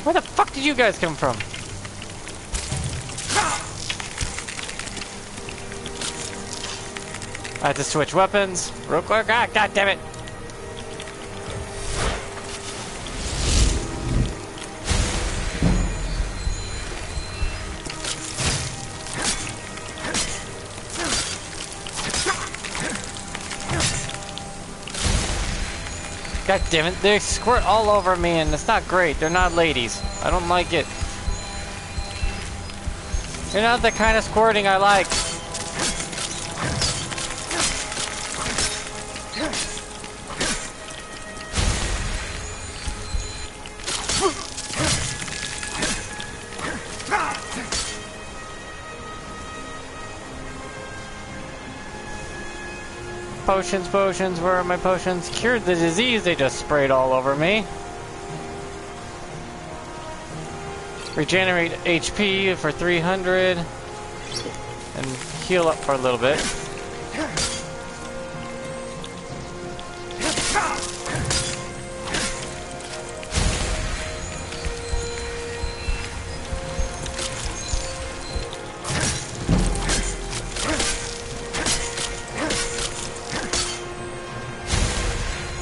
Where the fuck did you guys come from? I have to switch weapons real quick. Ah, god damn it. God damn it, they squirt all over me and it's not great. They're not ladies. I don't like it. They're not the kind of squirting I like. Potions, potions, where are my potions? Cured the disease, they just sprayed all over me. Regenerate HP for 300. And heal up for a little bit.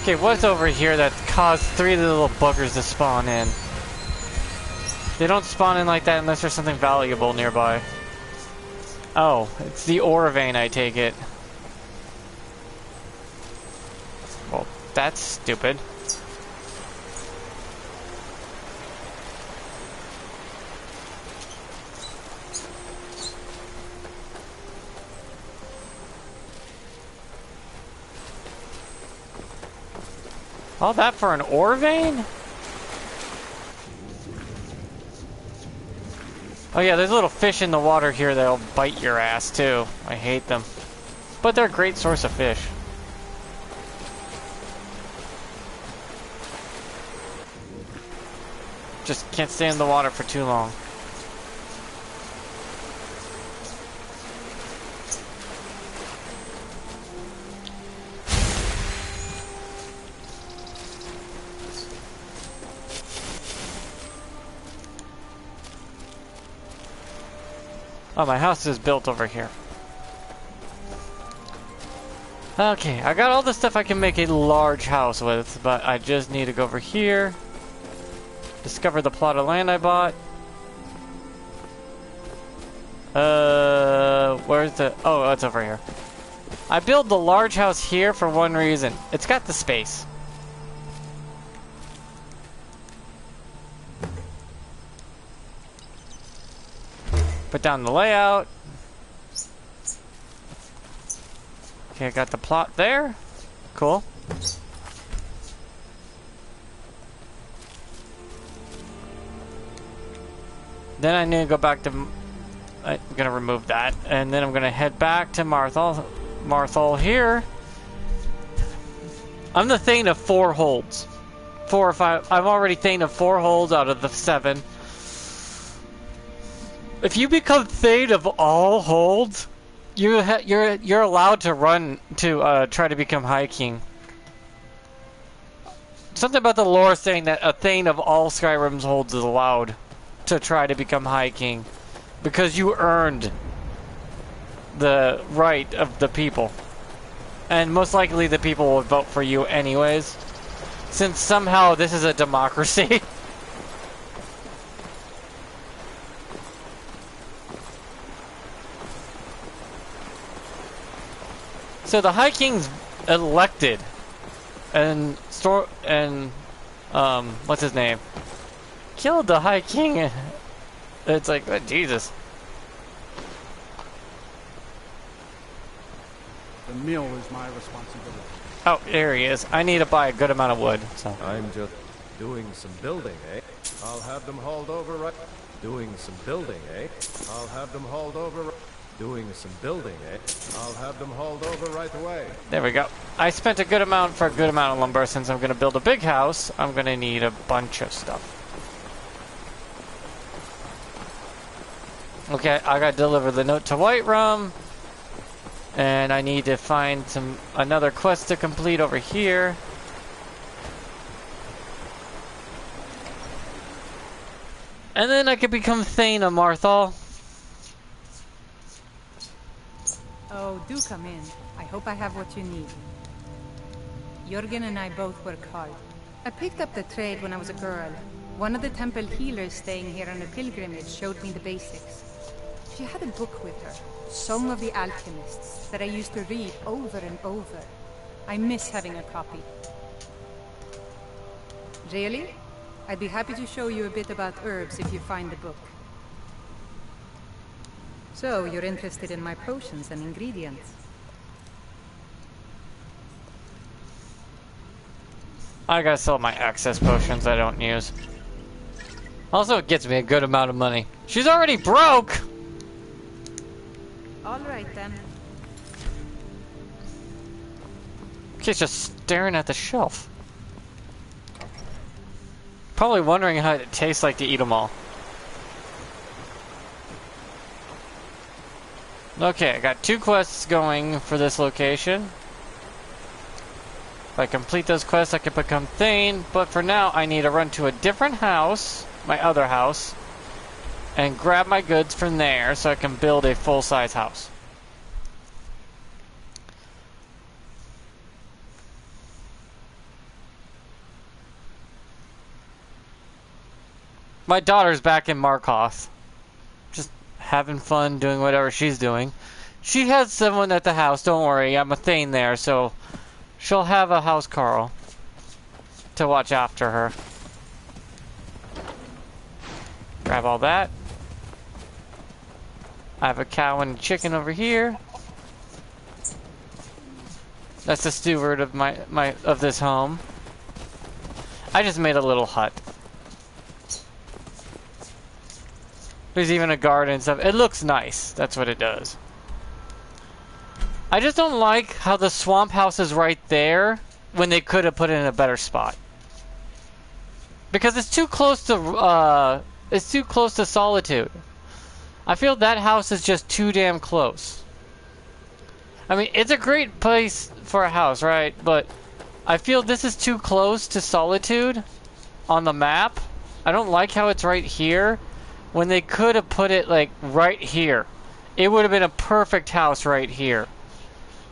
Okay, what's over here that caused 3 little buggers to spawn in? They don't spawn in like that unless there's something valuable nearby. Oh, it's the ore vein, I take it. Well, that's stupid. All that for an ore vein? Oh yeah, there's little fish in the water here that'll bite your ass too. I hate them. But they're a great source of fish. Just can't stay in the water for too long. Oh, my house is built over here. Okay, I got all the stuff I can make a large house with, but I just need to go over here. Discover the plot of land I bought. Where's the... Oh, it's over here. I built the large house here for one reason. It's got the space. Put down the layout. Okay, I got the plot there. Cool. Then I need to go back to... I'm gonna remove that. And then I'm gonna head back to Marthal here. I'm the Thane of 4 holds. 4 or 5. I'm already Thane of 4 holds out of the 7. If you become Thane of all holds, you're allowed to run to try to become High King. Something about the lore saying that a Thane of all Skyrim's holds is allowed to try to become High King because you earned the right of the people, and most likely the people will vote for you anyways, since somehow this is a democracy. So the High King's elected, and what's his name? Killed the High King. It's like, oh, Jesus. The mill is my responsibility. Oh, there he is. I need to buy a good amount of wood. So I'm just doing some building, eh? I'll have them hauled over right... Doing some building, eh? I'll have them hauled over... Doing some building, eh? I'll have them hauled over right away. There we go. I spent a good amount for a good amount of lumber. Since I'm going to build a big house, I'm going to need a bunch of stuff. Okay, I got to deliver the note to Whiterun. And I need to find another quest to complete over here. And then I could become Thane of Marthal. Oh, do come in. I hope I have what you need. Jürgen and I both work hard. I picked up the trade when I was a girl. One of the temple healers staying here on a pilgrimage showed me the basics. She had a book with her, Song of the Alchemists, that I used to read over and over. I miss having a copy. Really? I'd be happy to show you a bit about herbs if you find the book. So, you're interested in my potions and ingredients? I gotta sell my access potions I don't use. Also, it gets me a good amount of money. She's already broke! Alright then. She's just staring at the shelf. Probably wondering how it tastes like to eat them all. Okay, I got 2 quests going for this location. If I complete those quests, I can become Thane, but for now, I need to run to a different house, my other house, and grab my goods from there so I can build a full-size house. My daughter's back in Markoth. Just having fun, doing whatever she's doing. She has someone at the house, don't worry, I'm a Thane there, so she'll have a house Carl to watch after her. Grab all that. I have a cow and a chicken over here. That's the steward of of this home. I just made a little hut. There's even a garden and stuff. It looks nice. That's what it does. I just don't like how the swamp house is right there when they could have put it in a better spot. Because it's too close to Solitude. I feel that house is just too damn close. I mean, it's a great place for a house, right? But I feel this is too close to Solitude on the map. I don't like how it's right here when they could have put it like right here. It would have been a perfect house right here.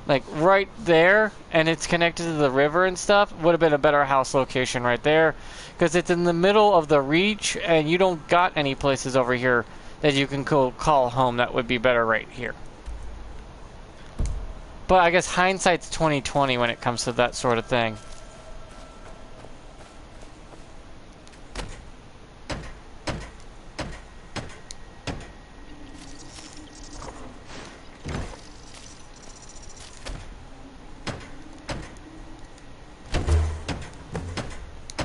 Like right there, and it's connected to the river and stuff. Would have been a better house location right there. Because it's in the middle of the reach, and you don't got any places over here that you can call home that would be better right here. But I guess hindsight's 20/20 when it comes to that sort of thing.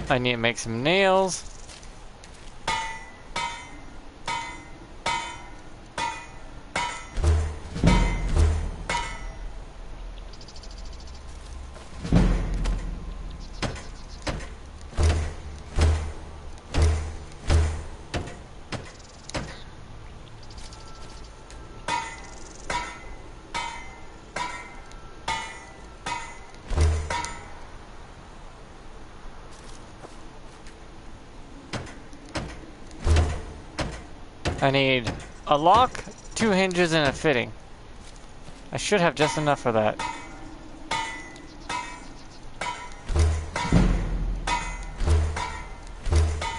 I need to make some nails. I need a lock, 2 hinges, and a fitting. I should have just enough for that.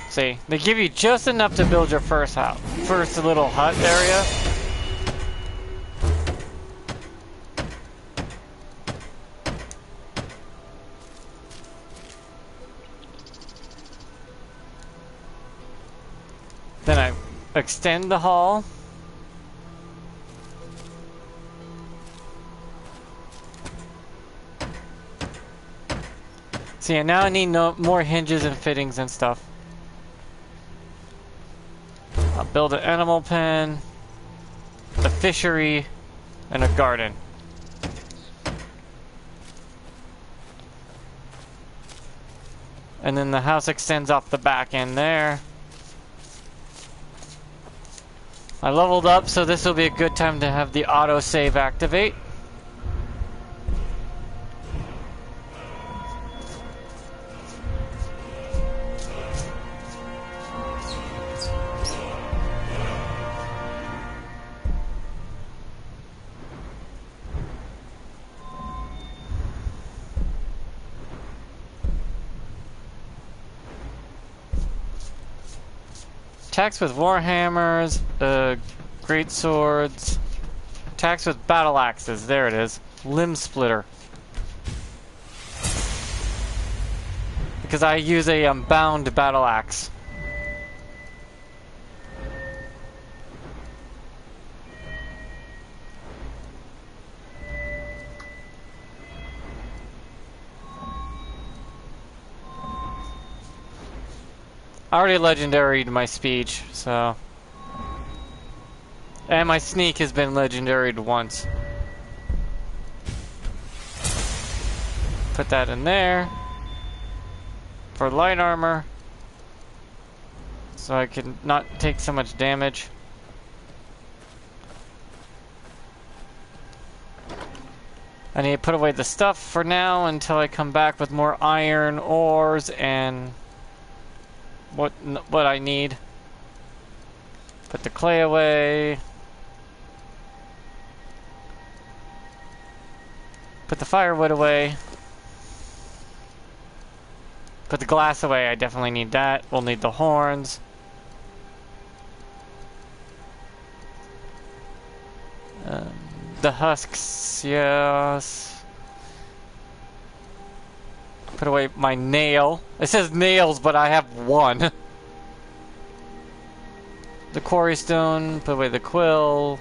See, they give you just enough to build your first house, first little hut area. Then I extend the hall. See, and now I need more hinges and fittings and stuff. I'll build an animal pen, a fishery, and a garden. And then the house extends off the back end there. I leveled up, so this will be a good time to have the autosave activate. Attacks with warhammers, great swords. Attacks with battle axes. There it is. Limb splitter. Because I use a bound battle axe. I already legendaried my speech, so... And my sneak has been legendaried once. Put that in there. For light armor. So I can not take so much damage. I need to put away the stuff for now until I come back with more iron ores and... what I need. Put the clay away. Put the firewood away. Put the glass away. I definitely need that. We'll need the horns. The husks, yes. Put away my nail. It says nails, but I have one. The quarry stone. Put away the quill.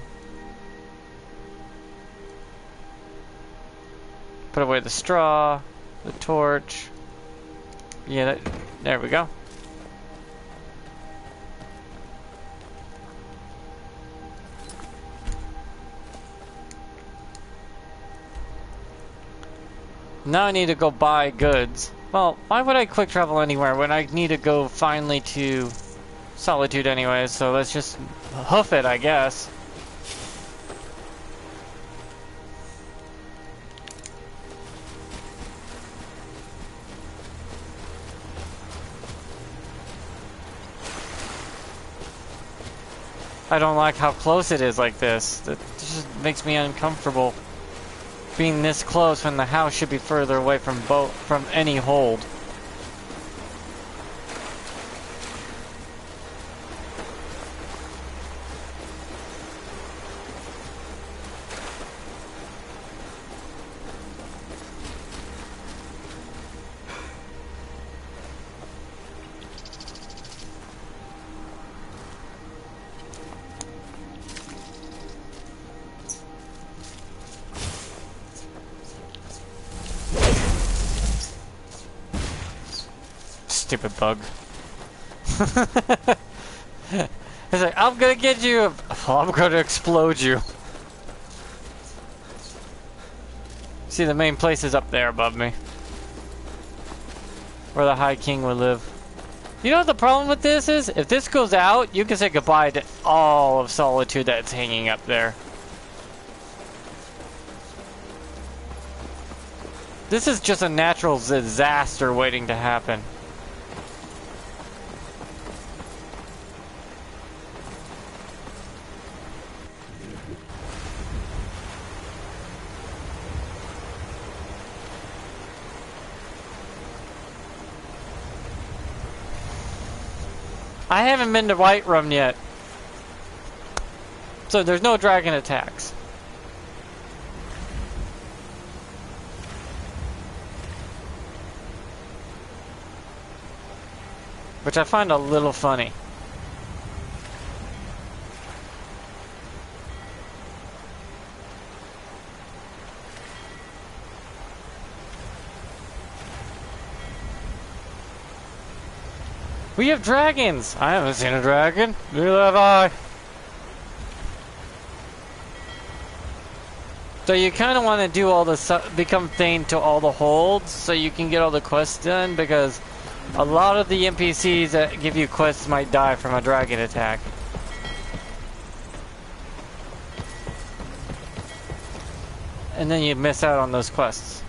Put away the straw. The torch. Yeah, There we go. Now I need to go buy goods. Well, why would I quick travel anywhere when I need to go finally to Solitude anyway? So let's just hoof it, I guess. I don't like how close it is like this. That just makes me uncomfortable. Being this close when the house should be further away from any hold. Stupid bug. It's like, I'm gonna get you. Oh, I'm gonna explode you. See, the main place is up there above me, where the High King would live. You know what the problem with this is? If this goes out, you can say goodbye to all of Solitude that's hanging up there. This is just a natural disaster waiting to happen. I haven't been to Whiterun yet, so there's no dragon attacks. Which I find a little funny. We have dragons! I haven't seen a dragon. Neither have I. So you kind of want to do all the become Thane to all the holds so you can get all the quests done, because a lot of the NPCs that give you quests might die from a dragon attack. And then you miss out on those quests.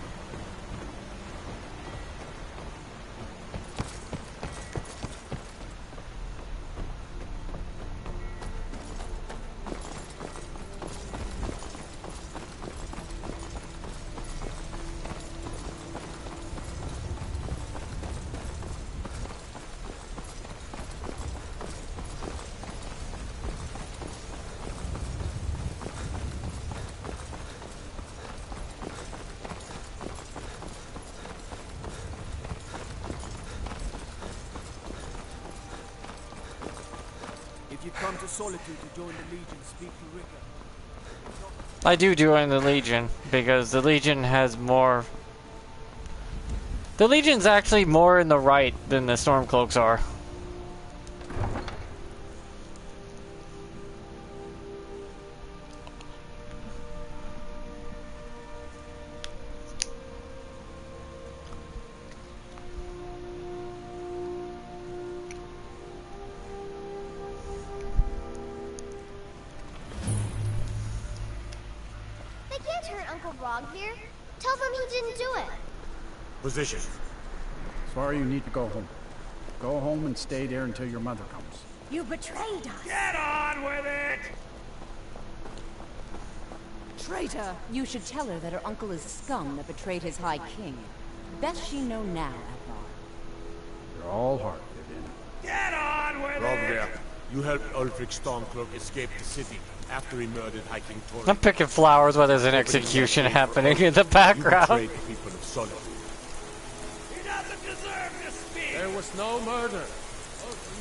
If you come to Solitude to join the Legion, speak to Ricker. I do join the Legion, because the Legion has more... The Legion's actually more in the right than the Stormcloaks are. Tell them he didn't do it. Position. Sorry, you need to go home. Go home and stay there until your mother comes. You betrayed us. Get on with it! Traitor! You should tell her that her uncle is scum that betrayed his High King. Best she know now, Advar. You're all heart, Vivian. Get on with Rogver, you helped Ulfric Stormcloak escape the city after he murdered High King Toril. I'm picking flowers while there's an execution happening in the background. You betrayed the people of Solitude. He doesn't deserve to speak! There was no murder.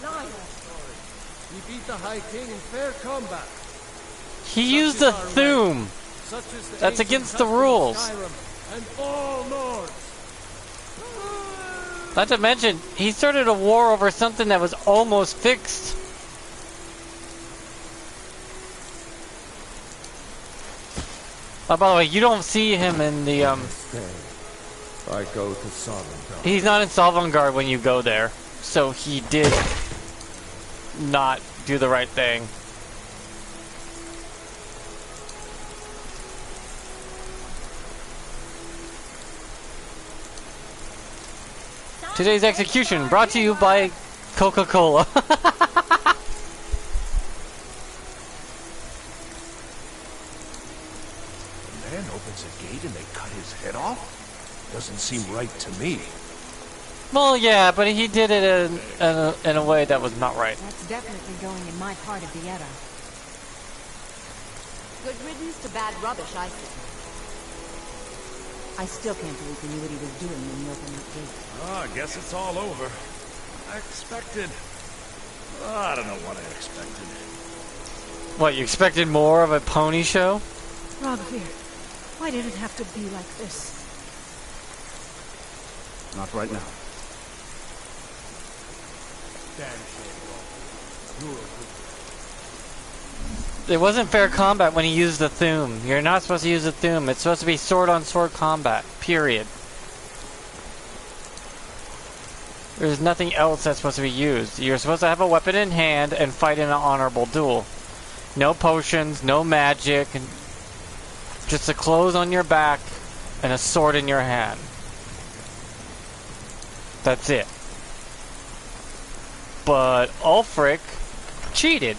Liar. He beat the High King in fair combat. He used a Thum. That's against the rules. Skyrim and all Nords. Not to mention, he started a war over something that was almost fixed. Oh, by the way, you don't see him in the, I go to Sovngarde. He's not in Sovngarde when you go there. So he did not do the right thing. Today's execution brought to you by Coca-Cola. The man opens a gate and they cut his head off? Doesn't seem right to me. Well, yeah, but he did it in a way that was not right. That's definitely going in my part of the Edda. Good riddance to bad rubbish, I think. I still can't believe he knew what he was doing when he opened that gate. Oh, I guess it's all over. I expected... I don't know what I expected. What, you expected more of a pony show? Ragvir, why did it have to be like this? Not right now. It wasn't fair combat when he used the Thum. You're not supposed to use the Thum. It's supposed to be sword-on-sword combat. Period. There's nothing else that's supposed to be used. You're supposed to have a weapon in hand and fight in an honorable duel. No potions, no magic, and just the clothes on your back and a sword in your hand. That's it. But Ulfric cheated.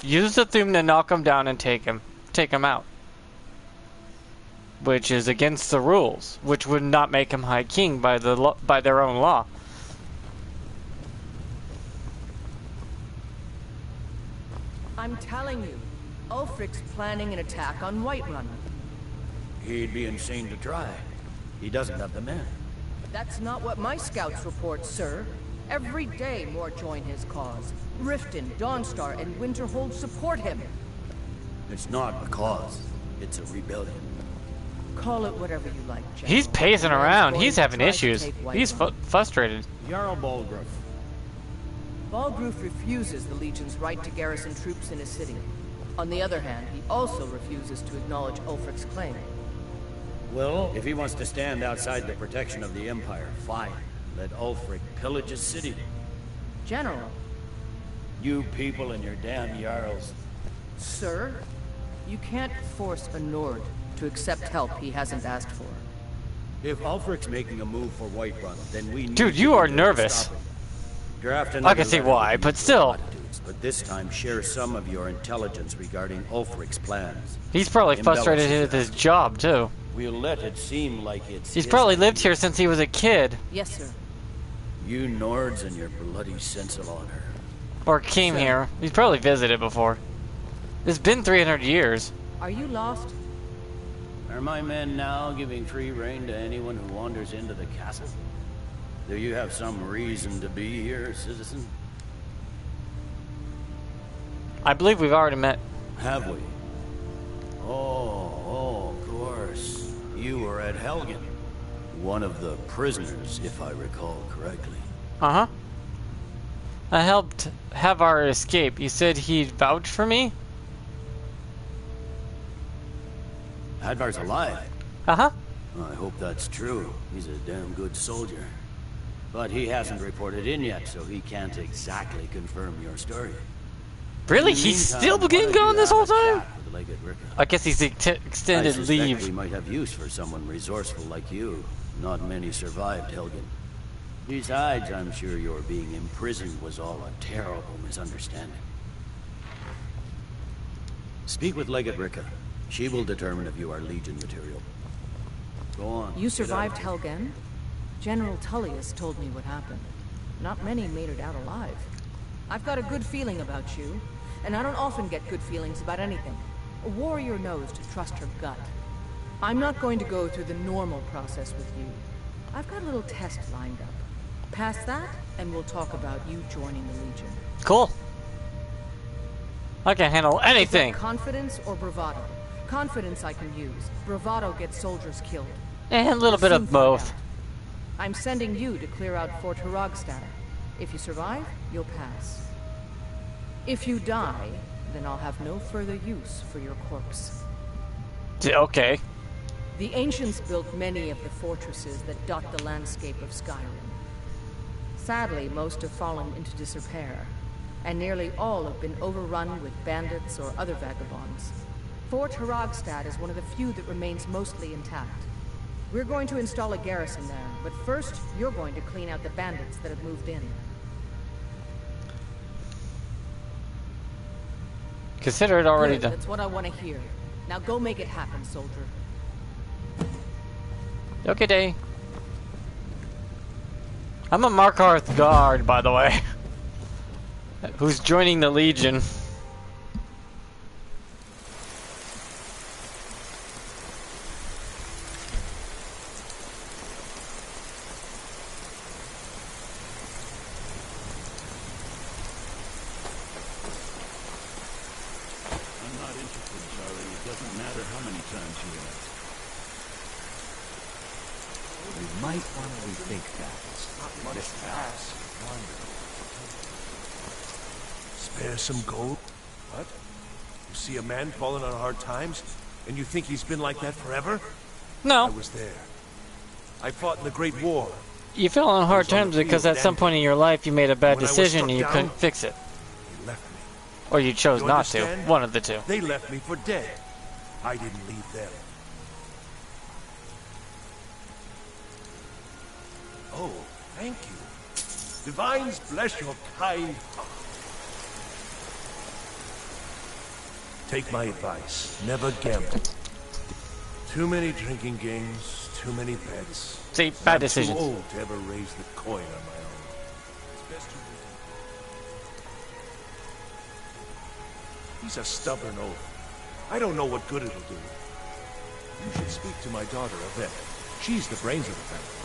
Used the Thum to knock him down and take him out. Which is against the rules, which would not make him High King by their own law. I'm telling you, Ulfric's planning an attack on Whiterun. He'd be insane to try. He doesn't have the men. That's not what my scouts report, sir. Every day more join his cause. Riften, Dawnstar, and Winterhold support him. It's not a cause. It's a rebellion. Call it whatever you like, General. He's pacing around. He's having issues. He's frustrated. Jarl Balgruuf. Balgruuf refuses the Legion's right to garrison troops in his city. On the other hand, he also refuses to acknowledge Ulfric's claim. Well, if he wants to stand outside the protection of the Empire, fine. Let Ulfric pillage his city. General. You people and your damn Jarls. Sir, you can't force a Nord to accept help he hasn't asked for. If Ulfric's making a move for Whiterun, then we need Dude, you are nervous. Draft I can see why, but still. But this time, share some of your intelligence regarding Ulfric's plans. He's probably frustrated with his job, too. We'll let it seem like it's He's probably lived here since he was a kid. Yes, sir. You Nords and your bloody sense of honor. Or came here. He's probably visited before. It's been 300 years. Are you lost? Are my men now giving free rein to anyone who wanders into the castle? Do you have some reason to be here, citizen? I believe we've already met. Have we? Oh, of course. You were at Helgen. One of the prisoners, if I recall correctly. Uh-huh. I helped Havar escape. You said he'd vouch for me? Hadvar's alive. Uh-huh. I hope that's true. He's a damn good soldier. But he hasn't reported in yet, so he can't exactly confirm your story. Really? He's still been gone this whole time? I guess he's extended leave. We might have use for someone resourceful like you. Not many survived Helgen. Besides, I'm sure your being imprisoned was all a terrible misunderstanding. Speak with Legate Ricka. She will determine if you are Legion material. Go on. You survived Helgen? General Tullius told me what happened. Not many made it out alive. I've got a good feeling about you, and I don't often get good feelings about anything. A warrior knows to trust her gut. I'm not going to go through the normal process with you. I've got a little test lined up. Pass that, and we'll talk about you joining the Legion. Cool. I can handle anything. Is that confidence or bravado? Confidence I can use. Bravado gets soldiers killed. And a little bit of both. I'm sending you to clear out Fort Hrogstad. If you survive, you'll pass. If you die, then I'll have no further use for your corpse. Okay. The ancients built many of the fortresses that dot the landscape of Skyrim. Sadly, most have fallen into disrepair, and nearly all have been overrun with bandits or other vagabonds. Fort Hrogstad is one of the few that remains mostly intact. We're going to install a garrison there, but first, you're going to clean out the bandits that have moved in. Consider it already Good, done. that's what I want to hear. Now go make it happen, soldier. Okay, Day. I'm a Markarth guard, by the way, who's joining the Legion. I'm not interested, Charlie. It doesn't matter how many times you ask. We might want to rethink that. This house. Spare some gold? What? You see a man falling on hard times, and you think he's been like that forever? No. I was there. I fought in the Great War. You fell on hard times because at some point in your life you made a bad decision and you couldn't fix it. They left me. Or you chose You not to. understand? One of the two. They left me for dead. I didn't leave them. Oh, thank you. Divines bless your kind heart. Take my advice. Never gamble. Too many drinking games, too many bets. See, bad I'm decisions. too old to ever raise the coin on my own. It's best to... He's a stubborn oaf. I don't know what good it'll do. You should speak to my daughter, Yvette. She's the brains of the family.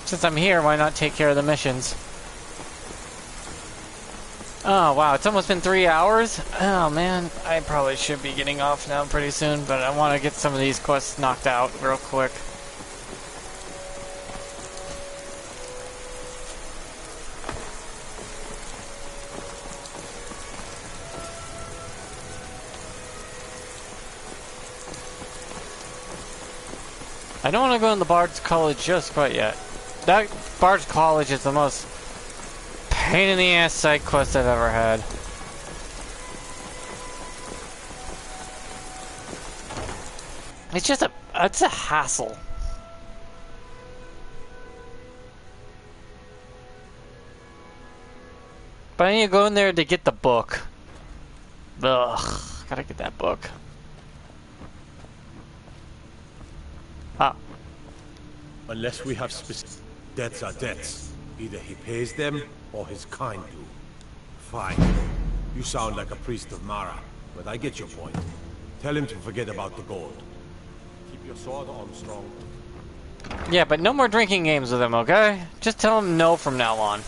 Since I'm here, why not take care of the missions? Oh, wow, it's almost been 3 hours? Oh, man, I probably should be getting off now pretty soon, but I want to get some of these quests knocked out real quick. I don't want to go in the Bard's College just quite yet. That Bard's College is the most pain in the ass side quest I've ever had. It's just it's a hassle. But I need to go in there to get the book. Ugh, gotta get that book. Ah. Unless we have specific... Debts are debts. Either he pays them, or his kind do. Fine. You sound like a priest of Mara, but I get your point. Tell him to forget about the gold. Keep your sword arm strong. Yeah, but no more drinking games with him, okay? Just tell him no from now on.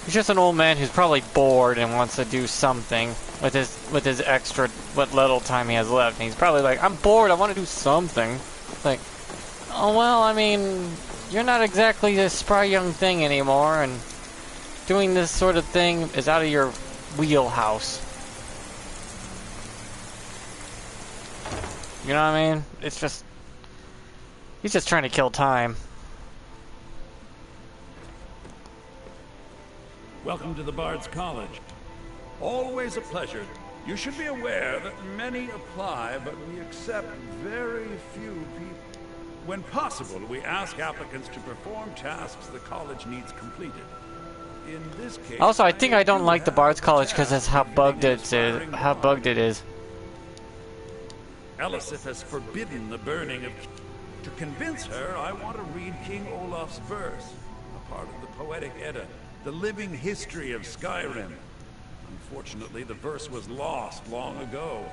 He's just an old man who's probably bored and wants to do something with his extra, what little time he has left. And he's probably like, I'm bored, I want to do something. Like, oh well, I mean, you're not exactly a spry young thing anymore, and doing this sort of thing is out of your wheelhouse. You know what I mean? It's just, he's just trying to kill time. Welcome to the Bard's College. Always a pleasure. You should be aware that many apply, but we accept very few people. When possible, we ask applicants to perform tasks the college needs completed. In this case, Also, I think I don't like the Bard's College because that's how bugged it is. How bugged it is. Elisith has forbidden the burning of... To convince her, I want to read King Olaf's verse, a part of the Poetic Edda. The living history of Skyrim. Unfortunately, the verse was lost long ago.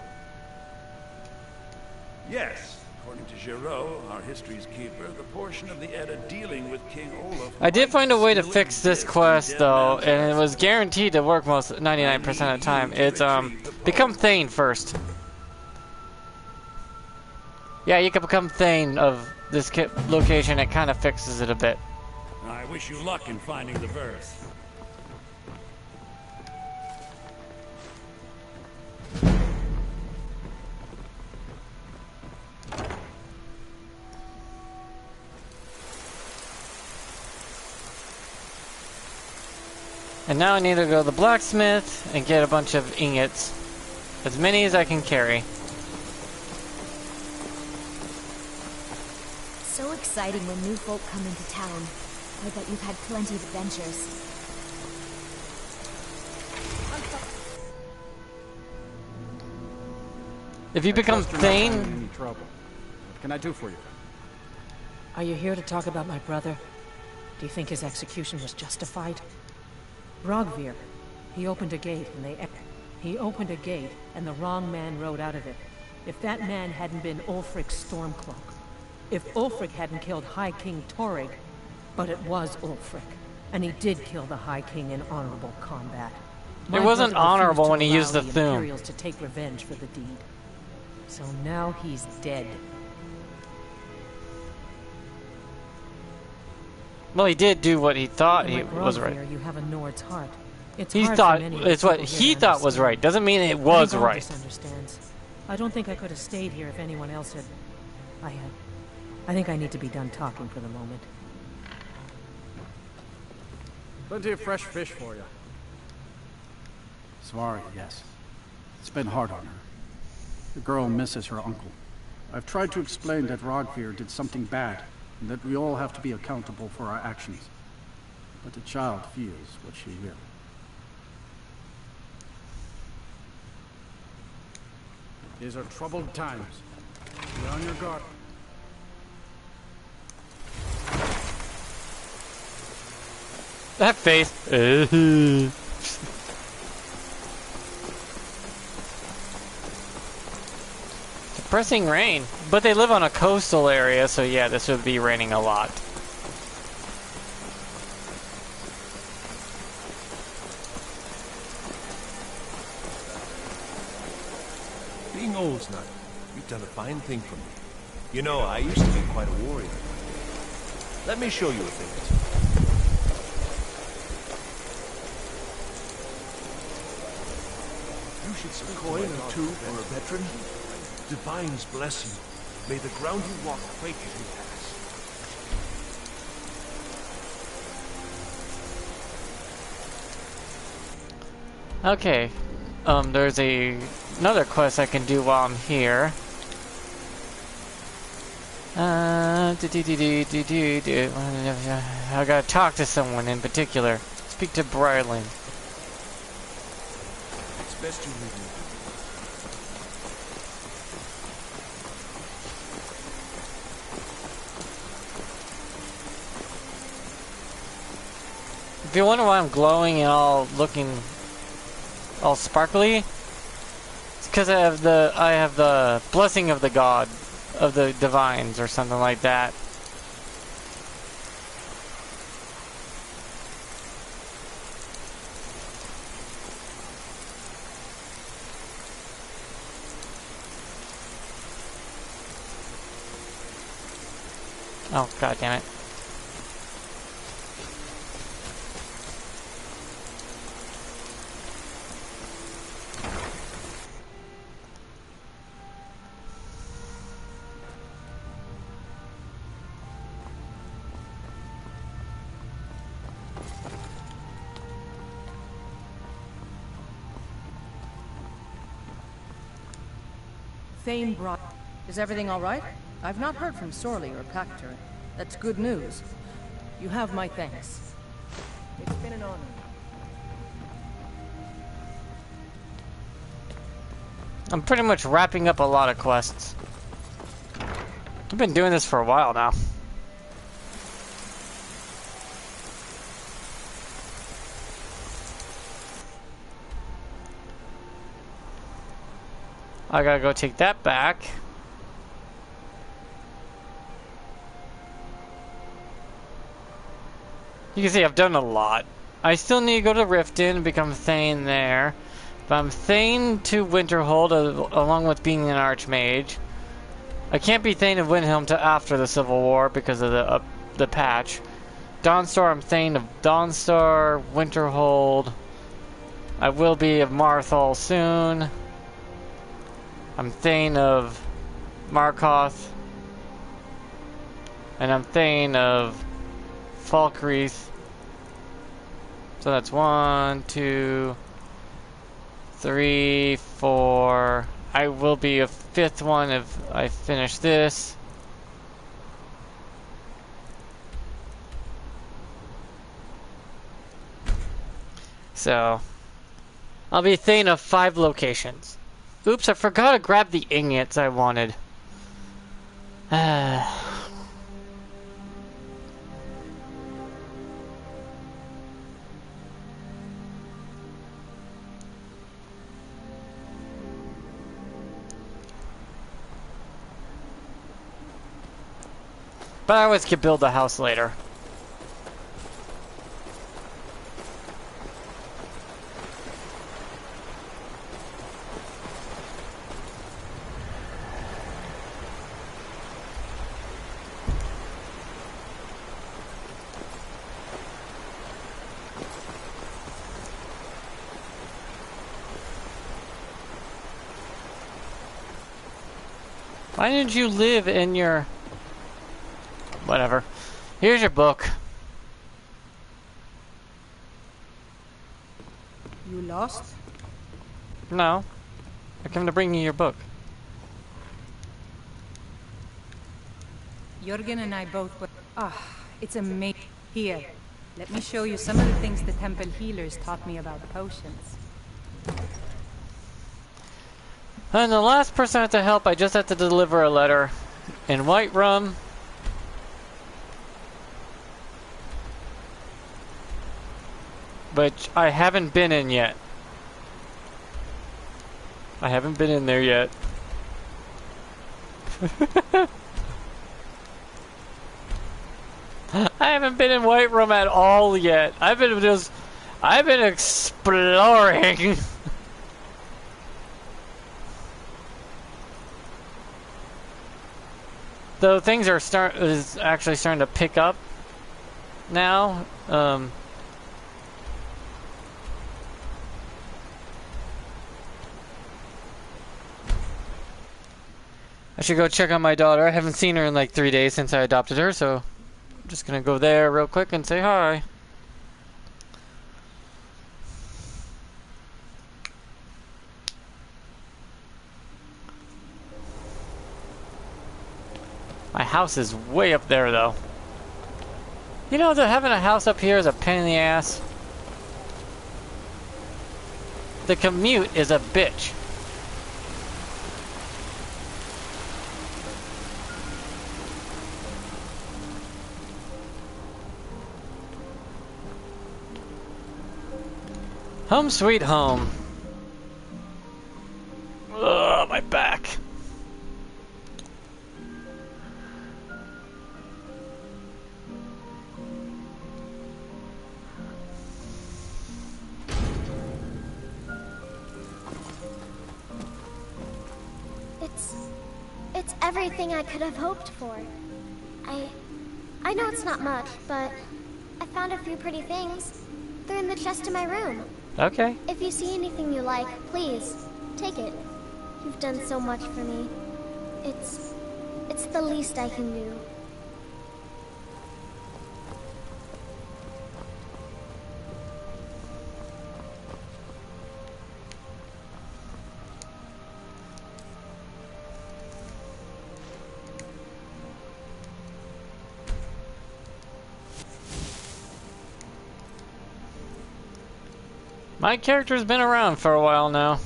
Yes, according to Giraud, our history's keeper, the portion of the Edda dealing with King Olaf... I did find a way to fix this quest though, and it was guaranteed to work most 99% of the time. It's become Thane first. Yeah, you can become Thane of this location. It kind of fixes it a bit. I wish you luck in finding the verse. And now I need to go to the blacksmith and get a bunch of ingots. As many as I can carry. So exciting when new folk come into town. I bet you've had plenty of adventures. If you become Thane... Any trouble. What can I do for you? Are you here to talk about my brother? Do you think his execution was justified? Rogvir, he opened a gate and the wrong man rode out of it. If that man hadn't been Ulfric's Stormcloak, if Ulfric hadn't killed High King Torrig, but it was Ulfric, and he did kill the High King in honorable combat. It wasn't honorable when he used the Thum. Imperials to take revenge for the deed. So now he's dead. Well, he did do what he thought he was right. You have a Nord's heart. It's he thought it's what he thought was right. Doesn't mean it was right. I don't think I could have stayed here if anyone else had. I think I need to be done talking for the moment. Plenty of fresh fish for you. Sorry, yes. It's been hard on her. The girl misses her uncle. I've tried to explain that Rogvir did something bad, and that we all have to be accountable for our actions. But the child feels what she will. These are troubled times. Be on your guard. That face. Depressing rain. But they live on a coastal area, so yeah, this would be raining a lot. Being old's not. You've done a fine thing for me. You know, I used to be quite a warrior. Let me show you a thing or two. You should spend a coin or two for a veteran. Divines bless you. May the ground you walk quake as you pass. Okay. There's another quest I can do while I'm here. I gotta talk to someone in particular. Speak to Brylan. It's best you leave me. If you wonder why I'm glowing and all looking all sparkly, it's because I have the blessing of the god of the divines or something like that. Oh, god damn it. Thane brought... Is everything all right? I've not heard from Sorley or Pactor. That's good news. You have my thanks. It's been an honor. I'm pretty much wrapping up a lot of quests. I've been doing this for a while now. I gotta go take that back. You can see I've done a lot. I still need to go to Riften and become Thane there. But I'm Thane to Winterhold along with being an Archmage. I can't be Thane of Windhelm till after the Civil War because of the patch. Dawnstar, I'm Thane of Dawnstar, Winterhold. I will be of Marthal soon. I'm Thane of Markoth. And I'm Thane of Falkreath. So that's 1, 2, 3, 4. I will be a 5th one if I finish this. So, I'll be Thane of 5 locations. Oops, I forgot to grab the ingots I wanted. But I always could build a house later. Why didn't you live in your... Whatever. Here's your book. You lost? No. I come to bring you your book. Jürgen and I both were... it's amazing. Here, let me show you some of the things the temple healers taught me about potions. And the last person I have to help, I just have to deliver a letter in Whiterun. Which I haven't been in yet. I haven't been in there yet. I haven't been in Whiterun at all yet. I've been exploring. Though things are actually starting to pick up now. I should go check on my daughter. I haven't seen her in like 3 days since I adopted her, so I'm just gonna go there real quick and say hi. My house is way up there, though. You know that having a house up here is a pain in the ass. The commute is a bitch. Home sweet home. Ugh, my back. It's everything I could have hoped for. I know it's not much, but I found a few pretty things. They're in the chest in my room. Okay. If you see anything you like, please, take it. You've done so much for me. It's the least I can do. My character's been around for a while now.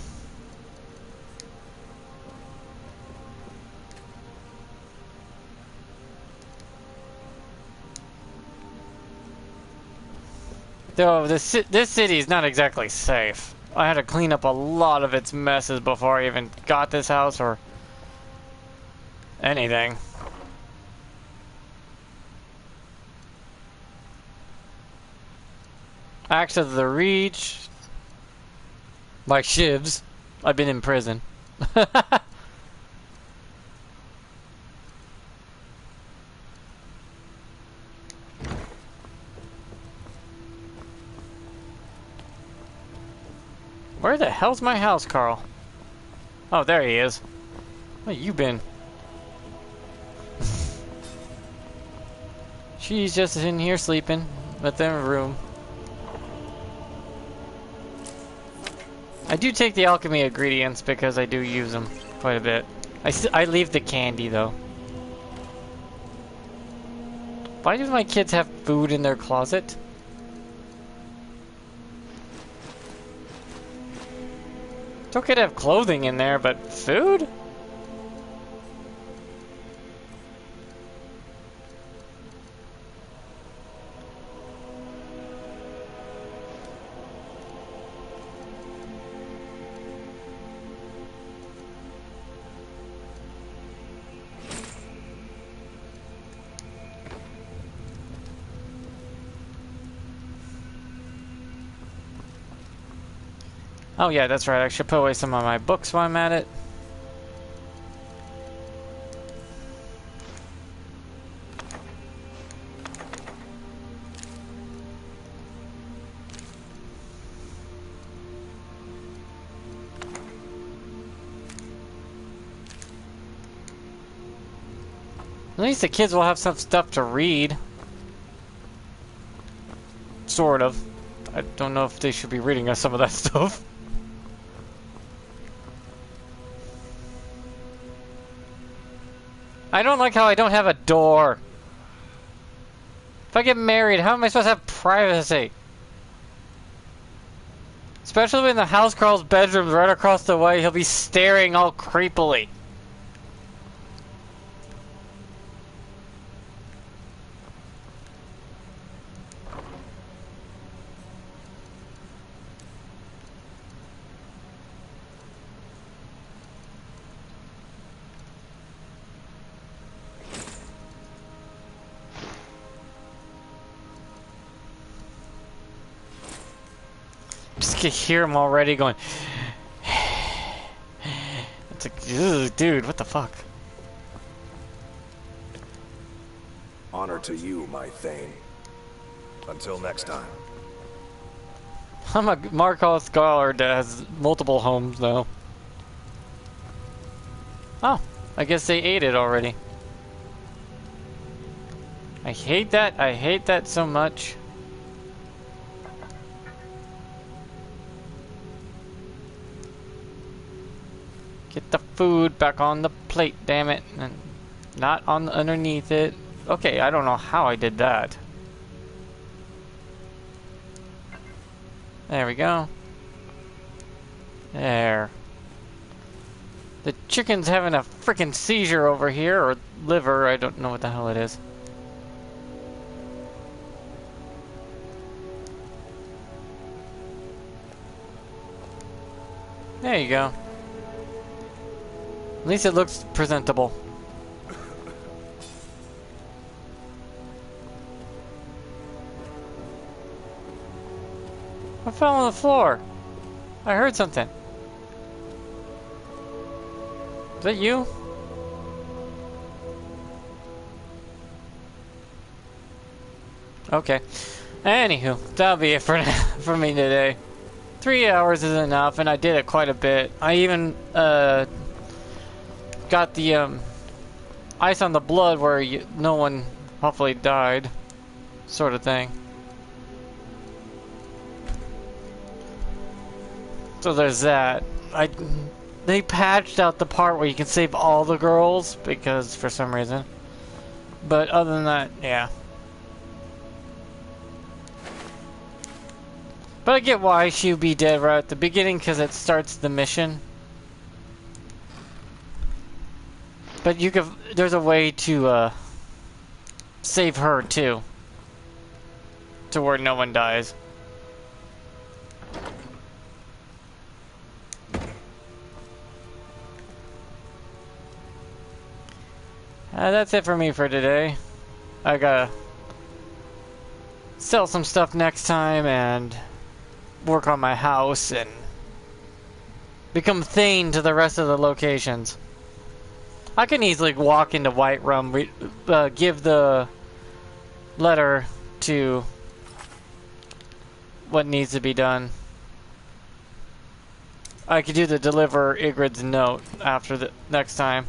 Though this city is not exactly safe. I had to clean up a lot of its messes before I even got this house or anything. Axe of the Reach. Like shivs. I've been in prison. Where the hell's my house, Carl? Oh, there he is. Where you been? She's just in here sleeping within a room. I do take the alchemy ingredients because I do use them quite a bit. I leave the candy though. Why do my kids have food in their closet? It's okay to have clothing in there, but food? Oh yeah, that's right. I should put away some of my books while I'm at it. At least the kids will have some stuff to read. Sort of. I don't know if they should be reading us some of that stuff. I don't like how I don't have a door. If I get married, how am I supposed to have privacy? Especially when the house Carl's bedroom's right across the way, he'll be staring all creepily. Just can hear him already going. It's like, ugh, dude, what the fuck? Honor to you, my Thane. Until next time. I'm a Markov scholar that has multiple homes though. Oh, I guess they ate it already. I hate that. I hate that so much. Get the food back on the plate, damn it. And not on underneath it. Okay, I don't know how I did that. There we go. There. The chicken's having a freaking seizure over here, or liver, I don't know what the hell it is. There you go. At least it looks presentable. I fell on the floor. I heard something. Is that you? Okay. Anywho, that'll be it for for me today. 3 hours is enough, and I did it quite a bit. I even got the ice on the blood where no one hopefully died, sort of thing. So there's that. They patched out the part where you can save all the girls because for some reason. But other than that, yeah. But I get why she would be dead right at the beginning because it starts the mission. But you could, there's a way to save her too, to where no one dies. That's it for me for today. I gotta sell some stuff next time and work on my house and become Thane to the rest of the locations. I can easily walk into Whiterun, give the letter to what needs to be done. I could do the deliver Ygritte's note after the next time.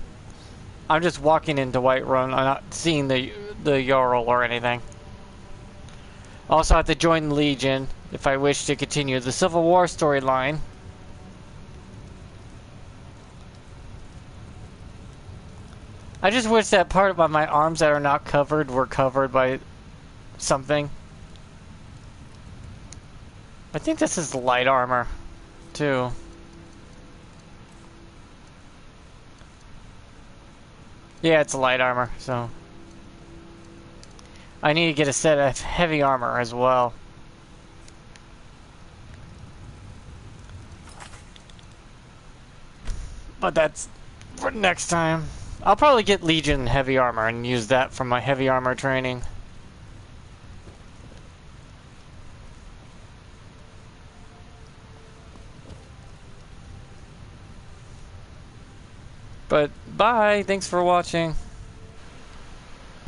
I'm just walking into Whiterun. I'm not seeing the Jarl or anything. Also have to join the Legion if I wish to continue the Civil War storyline. I just wish that part of my arms that are not covered were covered by something. I think this is light armor, too. Yeah, it's light armor, so... I need to get a set of heavy armor as well. But that's for next time. I'll probably get Legion heavy armor and use that for my heavy armor training. But bye, thanks for watching.